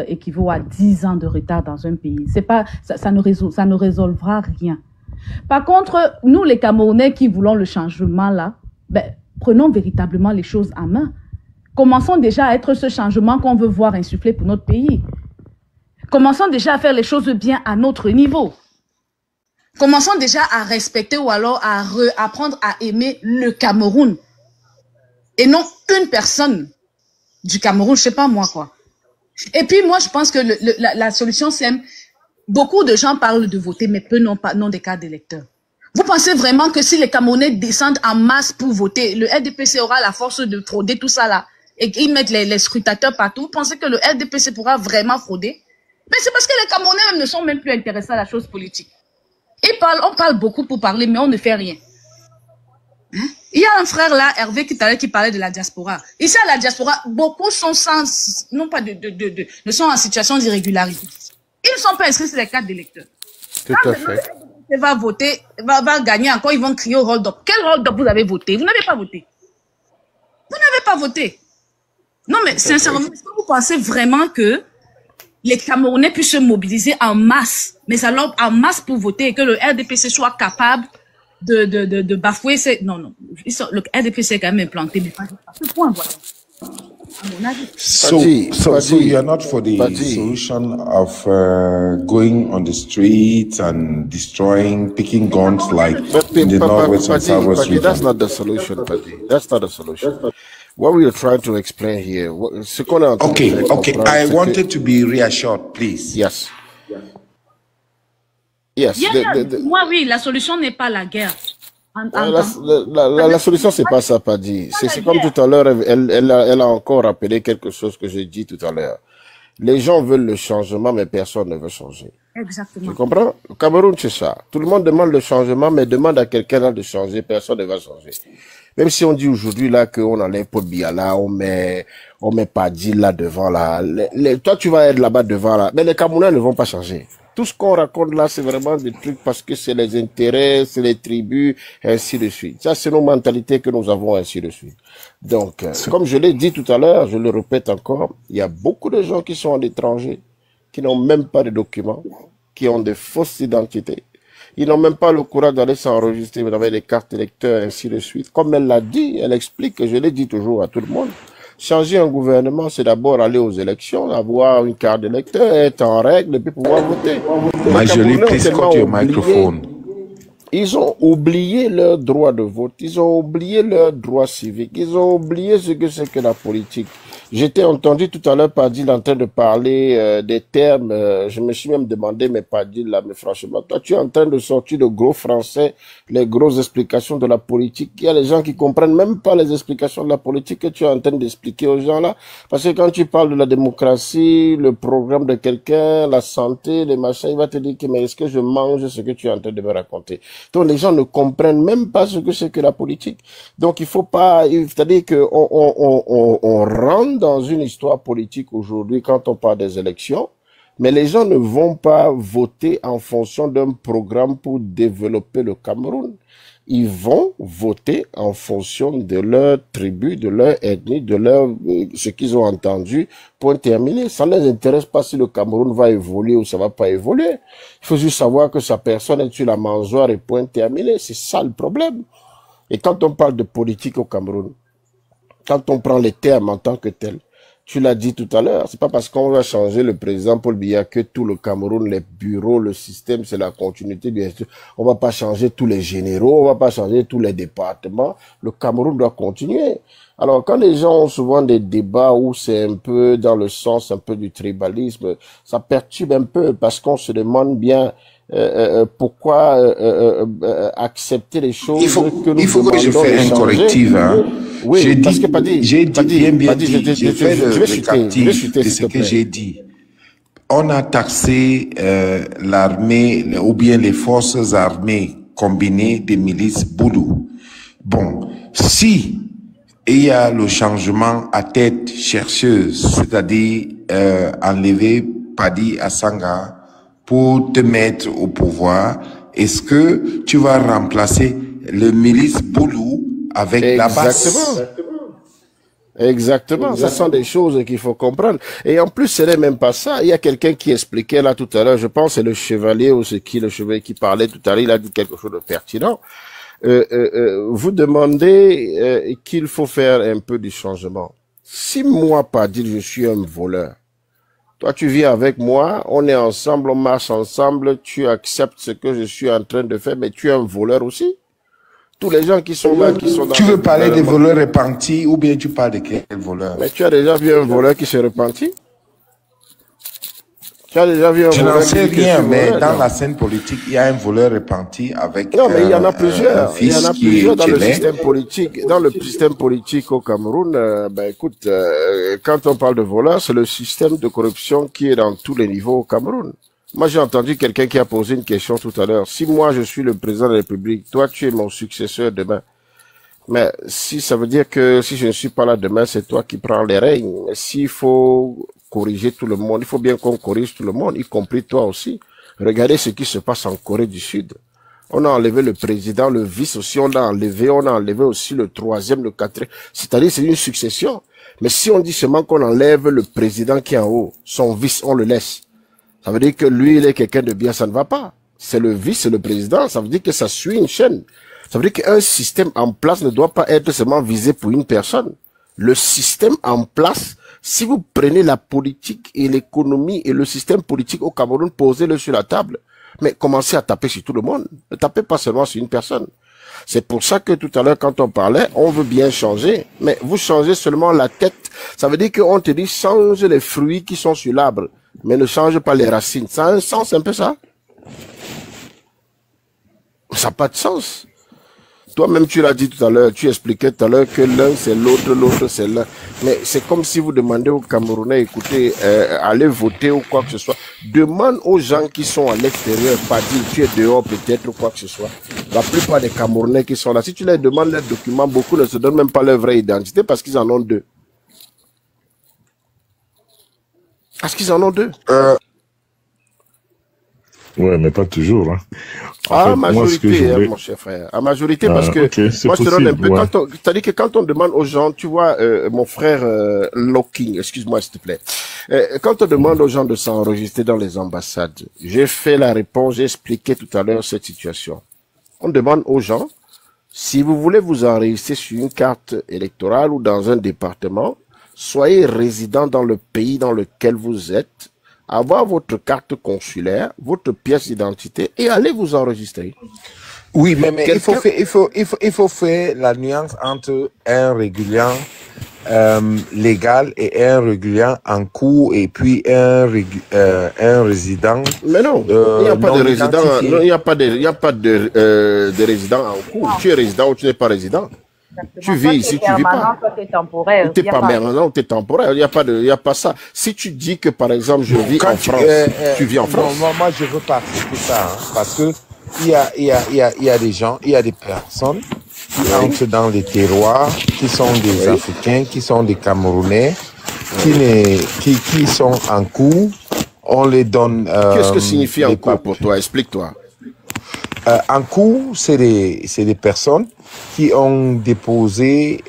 Speaker 8: équivaut à 10 ans de retard dans un pays. C'est pas ça ne résolvera rien. Par contre, nous les Camerounais qui voulons le changement là, ben, prenons véritablement les choses en main. Commençons déjà à être ce changement qu'on veut voir insuffler pour notre pays. Commençons déjà à faire les choses bien à notre niveau. Commençons déjà à respecter ou alors à apprendre à aimer le Cameroun. Et non une personne du Cameroun, je sais pas moi quoi. Et puis moi je pense que la solution c'est beaucoup de gens parlent de voter mais peu n'ont des cartes d'électeurs. Vous pensez vraiment que si les Camerounais descendent en masse pour voter, le RDPC aura la force de frauder tout ça là et qu'ils mettent les scrutateurs partout? Vous pensez que le RDPC pourra vraiment frauder? Mais c'est parce que les Camerounais même ne sont même plus intéressés à la chose politique. On parle beaucoup pour parler, mais on ne fait rien. Hein? Il y a un frère là, Hervé, qui parlait de la diaspora. Ici, à la diaspora, beaucoup sont ne sont en situation d'irrégularité. Ils ne sont pas inscrits sur les cartes d'électeurs.
Speaker 4: Tout à fait.
Speaker 8: Va voter, va gagner encore, ils vont crier au hold-up. Quel hold-up vous avez voté? Vous n'avez pas voté. Vous n'avez pas voté. Non, mais sincèrement, est-ce que vous pensez vraiment que les Camerounais puissent se mobiliser en masse, mais alors en masse pour voter et que le RDPC soit capable de bafouer ces... Non, le RDPC est quand même implanté, mais pas ce point, voilà.
Speaker 3: So you're not for the solution of going on the streets and destroying, picking guns like in the northwest and southwest region?
Speaker 10: That's not the solution, Paddy. That's not the solution. What we are trying to explain here,
Speaker 3: okay. I wanted to be reassured, please.
Speaker 10: Yes.
Speaker 8: Moi, oui, la solution n'est pas la guerre.
Speaker 10: La solution, c'est pas ça, Paddy. C'est comme tout à l'heure, elle a encore rappelé quelque chose que j'ai dit tout à l'heure. Les gens veulent le changement, mais personne ne veut changer.
Speaker 8: Exactement.
Speaker 10: Tu comprends? Au Cameroun, c'est ça. Tout le monde demande le changement, mais demande à quelqu'un de changer, personne ne va changer. Même si on dit aujourd'hui là qu'on enlève Paul Biala, on met Paddy là devant là. Toi, tu vas être là-bas devant là. Mais les Camerounais ne vont pas changer. Tout ce qu'on raconte là, c'est vraiment des trucs parce que c'est les intérêts, c'est les tribus, ainsi de suite. Ça, c'est nos mentalités que nous avons, ainsi de suite. Donc, comme je l'ai dit tout à l'heure, je le répète encore, il y a beaucoup de gens qui sont à l'étranger, qui n'ont même pas de documents, qui ont des fausses identités. Ils n'ont même pas le courage d'aller s'enregistrer avec des cartes électeurs, ainsi de suite. Comme elle l'a dit, elle explique, que je l'ai dit toujours à tout le monde, changer un gouvernement, c'est d'abord aller aux élections, avoir une carte d'électeur, être en règle, et puis pouvoir voter.
Speaker 3: Marjorie, please cut your microphone.
Speaker 10: Ils ont oublié leur droit de vote, ils ont oublié leur droit civique, ils ont oublié ce que c'est que la politique. J'étais entendu tout à l'heure Paddy en train de parler des termes, je me suis même demandé, mais Paddy là, mais franchement, toi tu es en train de sortir de gros français, les grosses explications de la politique. Il y a des gens qui comprennent même pas les explications de la politique que tu es en train d'expliquer aux gens là. Parce que quand tu parles de la démocratie, le programme de quelqu'un, la santé, les machins, il va te dire que mais est-ce que je mange ce que tu es en train de me raconter? Donc les gens ne comprennent même pas ce que c'est que la politique. Donc il faut pas, c'est-à-dire que on rentre dans une histoire politique aujourd'hui quand on parle des élections, mais les gens ne vont pas voter en fonction d'un programme pour développer le Cameroun. Ils vont voter en fonction de leur tribu, de leur ethnie, de leur ce qu'ils ont entendu, point terminé. Ça ne les intéresse pas si le Cameroun va évoluer ou ça va pas évoluer. Il faut juste savoir que sa personne est sur la mangeoire et point terminé. C'est ça le problème. Et quand on parle de politique au Cameroun, quand on prend les termes en tant que tels, tu l'as dit tout à l'heure, c'est pas parce qu'on va changer le président Paul Biya que tout le Cameroun, les bureaux, le système, c'est la continuité bien sûr. On va pas changer tous les généraux, on va pas changer tous les départements. Le Cameroun doit continuer. Alors, quand les gens ont souvent des débats où c'est un peu dans le sens un peu du tribalisme, ça perturbe un peu parce qu'on se demande bien pourquoi accepter les choses
Speaker 3: il faut que je fasse un correctif. Hein.
Speaker 10: Oui,
Speaker 3: j'ai dit bien
Speaker 10: dit,
Speaker 3: dit, j'ai fait le récapitulatif de ce que j'ai dit. On a taxé l'armée ou bien les forces armées combinées des milices Boulou. Bon, si il y a le changement à tête chercheuse, c'est-à-dire enlever Paddy Assanga pour te mettre au pouvoir, est-ce que tu vas remplacer le milice Boulou avec la base?
Speaker 10: Exactement. Ce sont des choses qu'il faut comprendre. Et en plus, ce n'est même pas ça. Il y a quelqu'un qui expliquait là tout à l'heure, je pense, c'est le chevalier ou c'est qui le chevalier qui parlait tout à l'heure, il a dit quelque chose de pertinent. Vous demandez qu'il faut faire un peu du changement. Si moi, pas dire je suis un voleur, toi, tu viens avec moi, on est ensemble, on marche ensemble, tu acceptes ce que je suis en train de faire, mais tu es un voleur aussi. Tous les gens qui sont là, qui sont dans...
Speaker 3: Tu veux parler des voleurs repentis ou bien tu parles de quel voleur?
Speaker 10: Mais tu as déjà vu un voleur qui s'est repenti? Tu as déjà vu un
Speaker 3: voleur? Je n'en sais rien, mais
Speaker 10: voleur,
Speaker 3: dans
Speaker 10: non.
Speaker 3: la scène politique, il y a un voleur repenti avec
Speaker 10: non, mais il y en a plusieurs. Il y en a plusieurs dans le
Speaker 3: est...
Speaker 10: système politique. Dans le système politique au Cameroun, écoute, quand on parle de voleurs, c'est le système de corruption qui est dans tous les niveaux au Cameroun. Moi, j'ai entendu quelqu'un qui a posé une question tout à l'heure. Si moi, je suis le président de la République, toi, tu es mon successeur demain. Mais si ça veut dire que si je ne suis pas là demain, c'est toi qui prends les règnes. S'il faut corriger tout le monde, il faut bien qu'on corrige tout le monde, y compris toi aussi. Regardez ce qui se passe en Corée du Sud. On a enlevé le président, le vice aussi, on a enlevé aussi le troisième, le quatrième. C'est-à-dire, c'est une succession. Mais si on dit seulement qu'on enlève le président qui est en haut, son vice, on le laisse. Ça veut dire que lui, il est quelqu'un de bien, ça ne va pas. C'est le vice, c'est le président, ça veut dire que ça suit une chaîne. Ça veut dire qu'un système en place ne doit pas être seulement visé pour une personne. Le système en place, si vous prenez la politique et l'économie et le système politique au Cameroun, posez-le sur la table. Mais commencez à taper sur tout le monde. Ne tapez pas seulement sur une personne. C'est pour ça que tout à l'heure, quand on parlait, on veut bien changer. Mais vous changez seulement la tête. Ça veut dire qu'on te dit, change les fruits qui sont sur l'arbre, mais ne change pas les racines. Ça a un sens, un peu ça? Ça n'a pas de sens. Toi-même, tu l'as dit tout à l'heure, tu expliquais tout à l'heure que l'un c'est l'autre, l'autre c'est l'un. Mais c'est comme si vous demandez aux Camerounais, écoutez, allez voter ou quoi que ce soit. Demande aux gens qui sont à l'extérieur, pas dire tu es dehors peut-être ou quoi que ce soit. La plupart des Camerounais qui sont là, si tu leur demandes leurs documents, beaucoup ne se donnent même pas leur vraie identité parce qu'ils en ont deux. Parce qu'ils en ont deux.
Speaker 11: Ouais, mais pas toujours. Hein.
Speaker 10: À majorité, mon cher frère. À majorité, parce que moi, je te donne un peu. Ouais. C'est-à-dire que quand on demande aux gens, tu vois, mon frère Locking, excuse-moi s'il te plaît. Quand on demande aux gens de s'enregistrer dans les ambassades, j'ai fait la réponse, j'ai expliqué tout à l'heure cette situation. On demande aux gens, si vous voulez vous enregistrer sur une carte électorale ou dans un département, soyez résident dans le pays dans lequel vous êtes, avoir votre carte consulaire, votre pièce d'identité et allez vous enregistrer.
Speaker 3: Oui, mais il faut faire la nuance entre un régulier légal et un régulier en cours et puis un résident.
Speaker 10: Mais non, il n'y a pas de résident. Non, il n'y a pas de résident en cours. Tu es résident ou tu n'es pas résident. Tu vis ici, tu vis pas.
Speaker 8: Tu es temporaire.
Speaker 10: Tu n'es pas permanent, tu es temporaire. Il n'y a pas ça. Si tu dis que, par exemple, je vis en France, tu vis en France.
Speaker 3: Non, moi, je veux participer ça, hein, parce que il y a des gens, il y a des personnes qui entrent dans les terroirs, qui sont des Africains, qui sont des Camerounais, qui sont en cours. On les donne.
Speaker 10: Qu'est-ce que signifie en cours pour toi? Explique-toi.
Speaker 3: En cours, c'est des personnes qui ont déposé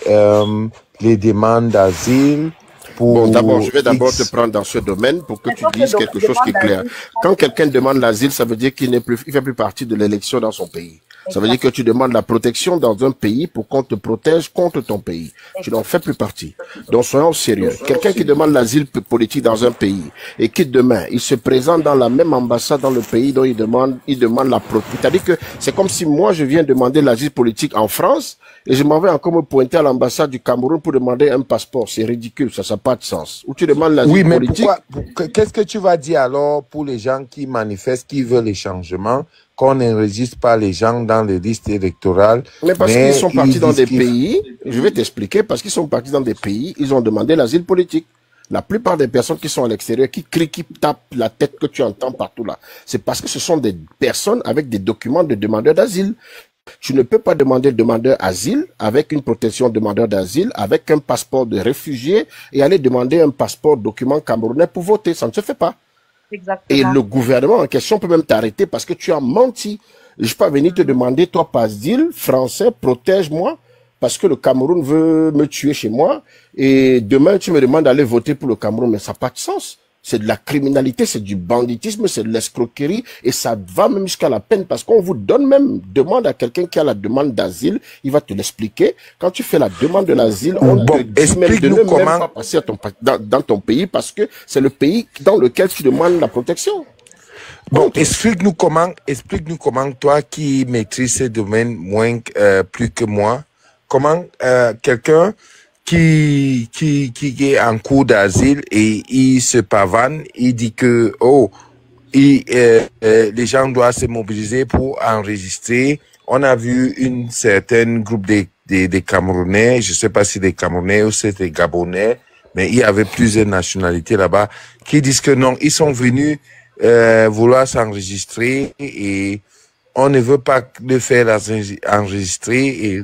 Speaker 3: les demandes d'asile pour...
Speaker 10: Bon, d'abord, je vais d'abord te prendre dans ce domaine pour que tu dises quelque chose qui est clair. Quand quelqu'un demande l'asile, ça veut dire qu'il ne fait plus partie de l'élection dans son pays. Ça veut dire que tu demandes la protection dans un pays pour qu'on te protège contre ton pays. Tu n'en fais plus partie. Donc, soyons sérieux. Quelqu'un qui demande l'asile politique dans un pays et qui demain, il se présente dans la même ambassade dans le pays dont il demande la protection. C'est-à-dire que c'est comme si moi, je viens demander l'asile politique en France et je m'en vais encore me pointer à l'ambassade du Cameroun pour demander un passeport. C'est ridicule. Ça n'a pas de sens. Ou tu demandes l'asile politique.
Speaker 3: Oui, mais pourquoi, qu'est-ce que tu vas dire alors pour les gens qui manifestent, qui veulent les changements, qu'on n'enregistre pas les gens dans les listes électorales?
Speaker 10: Mais parce qu'ils sont partis dans des pays, je vais t'expliquer, parce qu'ils sont partis dans des pays, ils ont demandé l'asile politique. La plupart des personnes qui sont à l'extérieur, qui crient, qui tapent la tête que tu entends partout là, c'est parce que ce sont des personnes avec des documents de demandeurs d'asile. Tu ne peux pas demander demandeur d'asile avec une protection demandeur d'asile, avec un passeport de réfugié et aller demander un passeport document camerounais pour voter. Ça ne se fait pas.
Speaker 8: Exactement.
Speaker 10: Et le gouvernement en question peut même t'arrêter parce que tu as menti. Je peux pas venir te demander, toi, Pasdil, français, protège-moi, parce que le Cameroun veut me tuer chez moi, et demain, tu me demandes d'aller voter pour le Cameroun, mais ça n'a pas de sens. C'est de la criminalité, c'est du banditisme, c'est de l'escroquerie, et ça va même jusqu'à la peine, parce qu'on vous donne même, demande à quelqu'un qui a la demande d'asile, il va te l'expliquer. Quand tu fais la demande de l'asile, on te dit même de ne même pas passer dans ton pays, parce que c'est le pays dans lequel tu demandes la protection.
Speaker 3: Bon, explique-nous comment toi qui maîtrises ce domaine plus que moi, comment quelqu'un qui est en cours d'asile et il se pavane, il dit que les gens doivent se mobiliser pour enregistrer. On a vu une certaine groupe des Camerounais, je sais pas si des Camerounais ou c'est des Gabonais, mais il y avait plusieurs nationalités là-bas qui disent que non, ils sont venus vouloir s'enregistrer et on ne veut pas le faire enregistrer. Et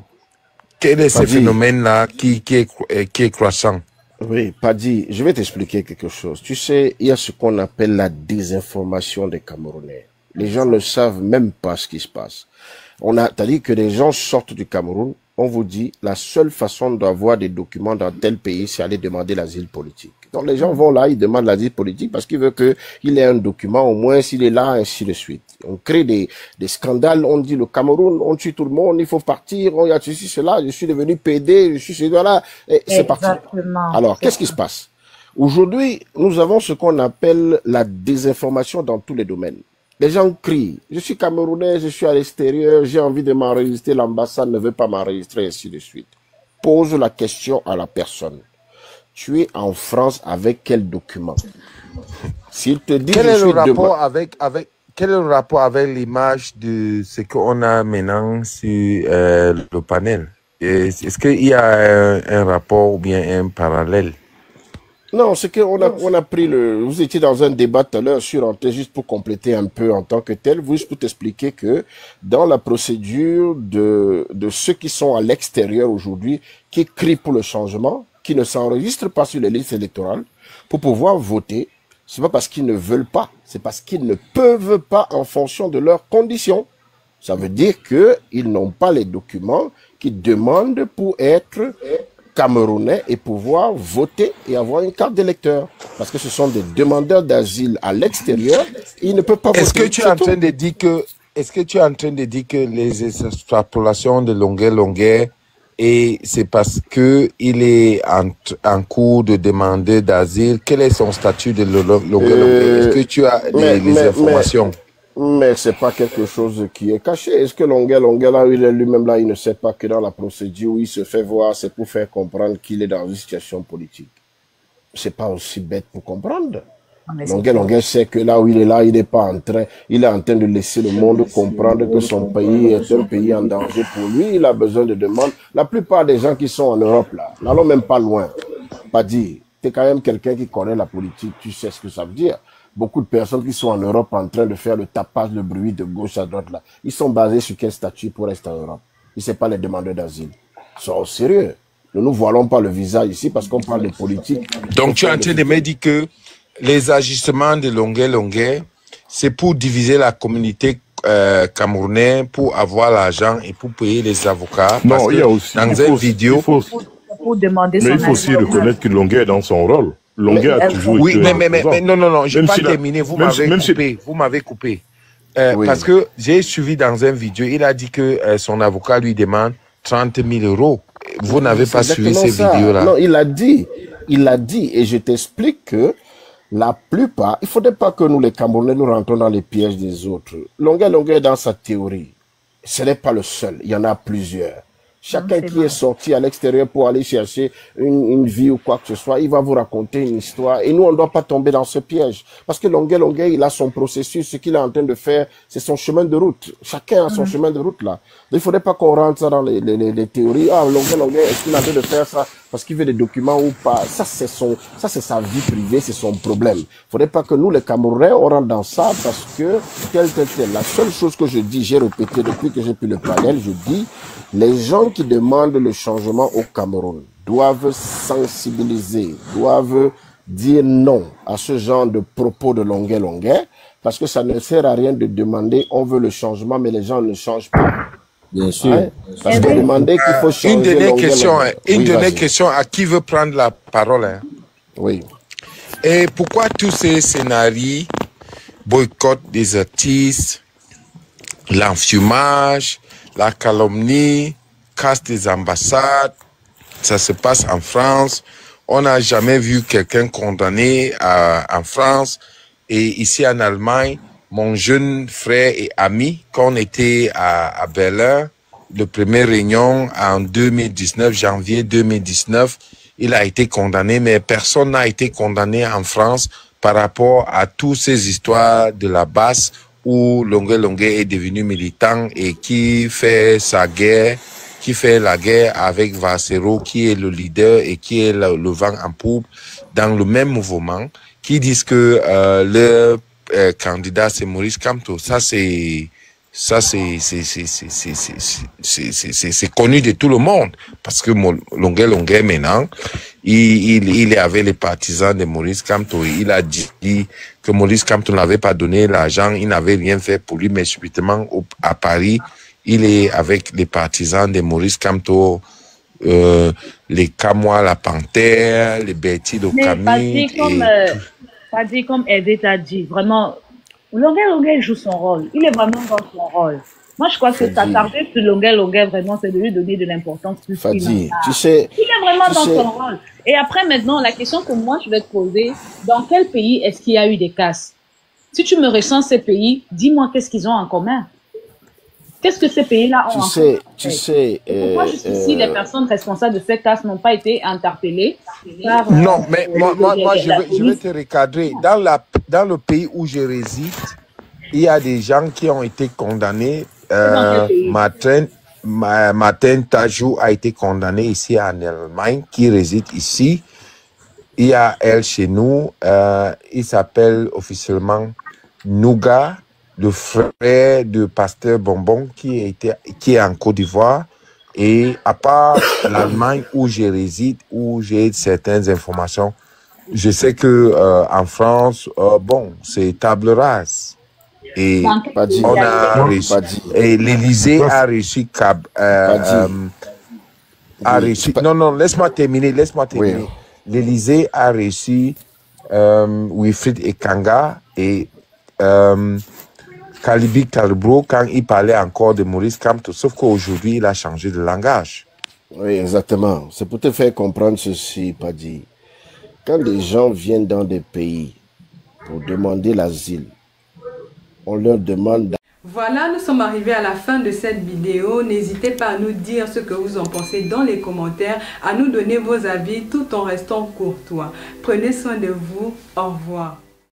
Speaker 3: quel est ce phénomène-là qui est croissant?
Speaker 10: Oui, Paddy, je vais t'expliquer quelque chose. Tu sais, il y a ce qu'on appelle la désinformation des Camerounais. Les gens ne savent même pas ce qui se passe. T'as dit que les gens sortent du Cameroun, on vous dit la seule façon d'avoir des documents dans tel pays, c'est aller demander l'asile politique. Donc les gens vont là, ils demandent l'asile politique parce qu'ils veulent qu'il ait un document, au moins s'il est là, ainsi de suite. On crée des scandales, on dit le Cameroun, on tue tout le monde, il faut partir, on y a ceci, cela, je suis devenu PD, je suis ceci, là, et c'est parti. Alors, qu'est-ce qui se passe? Aujourd'hui, nous avons ce qu'on appelle la désinformation dans tous les domaines. Les gens crient, je suis Camerounais, je suis à l'extérieur, j'ai envie de m'enregistrer, l'ambassade ne veut pas m'enregistrer, ainsi de suite. Pose la question à la personne. Tu es en France avec quel document? S'il te dit
Speaker 3: quel est le rapport avec l'image de ce qu'on a maintenant sur le panel? Est-ce qu'il y a un rapport ou bien un parallèle?
Speaker 10: Non, c'est qu'on a pris vous étiez dans un débat tout à l'heure sur Antenne, juste pour compléter un peu en tant que tel, juste pour t'expliquer que dans la procédure de ceux qui sont à l'extérieur aujourd'hui, qui crient pour le changement, qui ne s'enregistrent pas sur les listes électorales, pour pouvoir voter, c'est pas parce qu'ils ne veulent pas, c'est parce qu'ils ne peuvent pas en fonction de leurs conditions. Ça veut dire qu'ils n'ont pas les documents qu'ils demandent pour être Camerounais et pouvoir voter et avoir une carte d'électeur. Parce que ce sont des demandeurs d'asile à l'extérieur, ils ne peuvent pas voter.
Speaker 3: Est-ce que tu es en train de dire que les extrapolations de longueur, et c'est parce que il est en cours de demander d'asile? Quel est son statut de longueur? Est-ce que tu as les informations?
Speaker 10: Mais c'est pas quelque chose qui est caché. Est-ce que Longuet là, il est lui-même là, il ne sait pas que dans la procédure où il se fait voir, c'est pour faire comprendre qu'il est dans une situation politique. C'est pas aussi bête pour comprendre. Longuet sait que là où il est pas il est en train de laisser le monde comprendre que son pays est un pays en danger pour lui. Il a besoin de demandes. La plupart des gens qui sont en Europe là, n'allons même pas loin. Pas dire, t'es quand même quelqu'un qui connaît la politique, tu sais ce que ça veut dire. Beaucoup de personnes qui sont en Europe en train de faire le tapage, le bruit de gauche à droite là, ils sont basés sur quel statut pour rester en Europe? Ils ne sont pas les demandeurs d'asile. Ils sont sérieux. Nous ne voilons pas le visage ici parce qu'on parle de politique.
Speaker 3: Donc tu es en train de me dire que les agissements de longueur, c'est pour diviser la communauté camerounaise, pour avoir l'argent et pour payer les avocats.
Speaker 11: Non, il y a aussi
Speaker 3: dans une vidéo.
Speaker 8: Pour demander
Speaker 11: mais il faut aussi reconnaître que Longuet est dans son rôle. Longuet a toujours
Speaker 3: été... Oui, mais non, je n'ai pas terminé. Vous m'avez coupé. Oui. Parce que j'ai suivi dans une vidéo, il a dit que son avocat lui demande 30 000 €. Vous n'avez pas suivi ces vidéos-là.
Speaker 10: Non, il a dit, et je t'explique que la plupart, il ne faudrait pas que nous, les Camerounais, nous rentrons dans les pièges des autres. Longuet dans sa théorie. Ce n'est pas le seul, il y en a plusieurs. Chacun qui est sorti à l'extérieur pour aller chercher une vie ou quoi que ce soit, il va vous raconter une histoire. Et nous, on ne doit pas tomber dans ce piège. Parce que Longuet, il a son processus. Ce qu'il est en train de faire, c'est son chemin de route. Chacun a son chemin de route là. Il ne faudrait pas qu'on rentre ça dans les théories. Ah, Longuet, est-ce qu'il est en train de faire ça parce qu'il veut des documents ou pas? Ça, c'est sa vie privée, c'est son problème. Il ne faudrait pas que nous, les Camerounais, on rentre dans ça parce que tel. La seule chose que je dis, j'ai répété depuis que j'ai pris le panel, je dis, les gens qui demandent le changement au Cameroun doivent sensibiliser, doivent dire non à ce genre de propos de Longuet, parce que ça ne sert à rien de demander on veut le changement, mais les gens ne changent pas.
Speaker 7: Bien sûr.
Speaker 10: Parce que demander qu'il faut changer.
Speaker 3: Une dernière question à qui veut prendre la parole. Hein.
Speaker 10: Oui.
Speaker 3: Et pourquoi tous ces scénarios, boycott des artistes, l'enfumage, la calomnie, casse des ambassades, ça se passe en France. On n'a jamais vu quelqu'un condamné en France. Et ici en Allemagne, mon jeune frère et ami, quand on était à Berlin, le premier réunion en 2019, janvier 2019, il a été condamné, mais personne n'a été condamné en France par rapport à toutes ces histoires de la basse où Longuet est devenu militant et qui fait la guerre avec Vassero, qui est le leader et qui est le vent en poupe dans le même mouvement, qui disent que candidat, c'est Maurice Kamto. Ça, c'est connu de tout le monde. Parce que Longuet maintenant, il est avec les partisans de Maurice Kamto. Il a dit que Maurice Kamto n'avait pas donné l'argent, il n'avait rien fait pour lui, mais subitement à Paris, il est avec les partisans de Maurice Kamto, les Camois, la Panthère, les Betty de Camille.
Speaker 8: Pas dit comme Edith a dit, vraiment, Longuet joue son rôle. Il est vraiment dans son rôle. Moi, je crois que s'attarder sur Longuet, vraiment, c'est de lui donner de l'importance plus qu'il a.
Speaker 10: Tu sais,
Speaker 8: il est vraiment dans son rôle. Et après, maintenant, la question que moi, je vais te poser, dans quel pays est-ce qu'il y a eu des casses? Si tu me recenses ces pays, dis-moi qu'est-ce qu'ils ont en commun. Qu'est-ce que ces pays-là ont en commun?
Speaker 10: Tu sais...
Speaker 8: Pourquoi jusqu'ici, les personnes responsables de ces casses n'ont pas été interpellées par,
Speaker 3: non, mais moi je vais te recadrer. Dans le pays où je réside, il y a des gens qui ont été condamnés. Martin Tajou a été condamné ici en Allemagne, qui réside ici. Il y a elle chez nous. Il s'appelle officiellement Nouga, le frère de Pasteur Bonbon, qui est en Côte d'Ivoire. Et à part l'Allemagne où je réside, où j'ai certaines informations, je sais que en France, bon, c'est table rase. Et on a réussi. Et l'Élysée a réussi. Non, laisse-moi terminer. Oui. L'Élysée a réussi Wilfried Ekanga et Kalibi Kalbro quand il parlait encore de Maurice Kamto, sauf qu'aujourd'hui, il a changé de langage.
Speaker 10: Oui, exactement. C'est pour te faire comprendre ceci, Paddy. Quand des gens viennent dans des pays pour demander l'asile, on leur demande...
Speaker 1: Voilà, nous sommes arrivés à la fin de cette vidéo. N'hésitez pas à nous dire ce que vous en pensez dans les commentaires, à nous donner vos avis tout en restant courtois. Prenez soin de vous. Au revoir.